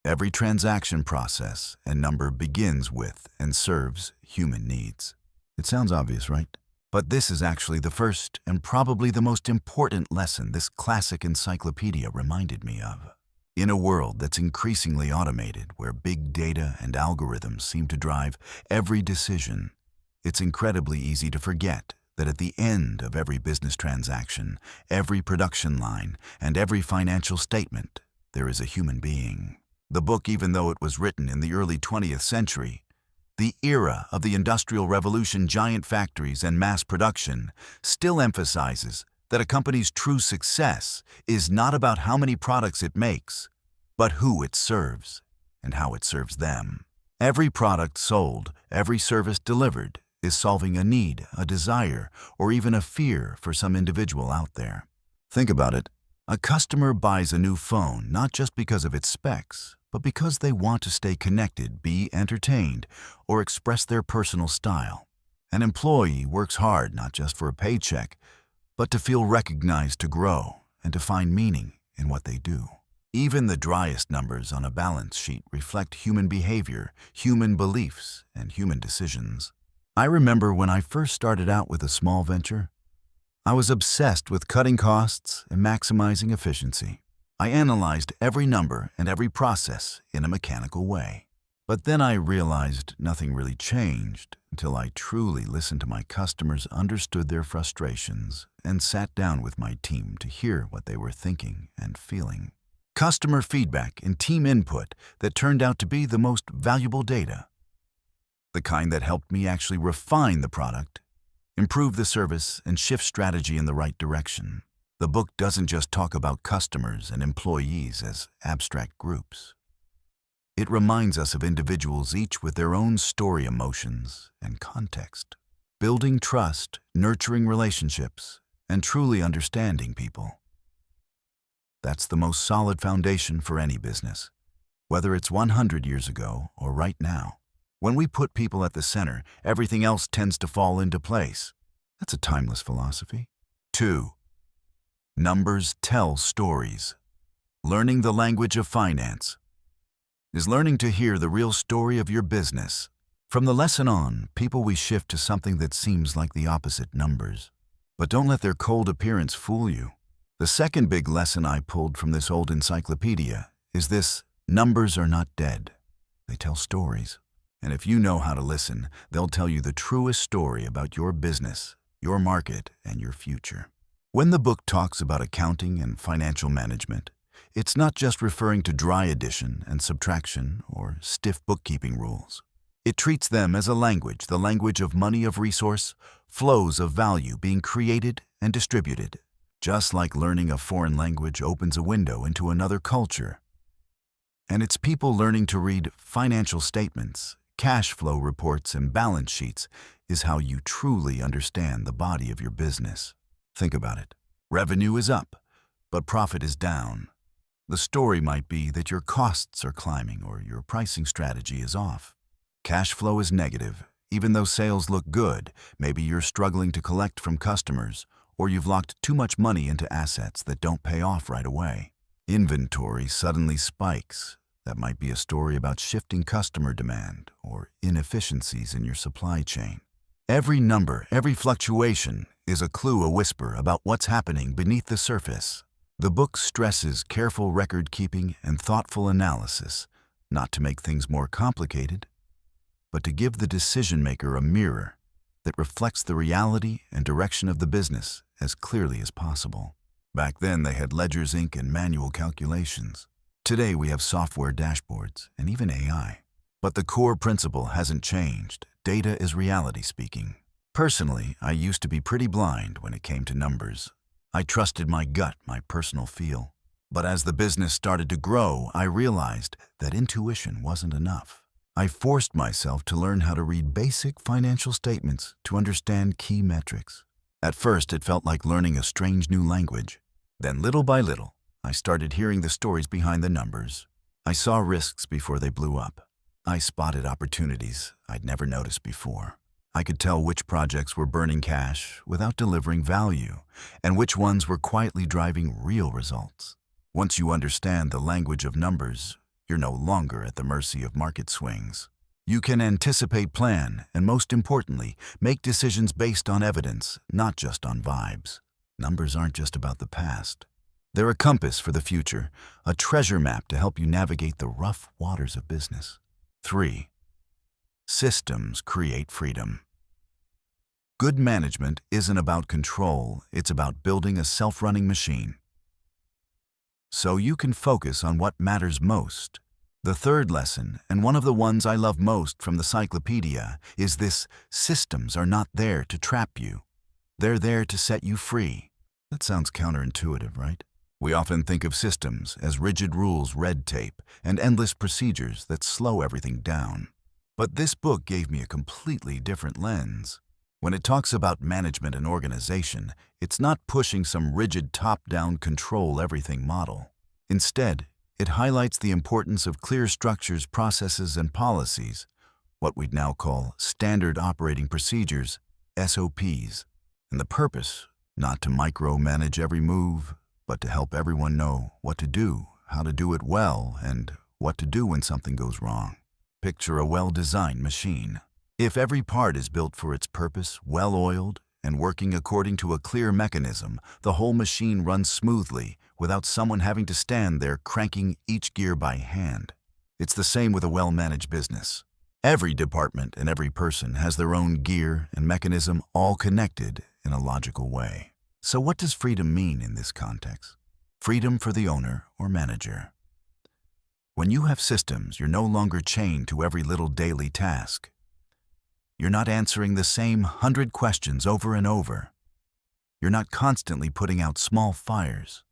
Every transaction process and number begins with and serves human needs. It sounds obvious, right? But this is actually the first and probably the most important lesson this classic encyclopedia reminded me of. In a world that's increasingly automated, where big data and algorithms seem to drive every decision, it's incredibly easy to forget that at the end of every business transaction, every production line, and every financial statement, there is a human being. The book, even though it was written in the early 20th century, the era of the Industrial Revolution, giant factories, and mass production, still emphasizes that a company's true success is not about how many products it makes, but who it serves and how it serves them. Every product sold, every service delivered, is solving a need, a desire, or even a fear for some individual out there. Think about it. A customer buys a new phone not just because of its specs, but because they want to stay connected, be entertained, or express their personal style. An employee works hard not just for a paycheck, but to feel recognized, to grow, and to find meaning in what they do. Even the driest numbers on a balance sheet reflect human behavior, human beliefs, and human decisions. I remember when I first started out with a small venture, I was obsessed with cutting costs and maximizing efficiency. I analyzed every number and every process in a mechanical way. But then I realized nothing really changed until I truly listened to my customers, understood their frustrations, and sat down with my team to hear what they were thinking and feeling. Customer feedback and team input that turned out to be the most valuable data. The kind that helped me actually refine the product, improve the service, and shift strategy in the right direction. The book doesn't just talk about customers and employees as abstract groups. It reminds us of individuals, each with their own story, emotions, and context. Building trust, nurturing relationships, and truly understanding people. That's the most solid foundation for any business, whether it's 100 years ago or right now. When we put people at the center, everything else tends to fall into place. That's a timeless philosophy. 2. Numbers tell stories. Learning the language of finance is learning to hear the real story of your business. From the lesson on, people we shift to something that seems like the opposite numbers. But don't let their cold appearance fool you. The second big lesson I pulled from this old encyclopedia is this: numbers are not dead. They tell stories. And if you know how to listen, they'll tell you the truest story about your business, your market, and your future. When the book talks about accounting and financial management, it's not just referring to dry addition and subtraction or stiff bookkeeping rules. It treats them as a language, the language of money, of resource, flows of value being created and distributed. Just like learning a foreign language opens a window into another culture. And it's people learning to read financial statements, cash flow reports, and balance sheets is how you truly understand the body of your business. Think about it. Revenue is up, but profit is down. The story might be that your costs are climbing or your pricing strategy is off. Cash flow is negative, even though sales look good. Maybe you're struggling to collect from customers, or you've locked too much money into assets that don't pay off right away. Inventory suddenly spikes. That might be a story about shifting customer demand or inefficiencies in your supply chain. Every number, every fluctuation is a clue, a whisper about what's happening beneath the surface. The book stresses careful record keeping and thoughtful analysis, not to make things more complicated, but to give the decision maker a mirror that reflects the reality and direction of the business as clearly as possible. Back then, they had ledgers, ink, and manual calculations. Today, we have software dashboards and even AI. But the core principle hasn't changed. Data is reality speaking. Personally, I used to be pretty blind when it came to numbers. I trusted my gut, my personal feel. But as the business started to grow, I realized that intuition wasn't enough. I forced myself to learn how to read basic financial statements to understand key metrics. At first, it felt like learning a strange new language. Then, little by little, I started hearing the stories behind the numbers. I saw risks before they blew up. I spotted opportunities I'd never noticed before. I could tell which projects were burning cash without delivering value, and which ones were quietly driving real results. Once you understand the language of numbers, you're no longer at the mercy of market swings. You can anticipate, plan, and most importantly, make decisions based on evidence, not just on vibes. Numbers aren't just about the past. They're a compass for the future, a treasure map to help you navigate the rough waters of business. 3. Systems create freedom. Good management isn't about control, it's about building a self-running machine. So you can focus on what matters most. The third lesson, and one of the ones I love most from the Cyclopedia, is this: systems are not there to trap you. They're there to set you free. That sounds counterintuitive, right? We often think of systems as rigid rules, red tape, and endless procedures that slow everything down. But this book gave me a completely different lens. When it talks about management and organization, it's not pushing some rigid top-down control-everything model. Instead, it highlights the importance of clear structures, processes, and policies, what we'd now call standard operating procedures, SOPs. And the purpose, not to micromanage every move, but to help everyone know what to do, how to do it well, and what to do when something goes wrong. Picture a well-designed machine. If every part is built for its purpose, well-oiled, and working according to a clear mechanism, the whole machine runs smoothly without someone having to stand there cranking each gear by hand. It's the same with a well-managed business. Every department and every person has their own gear and mechanism, all connected in a logical way. So what does freedom mean in this context? Freedom for the owner or manager. When you have systems, you're no longer chained to every little daily task. You're not answering the same 100 questions over and over. You're not constantly putting out small fires.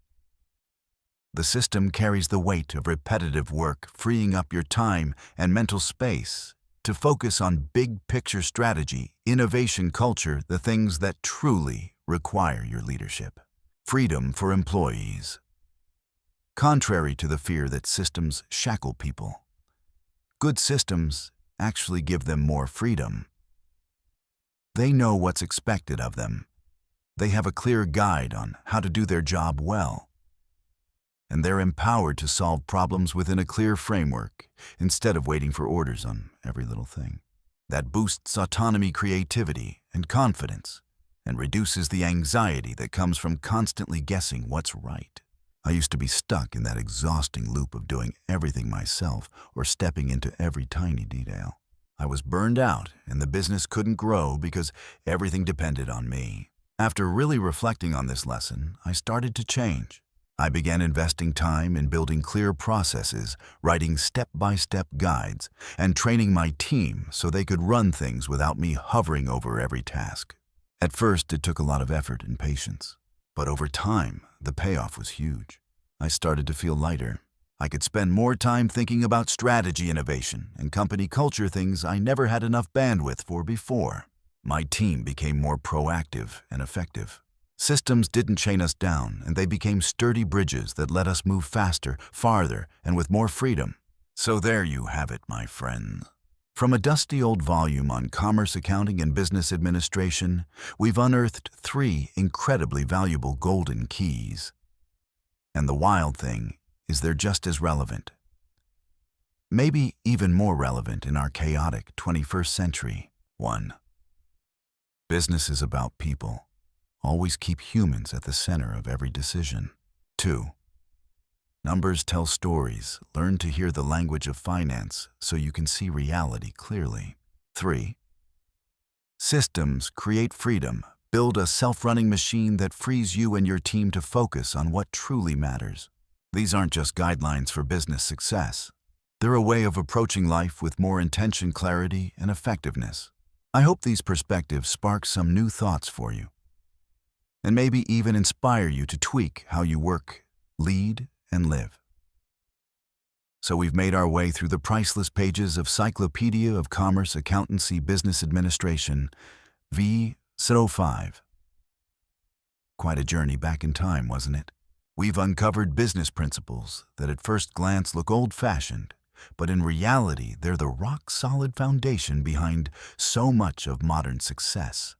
The system carries the weight of repetitive work, freeing up your time and mental space to focus on big-picture strategy, innovation culture, the things that truly require your leadership. Freedom for employees. Contrary to the fear that systems shackle people, good systems actually give them more freedom. They know what's expected of them. They have a clear guide on how to do their job well. And they're empowered to solve problems within a clear framework instead of waiting for orders on every little thing. That boosts autonomy, creativity, and confidence, and reduces the anxiety that comes from constantly guessing what's right. I used to be stuck in that exhausting loop of doing everything myself or stepping into every tiny detail. I was burned out, and the business couldn't grow because everything depended on me. After really reflecting on this lesson, I started to change. I began investing time in building clear processes, writing step-by-step guides, and training my team so they could run things without me hovering over every task. At first, it took a lot of effort and patience. But over time, the payoff was huge. I started to feel lighter. I could spend more time thinking about strategy, innovation, and company culture, things I never had enough bandwidth for before. My team became more proactive and effective. Systems didn't chain us down, and they became sturdy bridges that let us move faster, farther, and with more freedom. So there you have it, my friends. From a dusty old volume on commerce, accounting, and business administration, we've unearthed 3 incredibly valuable golden keys. And the wild thing is they're just as relevant. Maybe even more relevant in our chaotic 21st century. 1. Business is about people. Always keep humans at the center of every decision. 2. Numbers tell stories. Learn to hear the language of finance so you can see reality clearly. 3. Systems create freedom. Build a self-running machine that frees you and your team to focus on what truly matters. These aren't just guidelines for business success. They're a way of approaching life with more intention, clarity, and effectiveness. I hope these perspectives spark some new thoughts for you, and maybe even inspire you to tweak how you work, lead, and live. So we've made our way through the priceless pages of Cyclopedia of Commerce, Accountancy, Business Administration, V05. Quite a journey back in time, wasn't it? We've uncovered business principles that at first glance look old-fashioned, but in reality they're the rock-solid foundation behind so much of modern success.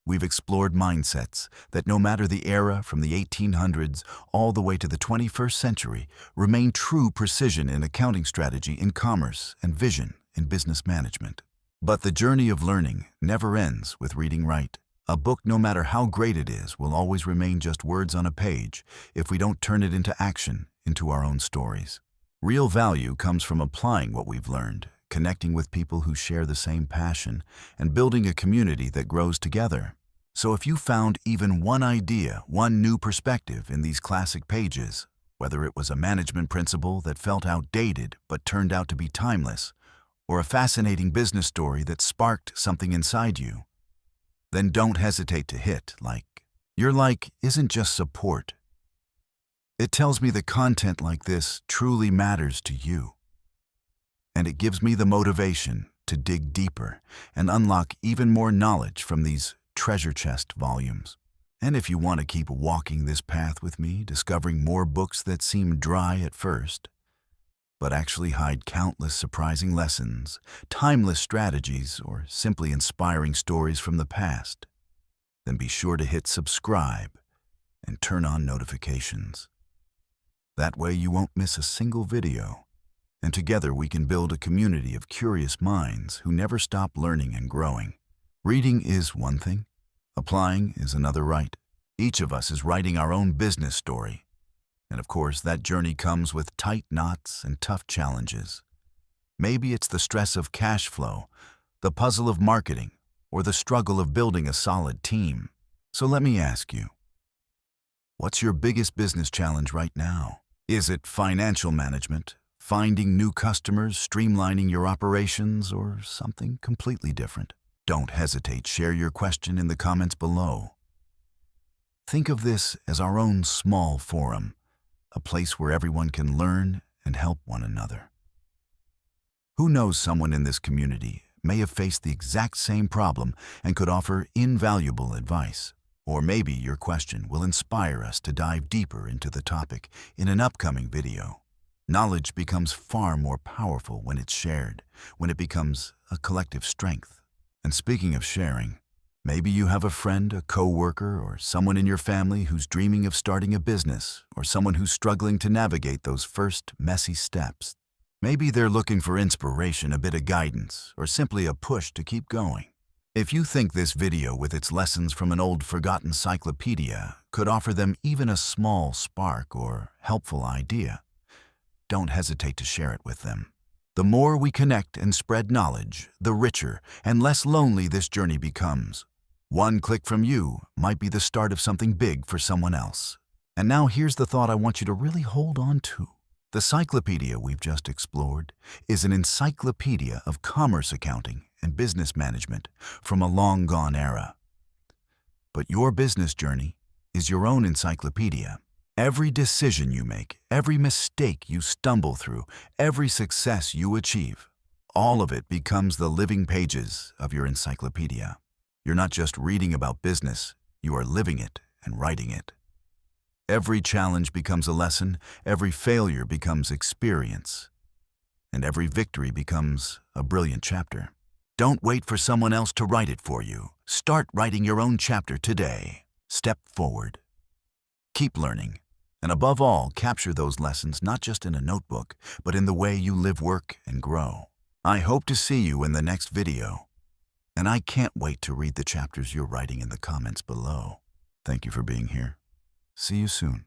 We've explored mindsets that, no matter the era from the 1800s all the way to the 21st century, remain true precision in accounting strategy in commerce and vision in business management. But the journey of learning never ends with reading right. A book, no matter how great it is, will always remain just words on a page if we don't turn it into action, into our own stories. Real value comes from applying what we've learned, connecting with people who share the same passion, and building a community that grows together. So if you found even one idea, one new perspective in these classic pages, whether it was a management principle that felt outdated but turned out to be timeless, or a fascinating business story that sparked something inside you, then don't hesitate to hit like. Your like isn't just support. It tells me the content like this truly matters to you. And it gives me the motivation to dig deeper and unlock even more knowledge from these treasure chest volumes. And if you want to keep walking this path with me, discovering more books that seem dry at first, but actually hide countless surprising lessons, timeless strategies, or simply inspiring stories from the past, then be sure to hit subscribe and turn on notifications. That way you won't miss a single video, and together we can build a community of curious minds who never stop learning and growing. Reading is one thing, applying is another, right? Each of us is writing our own business story. And of course, that journey comes with tight knots and tough challenges. Maybe it's the stress of cash flow, the puzzle of marketing, or the struggle of building a solid team. So let me ask you, what's your biggest business challenge right now? Is it financial management, finding new customers, streamlining your operations, or something completely different? Don't hesitate, share your question in the comments below. Think of this as our own small forum, a place where everyone can learn and help one another. Who knows, someone in this community may have faced the exact same problem and could offer invaluable advice. Or maybe your question will inspire us to dive deeper into the topic in an upcoming video. Knowledge becomes far more powerful when it's shared, when it becomes a collective strength. And speaking of sharing, maybe you have a friend, a coworker, or someone in your family who's dreaming of starting a business, or someone who's struggling to navigate those first messy steps. Maybe they're looking for inspiration, a bit of guidance, or simply a push to keep going. If you think this video, with its lessons from an old forgotten cyclopedia, could offer them even a small spark or helpful idea, don't hesitate to share it with them. The more we connect and spread knowledge, the richer and less lonely this journey becomes. One click from you might be the start of something big for someone else. And now here's the thought I want you to really hold on to. The Cyclopedia we've just explored is an encyclopedia of commerce, accounting, and business management from a long-gone era. But your business journey is your own encyclopedia. Every decision you make, every mistake you stumble through, every success you achieve, all of it becomes the living pages of your encyclopedia. You're not just reading about business, you are living it and writing it. Every challenge becomes a lesson, every failure becomes experience, and every victory becomes a brilliant chapter. Don't wait for someone else to write it for you. Start writing your own chapter today. Step forward. Keep learning. And above all, capture those lessons not just in a notebook, but in the way you live, work, and grow. I hope to see you in the next video. And I can't wait to read the chapters you're writing in the comments below. Thank you for being here. See you soon.